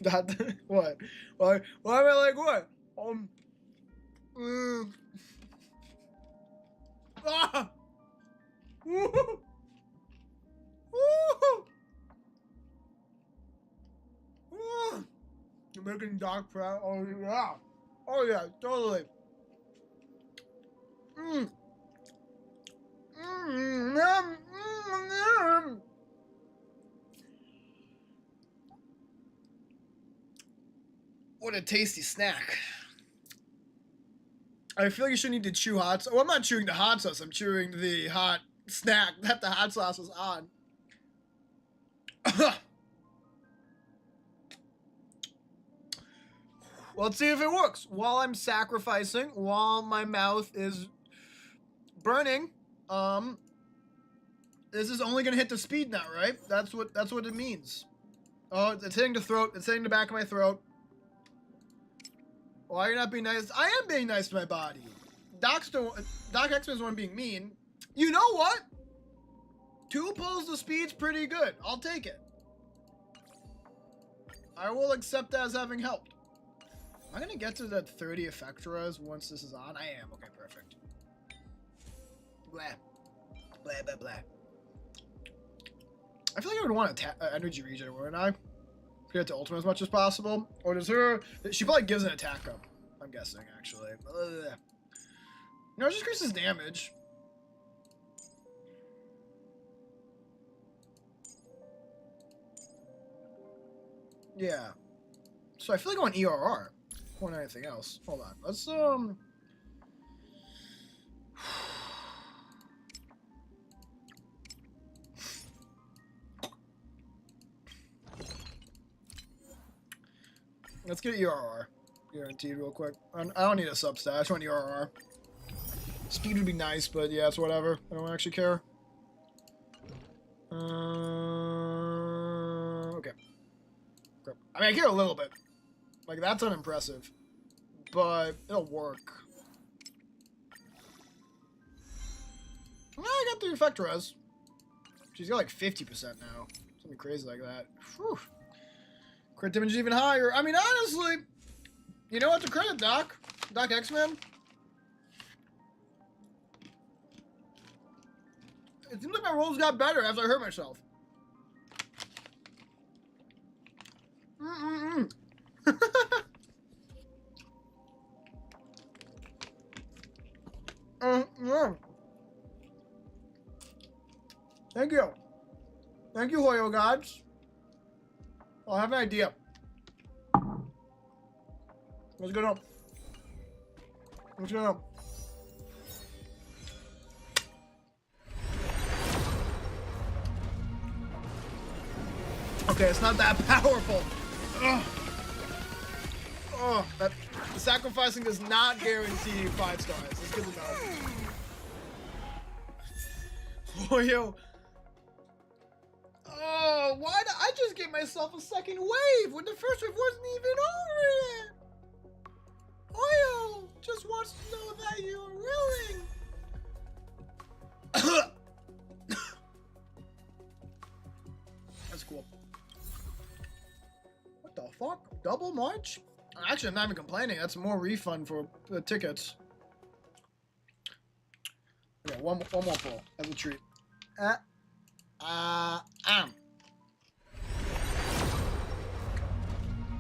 That what? Why am I like what? Ah! Woo! Woo! Woo! You're making Doc proud. Oh yeah. Oh yeah, totally. What a tasty snack. I feel like you shouldn't need to chew hot sauce. Well, I'm not chewing the hot sauce. I'm chewing the hot snack that the hot sauce is on. Well, let's see if it works. While I'm sacrificing, while my mouth is burning, this is only gonna hit the speed now, right? That's what it means. Oh, it's hitting the throat. It's hitting the back of my throat. Why are you not being nice? I am being nice to my body. Doc X-Men's one being mean. You know what? 2 pulls the speed's pretty good. I'll take it. I will accept that as having helped. Am I gonna get to that 30 Effectoras once this is on? I am. Okay, perfect. Blah. Blah, blah, blah. I feel like I would want an energy regen, wouldn't I? Get to ultimate as much as possible. Or does her... She probably gives an attack up, I'm guessing, actually. No, it just increases damage. Yeah. So I feel like I want ERR more than anything else. Hold on. Let's, Let's get ERR. Guaranteed real quick. I don't need a substat. I just want ERR. Speed would be nice, but yeah, it's whatever. I don't actually care. Okay. I mean, I care a little bit. Like, that's unimpressive. But it'll work. I got the effect res. She's got like 50% now. Something crazy like that. Whew. Crit damage is even higher. I mean, honestly, you know what to credit, Doc? Doc X-Men? It seems like my rolls got better after I hurt myself. Yeah. Thank you. Thank you, Hoyo gods. I have an idea. Let's go down. Let's go down. Okay, it's not that powerful. Ugh. Oh, sacrificing does not guarantee 5 stars. It's good to know. Hoyo. Oh, why did I just get myself a second wave when the first wave wasn't even over yet? Oil just wants to know that you're willing. That's cool. What the fuck? Double March? Actually, I'm not even complaining. That's more refund for the tickets. Okay, one more pull as a treat.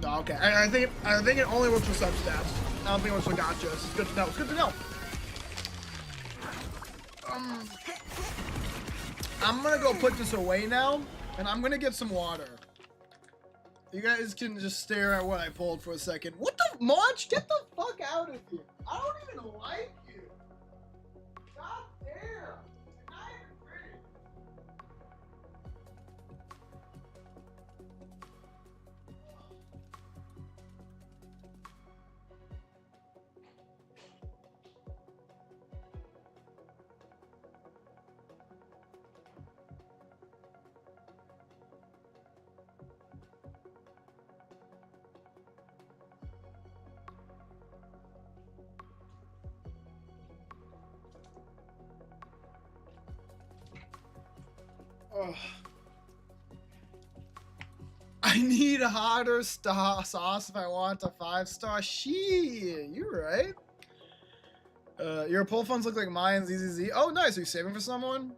No, okay. I think it only works for substats. I don't think it works for gotchas. It's good to know. It's good to know. I'm gonna go put this away now, and I'm gonna get some water. You guys can just stare at what I pulled for a second. What the March? Get the fuck out of here! I don't even like you. God damn! Not even pretty. Ugh. I need a hotter sauce if I want a 5-star. Shit, you right. Your pull funds look like mine. ZZZ. Oh, nice. Are you saving for someone?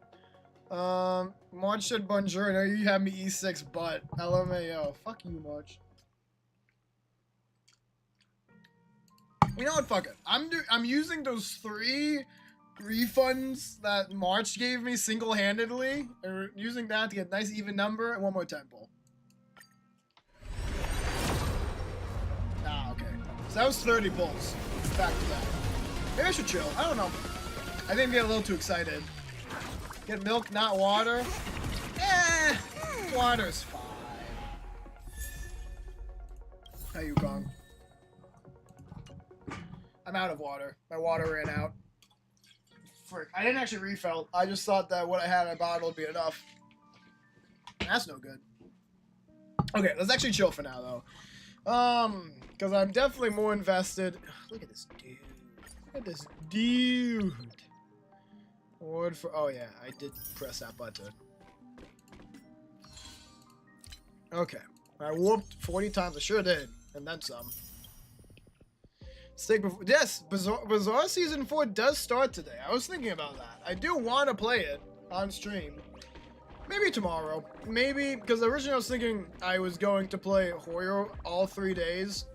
March said bonjour. I know you have me E6, but LMAO. Fuck you, March. You know what? Fuck it. I'm using those 3 refunds that March gave me single-handedly. Or using that to get a nice even number and 1 more temple. Ah, okay. So that was 30 pulls. Back to that. Maybe I should chill. I don't know. I think I get a little too excited. Get milk, not water. Water's fine. How you gone? I'm out of water. My water ran out. Frick. I didn't actually refill. I just thought that what I had in my bottle would be enough. That's no good. Okay, let's actually chill for now, though. Because I'm definitely more invested. Look at this dude. Look at this dude. Award for. Oh, yeah, I did press that button. Okay. I whooped 40 times. I sure did. And then some. Yes, Bazaar Season 4 does start today. I was thinking about that. I do want to play it on stream. Maybe tomorrow. Maybe, because originally I was thinking I was going to play Hoyo all 3 days.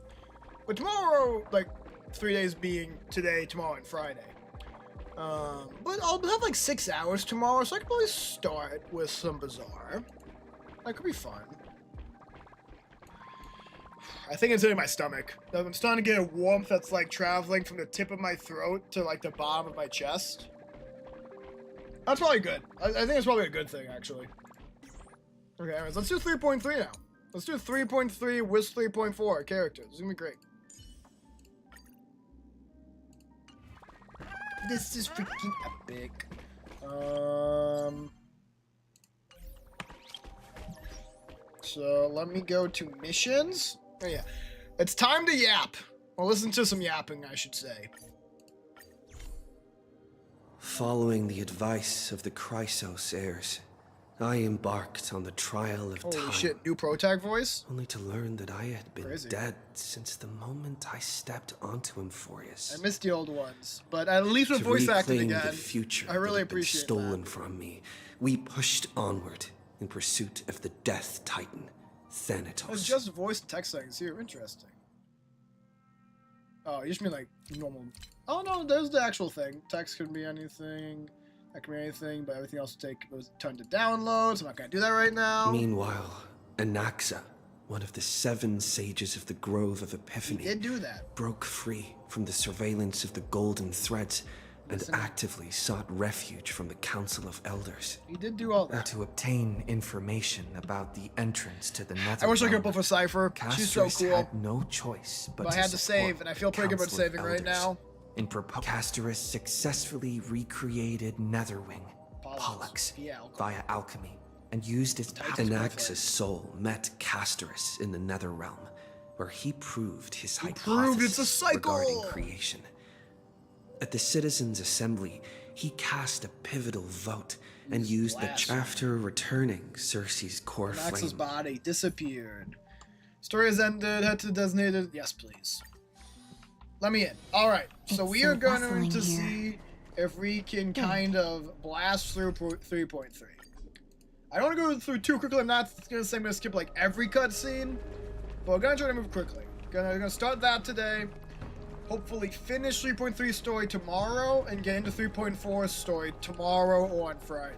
But tomorrow, like, 3 days being today, tomorrow, and Friday. But I'll have like 6 hours tomorrow, so I could probably start with some Bazaar. That could be fun. I think it's hitting my stomach. I'm starting to get a warmth that's like traveling from the tip of my throat to like the bottom of my chest. That's probably good. I think it's probably a good thing, actually. Okay, anyways, let's do 3.3 now. Let's do 3.3 with 3.4 characters. It's gonna be great. This is freaking epic. So let me go to missions. Oh yeah, it's time to yap. Or listen to some yapping, I should say. Following the advice of the Chrysos heirs, I embarked on the trial of time. Holy shit, new protag voice? Only to learn that I had been Crazy. dead since the moment I stepped onto Emphorius. I missed the old ones, but at least with voice acting again, the future I really that had been appreciate stolen that. from me, we pushed onward in pursuit of the Death Titan, Thanatos. It's just voice text settings here. Interesting. Oh, you just mean like normal. Oh no, there's the actual thing. Text can be anything. That can be anything, but everything else will take turn to downloads. I'm not gonna do that right now. Meanwhile, Anaxa, one of the 7 sages of the Grove of Epiphany, He did do that. broke free from the surveillance of the Golden Threads and actively sought refuge from the Council of Elders. He did do all that. To obtain information about the entrance to the Nether. I wish I could pull for Cypher. She's so Castorus cool. had no choice but I had to save, and I feel pretty good about saving right now. In Castorus successfully recreated Netherwing, Pollux, via alchemy, and used its power. Anaxa's soul met Castorus in the Nether Realm, where he proved his proved hypothesis it's a cycle! regarding creation. At the Citizens' Assembly, he cast a pivotal vote and used the after returning Cersei's core Max's flame. body disappeared. Story has ended. Head to the designated. Yes, please. Let me in. All right. So we are going to see if we can kind of blast through 3.3. I don't want to go through too quickly. I'm not going to say I'm going to skip like every cutscene, but we're going to try to move quickly. Gonna start that today. Hopefully finish 3.3 story tomorrow and get into 3.4 story tomorrow or on Friday.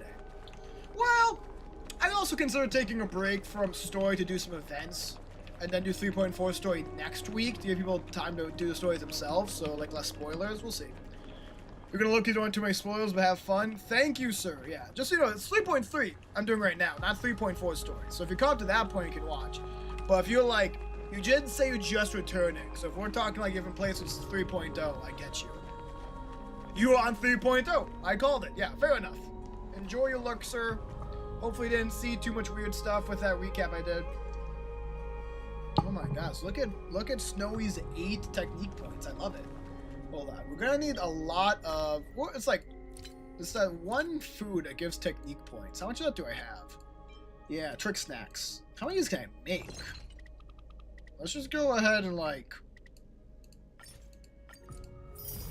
Well, I also consider taking a break from story to do some events and then do 3.4 story next week to give people time to do the stories themselves, so like less spoilers. We'll see. We're gonna look, you don't want too many spoilers, but have fun. Thank you, sir. Yeah, just so you know, it's 3.3 I'm doing right now, not 3.4 story. So if you come up to that point, you can watch. But if you're like, you didn't say you're just returning, so if we're talking like different places, 3.0, I get you. You are on 3.0. I called it. Yeah, fair enough. Enjoy your look, sir. Hopefully you didn't see too much weird stuff with that recap I did. Oh my gosh, look at Snowy's 8 technique points. I love it. Hold on. We're gonna need a lot of, well, it's like It's that one food that gives technique points. How much of that do I have? Yeah, trick snacks. How many of these can I make? Let's just go ahead and like...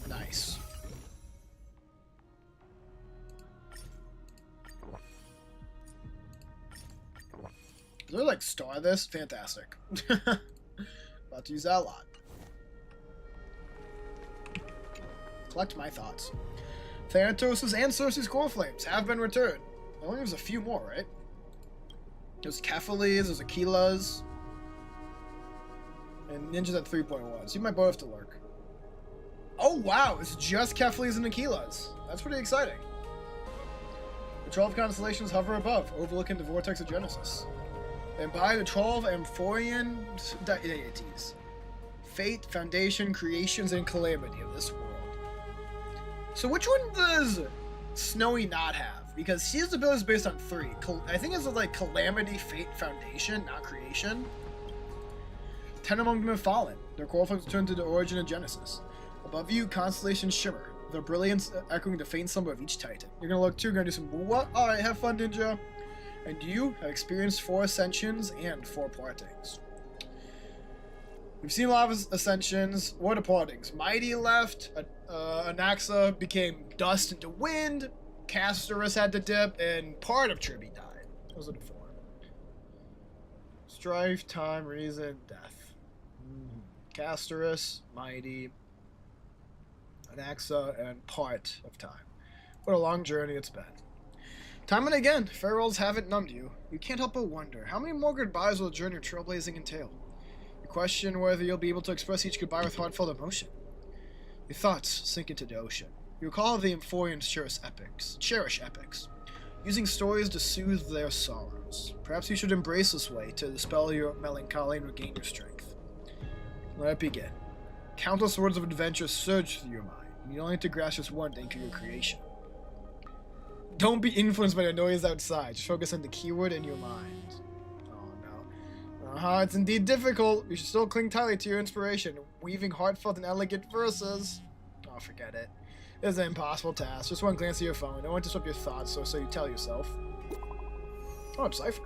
Nice. Did I like star this? Fantastic. About to use that a lot. Collect my thoughts. Thanatos' and Cersei's core flames have been returned. I only there's a few more, right? There's Kephales, there's Aquilas, and Ninja's at 3.1. So you might both have to lurk. Oh wow, it's just Kephales and Aquilas. That's pretty exciting. The 12 constellations hover above, overlooking the vortex of Genesis. And by the 12 Amphorian deities, fate, foundation, creations, and calamity of this world. So which one does Snowy not have? Because his ability is based on 3. I think it's like calamity, fate, foundation, not creation. 10 among them have fallen. Their core flames return to the origin of Genesis. Above you, constellations shimmer, their brilliance echoing the faint slumber of each titan. You're gonna look too, gonna do some what? Alright, have fun, Ninja. And you have experienced 4 ascensions and 4 partings. We've seen a lot of ascensions. What are partings? Mighty left, Anaxa became dust into wind, Castorus had to dip, and part of Tribby died. Those are the 4. Strife, time, reason, death. Castorus, Mighty, Anaxa, and part of time. What a long journey it's been. Time and again, farewells haven't numbed you. You can't help but wonder, how many more goodbyes will a journey of trailblazing entail? You question whether you'll be able to express each goodbye with heartfelt emotion. Your thoughts sink into the ocean. You recall the Amphorians cherish epics, using stories to soothe their sorrows. Perhaps you should embrace this way to dispel your melancholy and regain your strength. Let it begin. Countless words of adventure surge through your mind, and you only have to grasp just one to anchor your creation. Don't be influenced by the noise outside. Just focus on the keyword in your mind. Oh no. It's indeed difficult. You should still cling tightly to your inspiration, weaving heartfelt and elegant verses. Oh, forget it. It's an impossible task. Just one glance at your phone. Don't want to disrupt your thoughts, so you tell yourself. Oh, it's Cypher.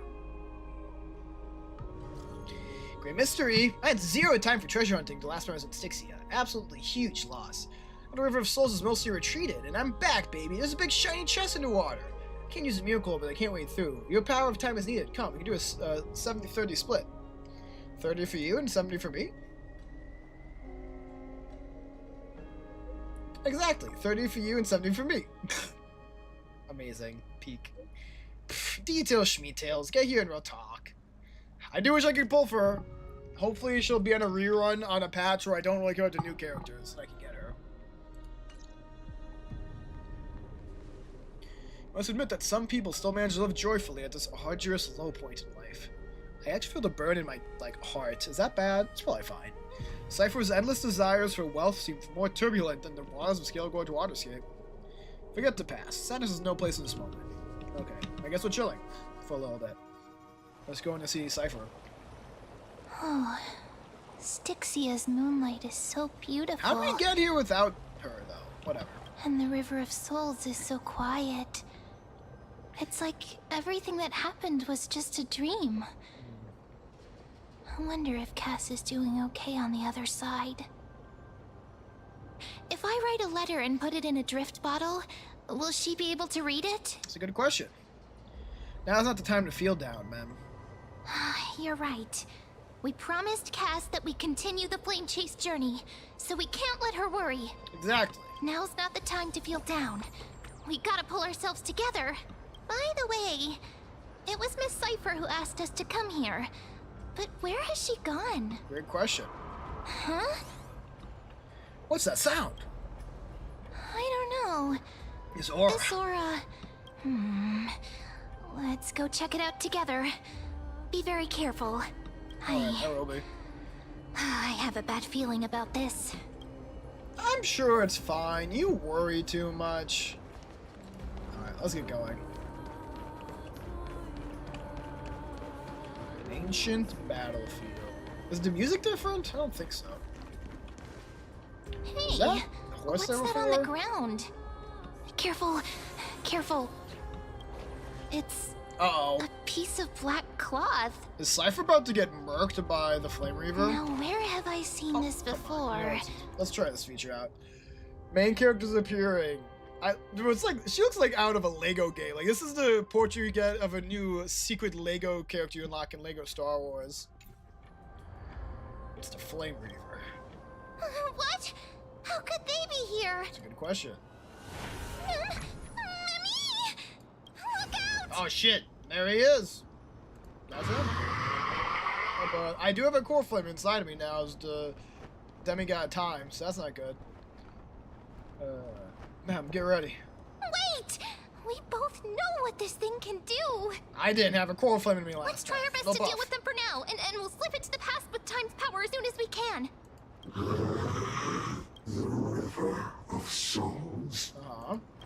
Great mystery. I had 0 time for treasure hunting the last time I was in Styxia. Absolutely huge loss. The River of Souls is mostly retreated, and I'm back, baby. There's a big shiny chest in the water. Can't use a miracle, but I can't wade through. Your power of time is needed. Come, we can do a 70-30 split. 30 for you and 70 for me? Exactly. 30 for you and 70 for me. Amazing. Peak. Details, schmeetails. Get here and we'll talk. I do wish I could pull for her. Hopefully she'll be on a rerun on a patch where I don't really care about the new characters and I can get her. I must admit that some people still manage to live joyfully at this arduous low point in life. I actually feel the burn in my, heart. Is that bad? It's probably fine. Cypher's endless desires for wealth seem more turbulent than the waters of Scale Gorge Waterscape. Forget the past. Sadness is no place in this moment. Okay, I guess we're chilling for a little bit. Let's go in to see Cypher. Oh, Styxia's moonlight is so beautiful. How did we get here without her, though? Whatever. And the River of Souls is so quiet. It's like everything that happened was just a dream. I wonder if Cass is doing okay on the other side. If I write a letter and put it in a drift bottle, will she be able to read it? That's a good question. Now's not the time to feel down, ma'am. You're right. We promised Cass that we'd continue the flame chase journey, so we can't let her worry. Exactly. Now's not the time to feel down. We gotta pull ourselves together. By the way, it was Miss Cypher who asked us to come here. But where has she gone? Great question. Huh? What's that sound? I don't know. It's Aura. It's Aura. Let's go check it out together. Be very careful. I will be. I have a bad feeling about this. I'm sure it's fine. You worry too much. Alright, let's get going. An ancient battlefield. Is the music different? I don't think so. Hey, Is that a horse what's there that before? on the ground? Careful. Careful. It's Uh-oh. a piece of black cloth. Is Cypher about to get murked by the Flame Reaver? Now, where have I seen this Come on, before? let's try this feature out. Main characters appearing. It's like she looks like out of a Lego game. Like this is the portrait you get of a new secret Lego character you unlock in Lego Star Wars. It's the Flame Reaver. What? How could they be here? That's a good question. Mimi! Look out! Oh shit! There he is. That's him. Oh, but I do have a core flame inside of me now as the demigod time, so that's not good. Ma'am, get ready. Wait! We both know what this thing can do. I didn't have a core flame in me last Let's try time. our best No to buff. deal with them for now, and we'll slip into the past with time's power as soon as we can. The river of souls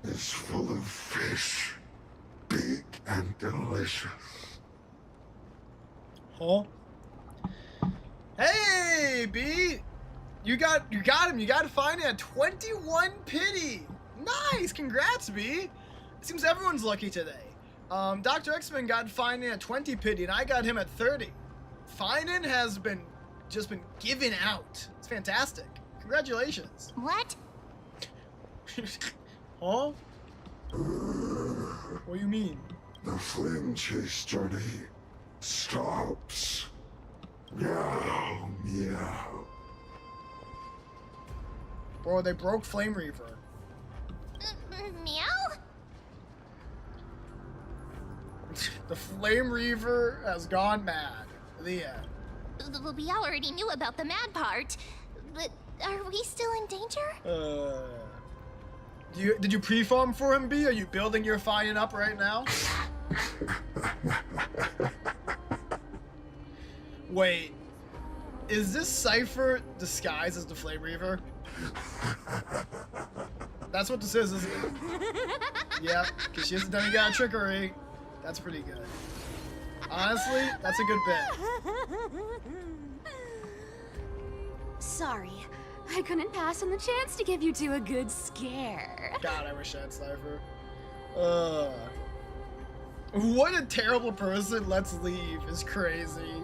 is full of fish, big and delicious. Huh? Hey, B! You got him. You got to find it at 21 pity. Nice. Congrats, B. It seems everyone's lucky today. Dr. X-Men got Finan at 20 pity, and I got him at 30. Finan has just been given out. It's fantastic. Congratulations. What? Huh? What do you mean? The flame chase journey stops. Meow, meow. Bro, they broke Flame Reaver. Meow? The Flame Reaver has gone mad. The end. We already knew about the mad part, but are we still in danger? Did you pre-farm for him, B? Are you building your Finan up right now? Wait, is this Cypher disguised as the Flame Reaver? That's what this is, isn't it? Yep, because she has a demigod trickery. That's pretty good. Honestly, that's a good bit. Sorry, I couldn't pass on the chance to give you two a good scare. God, I wish I had Cypher. What a terrible person. Let's leave is crazy.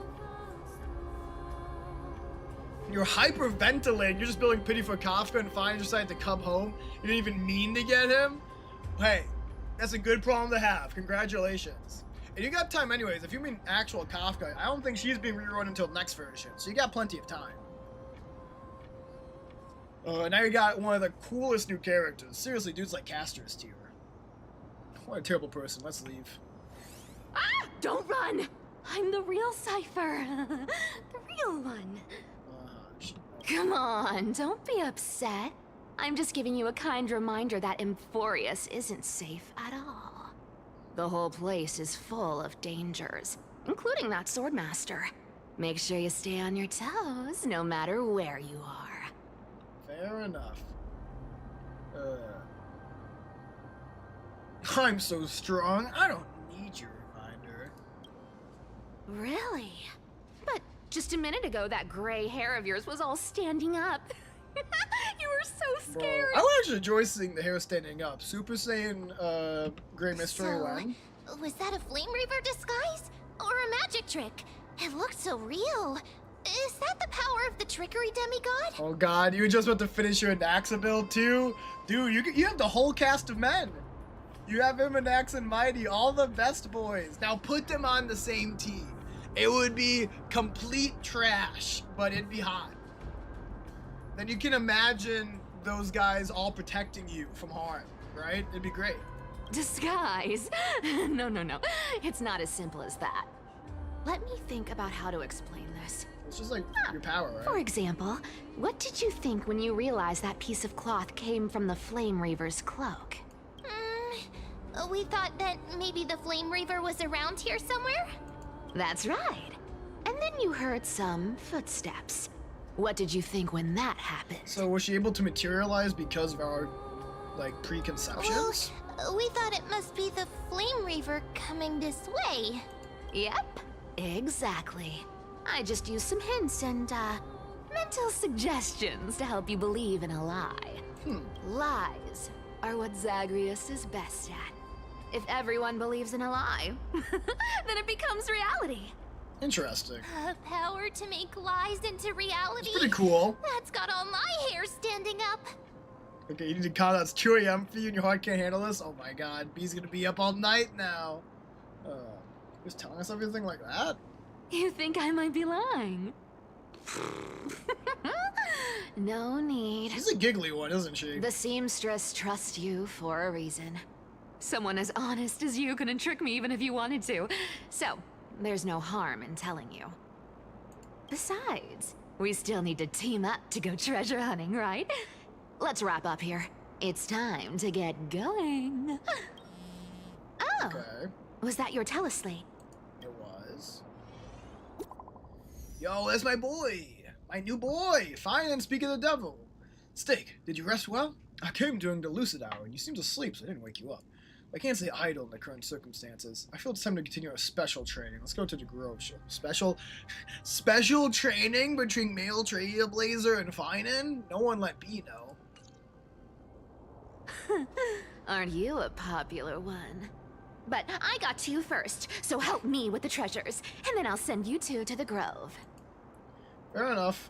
You're hyperventilating. You're just building pity for Kafka and finally decided to come home. You didn't even mean to get him. Hey, that's a good problem to have. Congratulations. And you got time anyways. If you mean actual Kafka, I don't think she's being rerun until next version. So you got plenty of time. Now you got one of the coolest new characters. Seriously, dude's like Castor's tier. What a terrible person. Let's leave. Ah! Don't run! I'm the real Cypher. The real one. Come on, don't be upset. I'm just giving you a kind reminder that Emphorius isn't safe at all. The whole place is full of dangers, including that Swordmaster. Make sure you stay on your toes, no matter where you are. Fair enough. I'm so strong, I don't need your reminder. Really? But just a minute ago, that gray hair of yours was all standing up. You were so scared. Bro, I would actually enjoy seeing the hair standing up. Super Saiyan, Grey Mystery one. Was that a Flame Reaver disguise? Or a magic trick? It looked so real. Is that the power of the trickery demigod? Oh god, you were just about to finish your Naxa build too? Dude, you have the whole cast of men. You have him and Nax and Mighty, all the best boys. Now put them on the same team. It would be complete trash, but it'd be hot. Then you can imagine those guys all protecting you from harm, right? It'd be great. Disguise? No. It's not as simple as that. Let me think about how to explain this. It's just like your power, right? For example, what did you think when you realized that piece of cloth came from the Flame Reaver's cloak? We thought that maybe the Flame Reaver was around here somewhere? That's right. And then you heard some footsteps. What did you think when that happened? So was she able to materialize because of our, like, preconceptions? Well, we thought it must be the Flame Reaver coming this way. Yep, exactly. I just used some hints and, mental suggestions to help you believe in a lie. Lies are what Zagreus is best at. If everyone believes in a lie, then it becomes reality. Interesting. Power to make lies into reality. It's pretty cool. That's got all my hair standing up. Okay, you need to calm down. It's 2 a.m. for you and your heart can't handle this? Oh my god, B's gonna be up all night now. Just telling us everything like that? You think I might be lying? No need. She's a giggly one, isn't she? The seamstress trusts you for a reason. Someone as honest as you couldn't trick me even if you wanted to. So, there's no harm in telling you. Besides, we still need to team up to go treasure hunting, right? Let's wrap up here. It's time to get going. Oh, Okay, was that your teleslate? it was. Yo, that's my boy! My new boy! Fine and speak of the devil. Steak, did you rest well? I came during the lucid hour and you seemed asleep, so I didn't wake you up. I can't stay idle in the current circumstances. I feel it's time to continue our special training. Let's go to the Grove show. Special training between male trailblazer and Finan? No one let B know. Aren't you a popular one? But I got to you first, so help me with the treasures, and then I'll send you two to the Grove. Fair enough.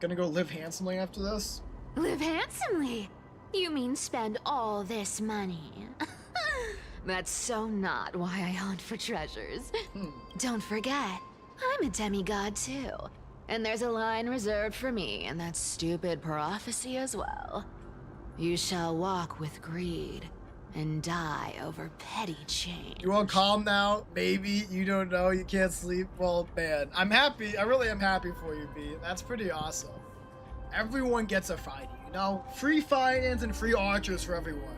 Gonna go live handsomely after this? Live handsomely? You mean spend all this money? That's so not why I hunt for treasures. Don't forget, I'm a demigod too. And there's a line reserved for me in that stupid prophecy as well. You shall walk with greed and die over petty change. You all calm now? Maybe. You don't know. You can't sleep. Well, man. I'm happy. I really am happy for you, B. That's pretty awesome. Everyone gets a fighting, you know? Free finance and free archers for everyone.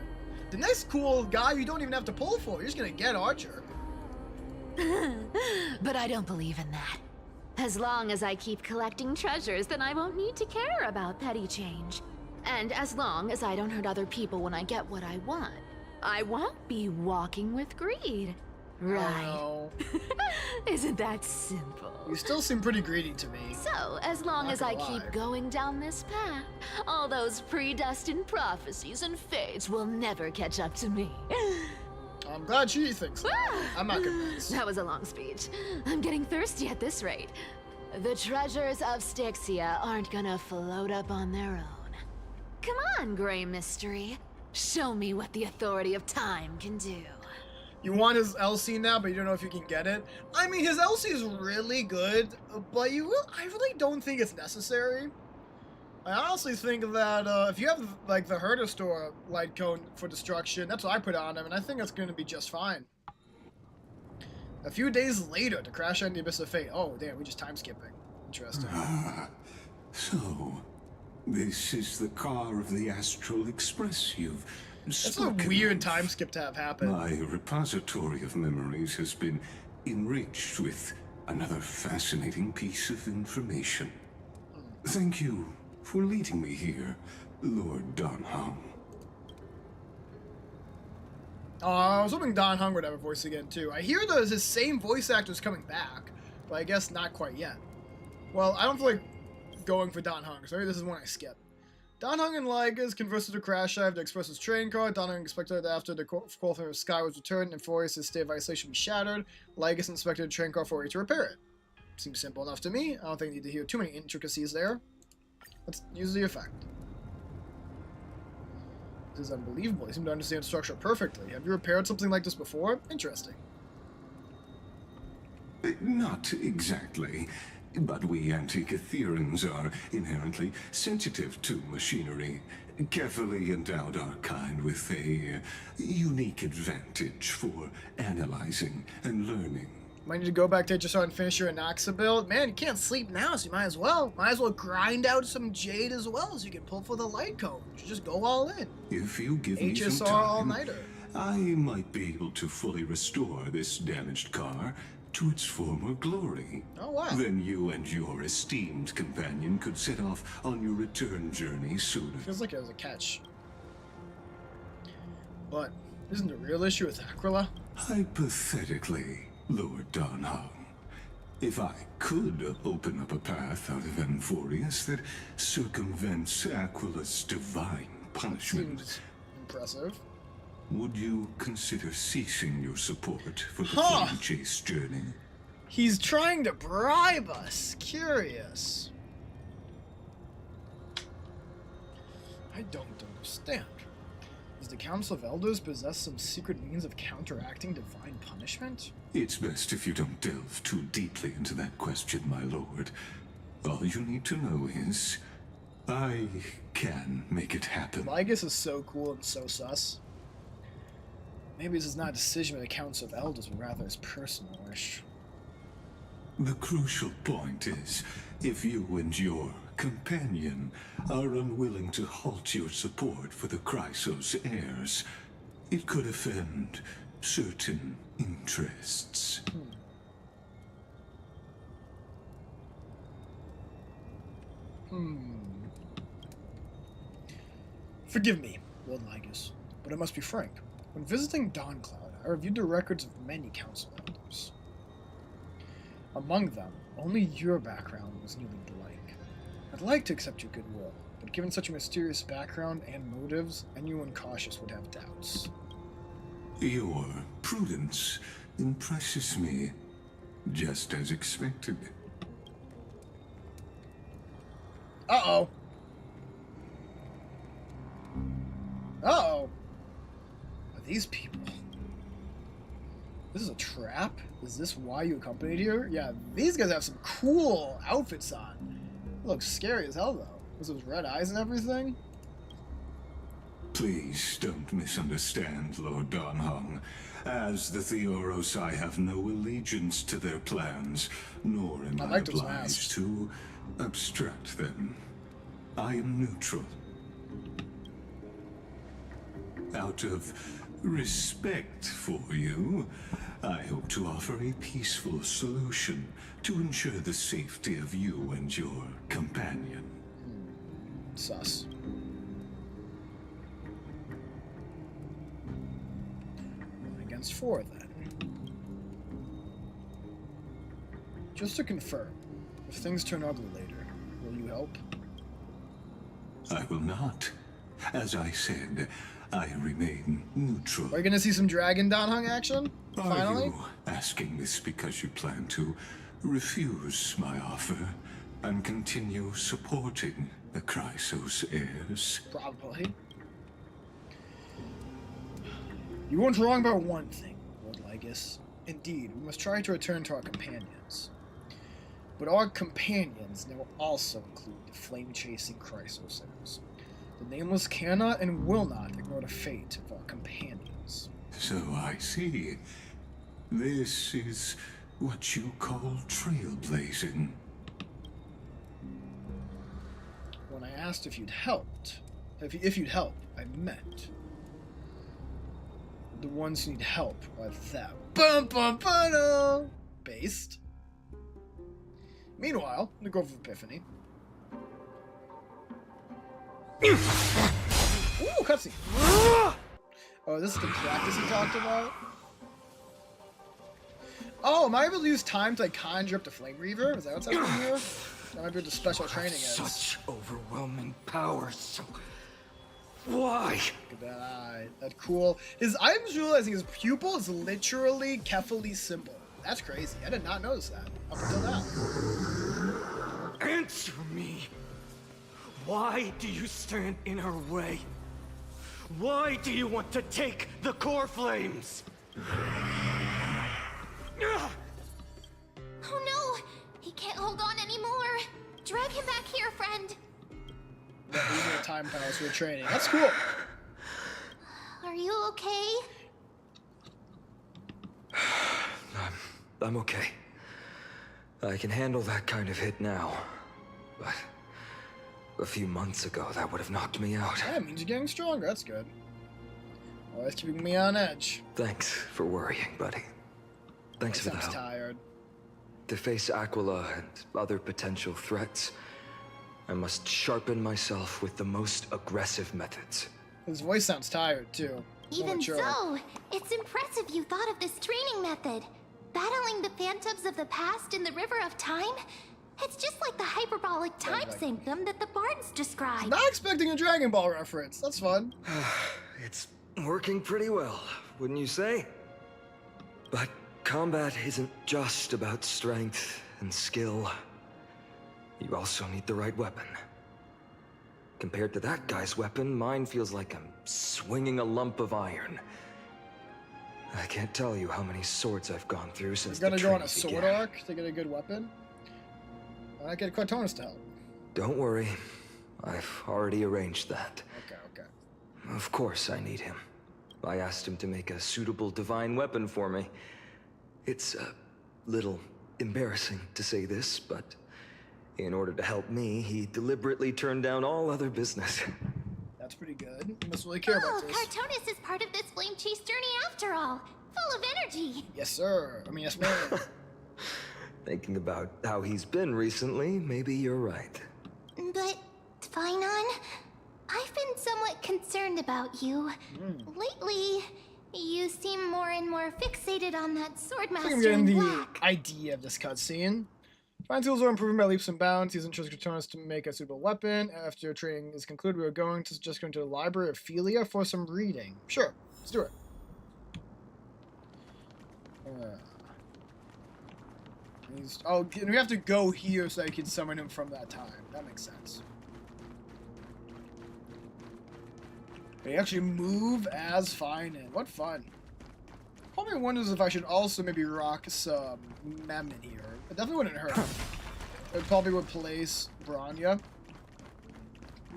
The next cool guy you don't even have to pull for. You're just gonna get Archer. But I don't believe in that. As long as I keep collecting treasures, then I won't need to care about petty change. And as long as I don't hurt other people when I get what I want, I won't be walking with greed. Right. Oh, Isn't that simple? no. You still seem pretty greedy to me. So, as long Not as I gonna keep lie. going down this path, all those predestined prophecies and fates will never catch up to me. I'm glad she thinks that. I'm not convinced. That was a long speech. I'm getting thirsty at this rate. The treasures of Styxia aren't gonna float up on their own. Come on, Grey Mystery. Show me what the authority of time can do. You want his LC now, but you don't know if you can get it? I mean, his LC is really good, but I really don't think it's necessary. I honestly think that if you have, like, the Herder Store light cone for destruction, that's what I put on him, and I think that's going to be just fine. A few days later, to crash on the Abyss of Fate. Oh, damn, we just time skipping. Interesting. So, this is the car of the Astral Express you've That's a spoken weird of. time skip to have happen. My repository of memories has been enriched with another fascinating piece of information. Thank you for leading me here, Lord Donham. I was hoping Don Hung would have a voice again, too. I hear there's his same voice actor's coming back, but I guess not quite yet. Well, I don't feel like going for Don Hung, so maybe this is one I skip. Don Hung and Ligas converse with the crash dive to express his train car. Don Hung expected that after the call from the sky was returned and Forius' state of isolation be shattered, Ligas inspected the train car for to repair it. Seems simple enough to me. I don't think I need to hear too many intricacies there. Let's use the effect. This is unbelievable. They seem to understand structure perfectly. Have you repaired something like this before? Interesting. Not exactly, but we Antikytherians are inherently sensitive to machinery. Carefully endowed our kind with a unique advantage for analyzing and learning. Might need to go back to HSR and finish your Anaxa build. Man, you can't sleep now, so you might as well. Might as well grind out some Jade as well, so you can pull for the light cone. You should just go all in. If you give me some HSR time, all-nighter. I might be able to fully restore this damaged car to its former glory. Oh, wow. Then you and your esteemed companion could set off on your return journey soon. Feels like it was a catch. But isn't the real issue with Aquila? Hypothetically, Lord Donham, if I could open up a path out of Amphorius that circumvents Aquila's divine punishment, Seems impressive. would you consider ceasing your support for the Huh. flame chase journey? He's trying to bribe us. Curious. I don't understand. Does the Council of Elders possess some secret means of counteracting divine punishment? It's best if you don't delve too deeply into that question, my lord. All you need to know is, I can make it happen. Lygus is so cool and so sus. Maybe this is not a decision by the Council of Elders, but rather his personal wish. The crucial point is, if you and your companion are unwilling to halt your support for the Chrysos heirs, it could offend certain interests. Forgive me, Lord Lygus, but I must be frank. When visiting Dawncloud, I reviewed the records of many council elders. Among them, only your background was newly blank. I'd like to accept your goodwill, but given such a mysterious background and motives, anyone cautious would have doubts. Your prudence impresses me, just as expected. Uh-oh. Uh-oh. Are these people? This is a trap? Is this why you accompanied here? Yeah, these guys have some cool outfits on. They look scary as hell, though. With those red eyes and everything. Please don't misunderstand, Lord Donhong. As the Theoros, I have no allegiance to their plans, nor am I like those masks. obliged to obstruct them. I am neutral. Out of respect for you, I hope to offer a peaceful solution to ensure the safety of you and your companion. Sus. One against 4, then. Just to confirm, if things turn ugly later, will you help? I will not. As I said, I remain neutral. Are you gonna see some Dragon Donhung action? Finally? Are you asking this because you plan to refuse my offer and continue supporting the Chrysos heirs? Probably. You weren't wrong about one thing, Lord Lygus. Indeed, we must try to return to our companions. But our companions now also include the flame-chasing Chrysos heirs. The Nameless cannot and will not ignore the fate of our companions. So I see. This is what you call trailblazing. When I asked if you'd helped, if you'd help, I meant the ones who need help are them. Bum bum ba based. Meanwhile, in the Grove of Epiphany. Ooh, cutscene. Oh, this is the practice he talked about? Oh, am I able to use time to like conjure up the Flame Reaver? Is that what's happening here? That might be what the special training is. Such overwhelming power, so why? Look at that eye. That cool. I'm just realizing his pupil is literally Kefali's symbol. That's crazy. I did not notice that up until now. Answer me. Why do you stand in her way? Why do you want to take the core flames? Oh no! He can't hold on anymore! Drag him back here, friend! Yeah, using a time palace for training. That's cool. Are you okay? I'm okay. I can handle that kind of hit now. But a few months ago, that would have knocked me out. Yeah, it means you're getting stronger. That's good. Always keeping me on edge. Thanks for worrying, buddy. Thanks for the Sounds help. tired. To face Aquila and other potential threats, I must sharpen myself with the most aggressive methods. His voice sounds tired, too. Even Mature. so, it's impressive you thought of this training method. Battling the phantoms of the past in the River of Time? It's just like the hyperbolic time sanctum that the bards describe. Not expecting a Dragon Ball reference. That's fun. It's working pretty well, wouldn't you say? But combat isn't just about strength and skill. You also need the right weapon. Compared to that guy's weapon, mine feels like I'm swinging a lump of iron. I can't tell you how many swords I've gone through since the You're gonna go on a training sword began. arc to get a good weapon? I get Cortonis to help. Don't worry. I've already arranged that. Okay. Of course I need him. I asked him to make a suitable divine weapon for me. It's a little embarrassing to say this, but in order to help me, he deliberately turned down all other business. That's pretty good. You must really care about this. Cartonis is part of this flame chase journey after all. Full of energy. Yes, sir. I mean, yes, ma'am. Thinking about how he's been recently, maybe you're right. But, Finon, I've been somewhat concerned about you. Lately, you seem more and more fixated on that I swordmaster think I'm getting in the black. idea of this cutscene. Fine tools are improving by leaps and bounds. He's entrusted Cortonis to make a suitable weapon. After training is concluded, we are going to just go into the library of Philia for some reading. Sure, let's do it. Oh, we have to go here so I can summon him from that time. That makes sense. They actually move as Finon. What fun. Probably wonders if I should also maybe rock some Mem in here. It definitely wouldn't hurt. It would probably replace Branya.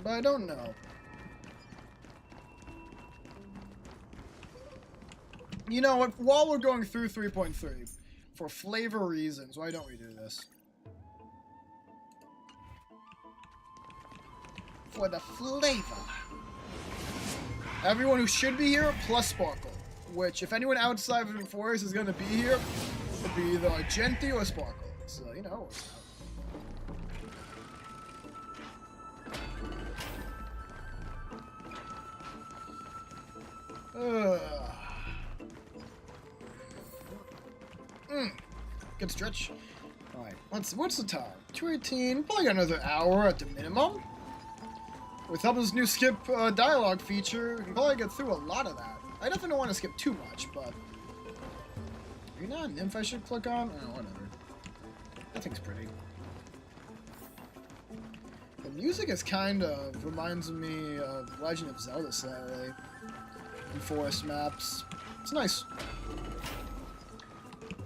But I don't know. You know what? While we're going through 3.3, for flavor reasons, why don't we do this? For the flavor. Everyone who should be here, plus Sparkle. Which, if anyone outside of the forest is going to be here, would be either Genti or Sparkle. So, you know. Good stretch. Alright, what's the time? 2:18. Probably got another hour at the minimum. With help of this new skip dialogue feature, we can probably get through a lot of that. I definitely don't want to skip too much, but... Are you not a nymph I should click on? Oh, whatever. That thing's pretty. The music is kind of reminds me of Legend of Zelda slightly. In forest maps. It's nice.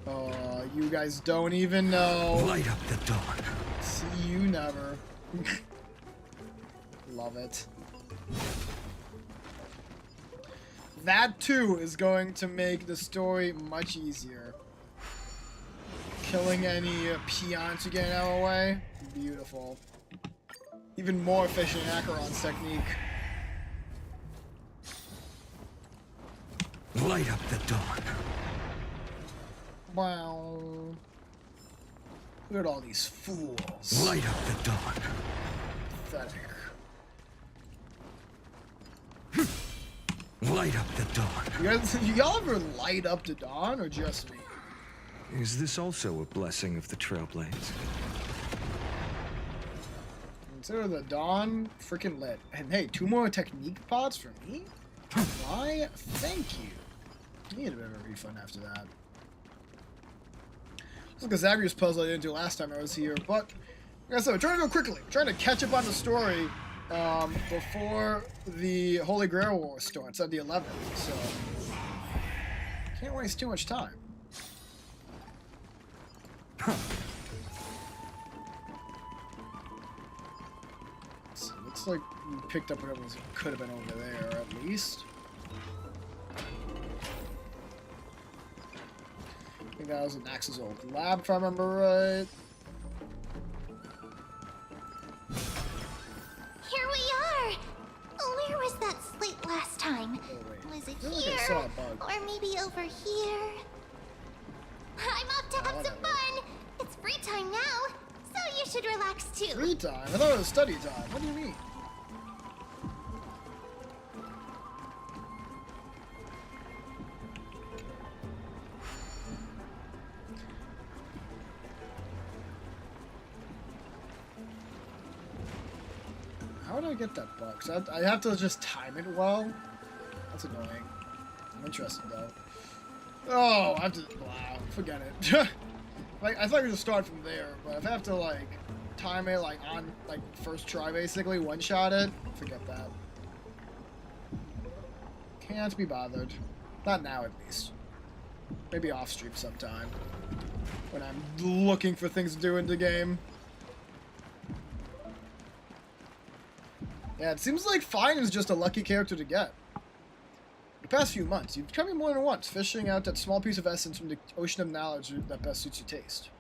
Oh, you guys don't even know. Light up the dawn. See you never. Love it. That too is going to make the story much easier. Killing any peons who get in our way. Beautiful. Even more efficient in Acheron's technique. Light up the dawn. Wow. Look at all these fools. Light up the dawn. Pathetic. Light up the dawn. Y'all ever light up the dawn, or just me? Is this also a blessing of the Trailblades? Consider the dawn freaking lit. And hey, 2 more technique pods for me? Why? Thank you. Need a bit of a refund after that. This is a Zagreus puzzle I didn't do last time I was here, but like I said, we're trying to go quickly. We're trying to catch up on the story before the Holy Grail War starts at the 11th, so can't waste too much time. So it looks like we picked up whatever could have been over there, at least. I think that was an Axe's old lab, if I remember right. Here we are! Where was that slate last time? Oh, wait. Was it I feel like I here? saw a bug. Or maybe over here? I'm off to have some fun! It's free time now, so you should relax too. Free time? I thought it was study time. What do you mean? How would I get that bug? 'Cause I have to just time it well. That's annoying. I'm interested, though. Oh, I have to... Wow, forget it. Like, I thought we could start from there, but if I have to, like, time it, like, on, like, first try, basically, one-shot it, forget that. Can't be bothered. Not now, at least. Maybe off-stream sometime. When I'm looking for things to do in the game. Yeah, it seems like Fine is just a lucky character to get. The past few months, you've come here more than once, fishing out that small piece of essence from the ocean of knowledge that best suits your taste.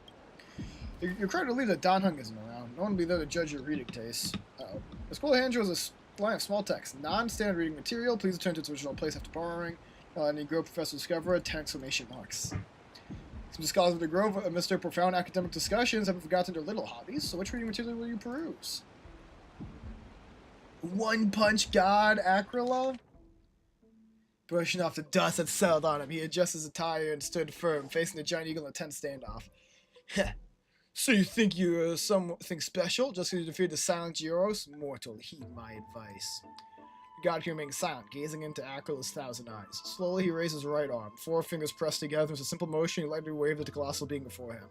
You're credit to believe that Don Hung isn't around. No one will be there to judge your reading tastes. Uh-oh. The school hand you is a line of small text. Non-standard reading material. Please return to its original place after borrowing. Any Grove professor discover it. 10 exclamation marks. Some scholars of the Grove, amidst their profound academic discussions, haven't forgotten their little hobbies. So which reading material will you peruse? One Punch God Akrila? Brushing off the dust that settled on him, he adjusted his attire and stood firm, facing the giant eagle in a tense standoff. So you think you're something special, just because you defeated the silent Gyros? Mortal, heed my advice. The god remained silent, gazing into Akrila's 1,000 eyes. Slowly he raised his right arm, 4 fingers pressed together with a simple motion. He lightly waved at the colossal being before him.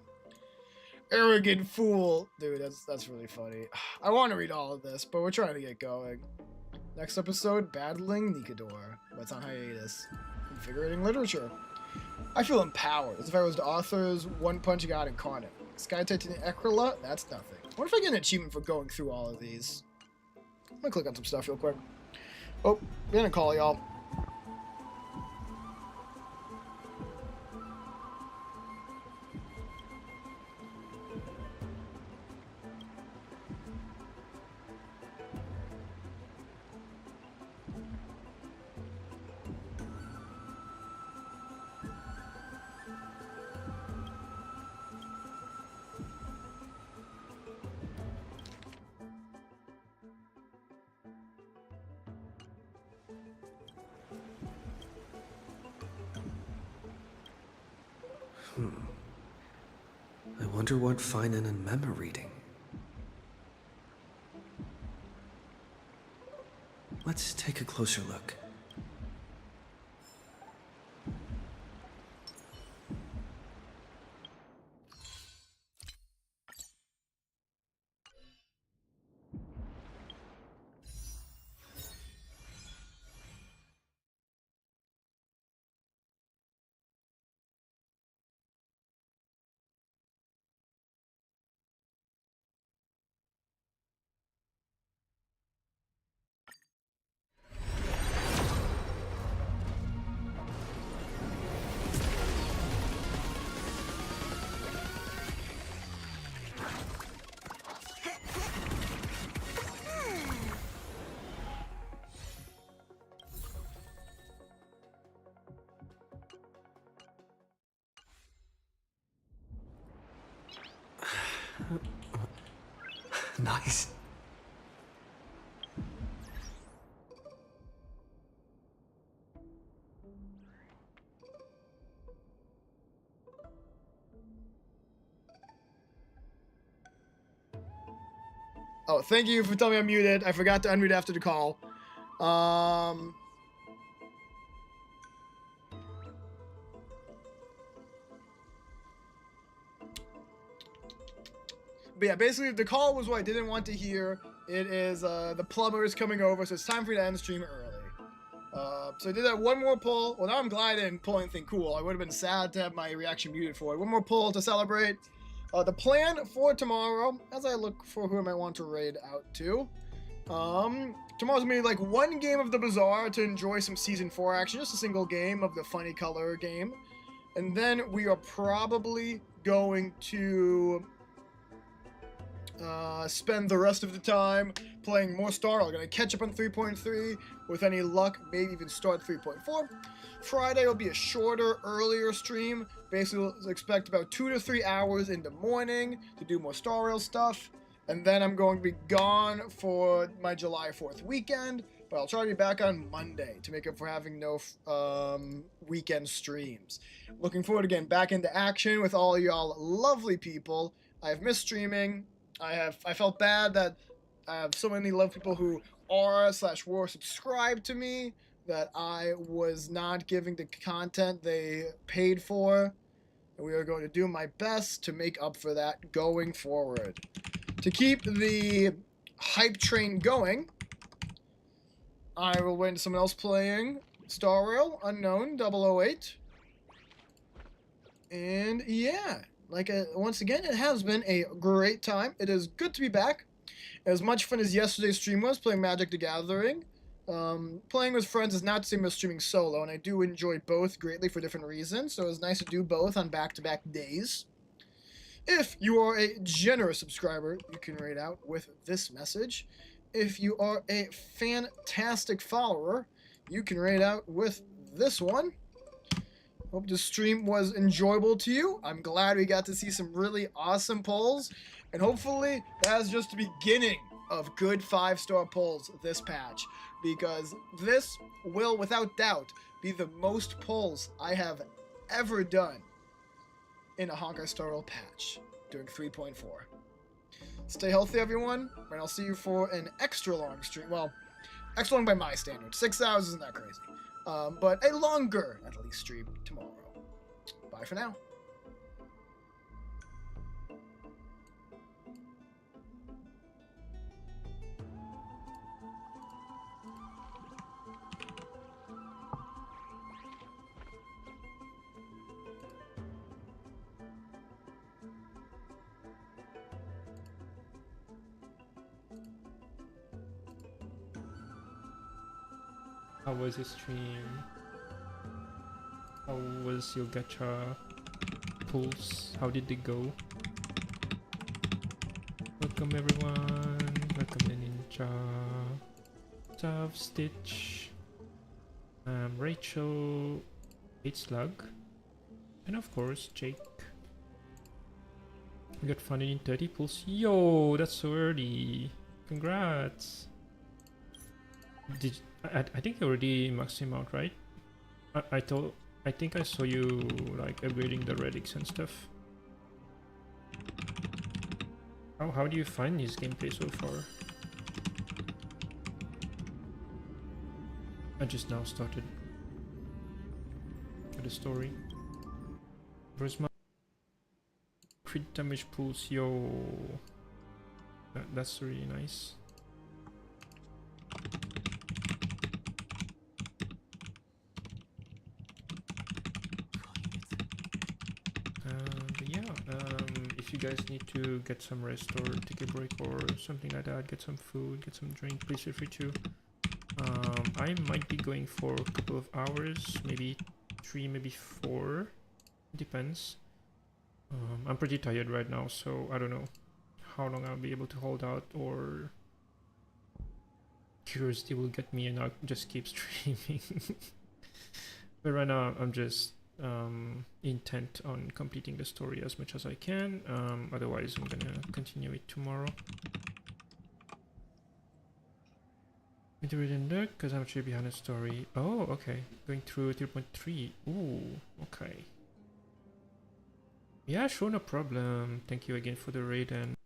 Arrogant fool! Dude, that's really funny. I want to read all of this, but we're trying to get going. Next episode, Battling Nikador. That's on hiatus. Invigorating literature. I feel empowered, as if I was the author's One Punch God incarnate. Sky Titan Akrila? That's nothing. I wonder if I get an achievement for going through all of these. I'm gonna click on some stuff real quick. Oh, we're gonna call y'all. I wonder what Finan and Mem are reading. Let's take a closer look. Nice. Oh, thank you for telling me I'm muted. I forgot to unmute after the call. But yeah, basically the call was what I didn't want to hear. It is the plumber is coming over, so it's time for you to end the stream early. So I did that one more pull. Well, now I'm glad I didn't pull anything cool. I would have been sad to have my reaction muted for it. One more pull to celebrate. The plan for tomorrow, as I look for who I might want to raid out to. Tomorrow's gonna be like one game of the Bazaar to enjoy some Season 4 action. Just a single game of the Funny Color game. And then we are probably going to spend the rest of the time playing more Star. I'm gonna catch up on 3.3 with any luck, maybe even start 3.4. Friday will be a shorter, earlier stream. Basically, we'll expect about 2 to 3 hours in the morning to do more Star Rail stuff. And then I'm going to be gone for my July 4th weekend. But I'll try to be back on Monday to make up for having no weekend streams. Looking forward to getting back into action with all y'all lovely people. I've missed streaming. I felt bad that I have so many lovely people who are/were subscribed to me. that I was not giving the content they paid for. And we are going to do my best to make up for that going forward. To keep the hype train going, I will wait until someone else playing Star Rail Unknown 008. And yeah, once again, it has been a great time. It is good to be back. As much fun as yesterday's stream was, playing Magic the Gathering. Playing with friends is not the same as streaming solo, and I do enjoy both greatly for different reasons, so it's nice to do both on back-to-back days. If you are a generous subscriber, you can rate out with this message. If you are a fantastic follower, you can rate out with this one. Hope the stream was enjoyable to you. I'm glad we got to see some really awesome polls, and hopefully that's just the beginning of good 5-star polls this patch, because this will without doubt be the most polls I have ever done in a Honkai Star Rail patch during 3.4. Stay healthy, everyone, and I'll see you for an extra long stream. Well, extra long by my standards. 6 hours isn't that crazy. But a longer, at least, stream tomorrow. Bye for now. How was your stream? How was your gacha pulls? How did they go? Welcome everyone. Welcome the Ninja. Tav, Stitch, Rachel, 8slug, and of course Jake. We got 130 pulls. Yo, that's so early. Congrats. I think you already maxed him out, right? I think I saw you like upgrading the relics and stuff. How do you find his gameplay so far? I just now started the story. Where's my crit damage pulse? Yo, that's really nice. If you guys need to get some rest or take a break or something like that, get some food, get some drink, please feel free to. I might be going for a couple of hours, maybe 3, maybe 4, depends. I'm pretty tired right now, so I don't know how long I'll be able to hold out, or curiosity will get me and I'll just keep streaming. But right now I'm just intent on completing the story as much as I can. Otherwise I'm gonna continue it tomorrow. Need to read in there because I'm actually behind the story. Oh, okay. Going through 3.3. Ooh, okay. Yeah, sure, no problem. Thank you again for the raid, and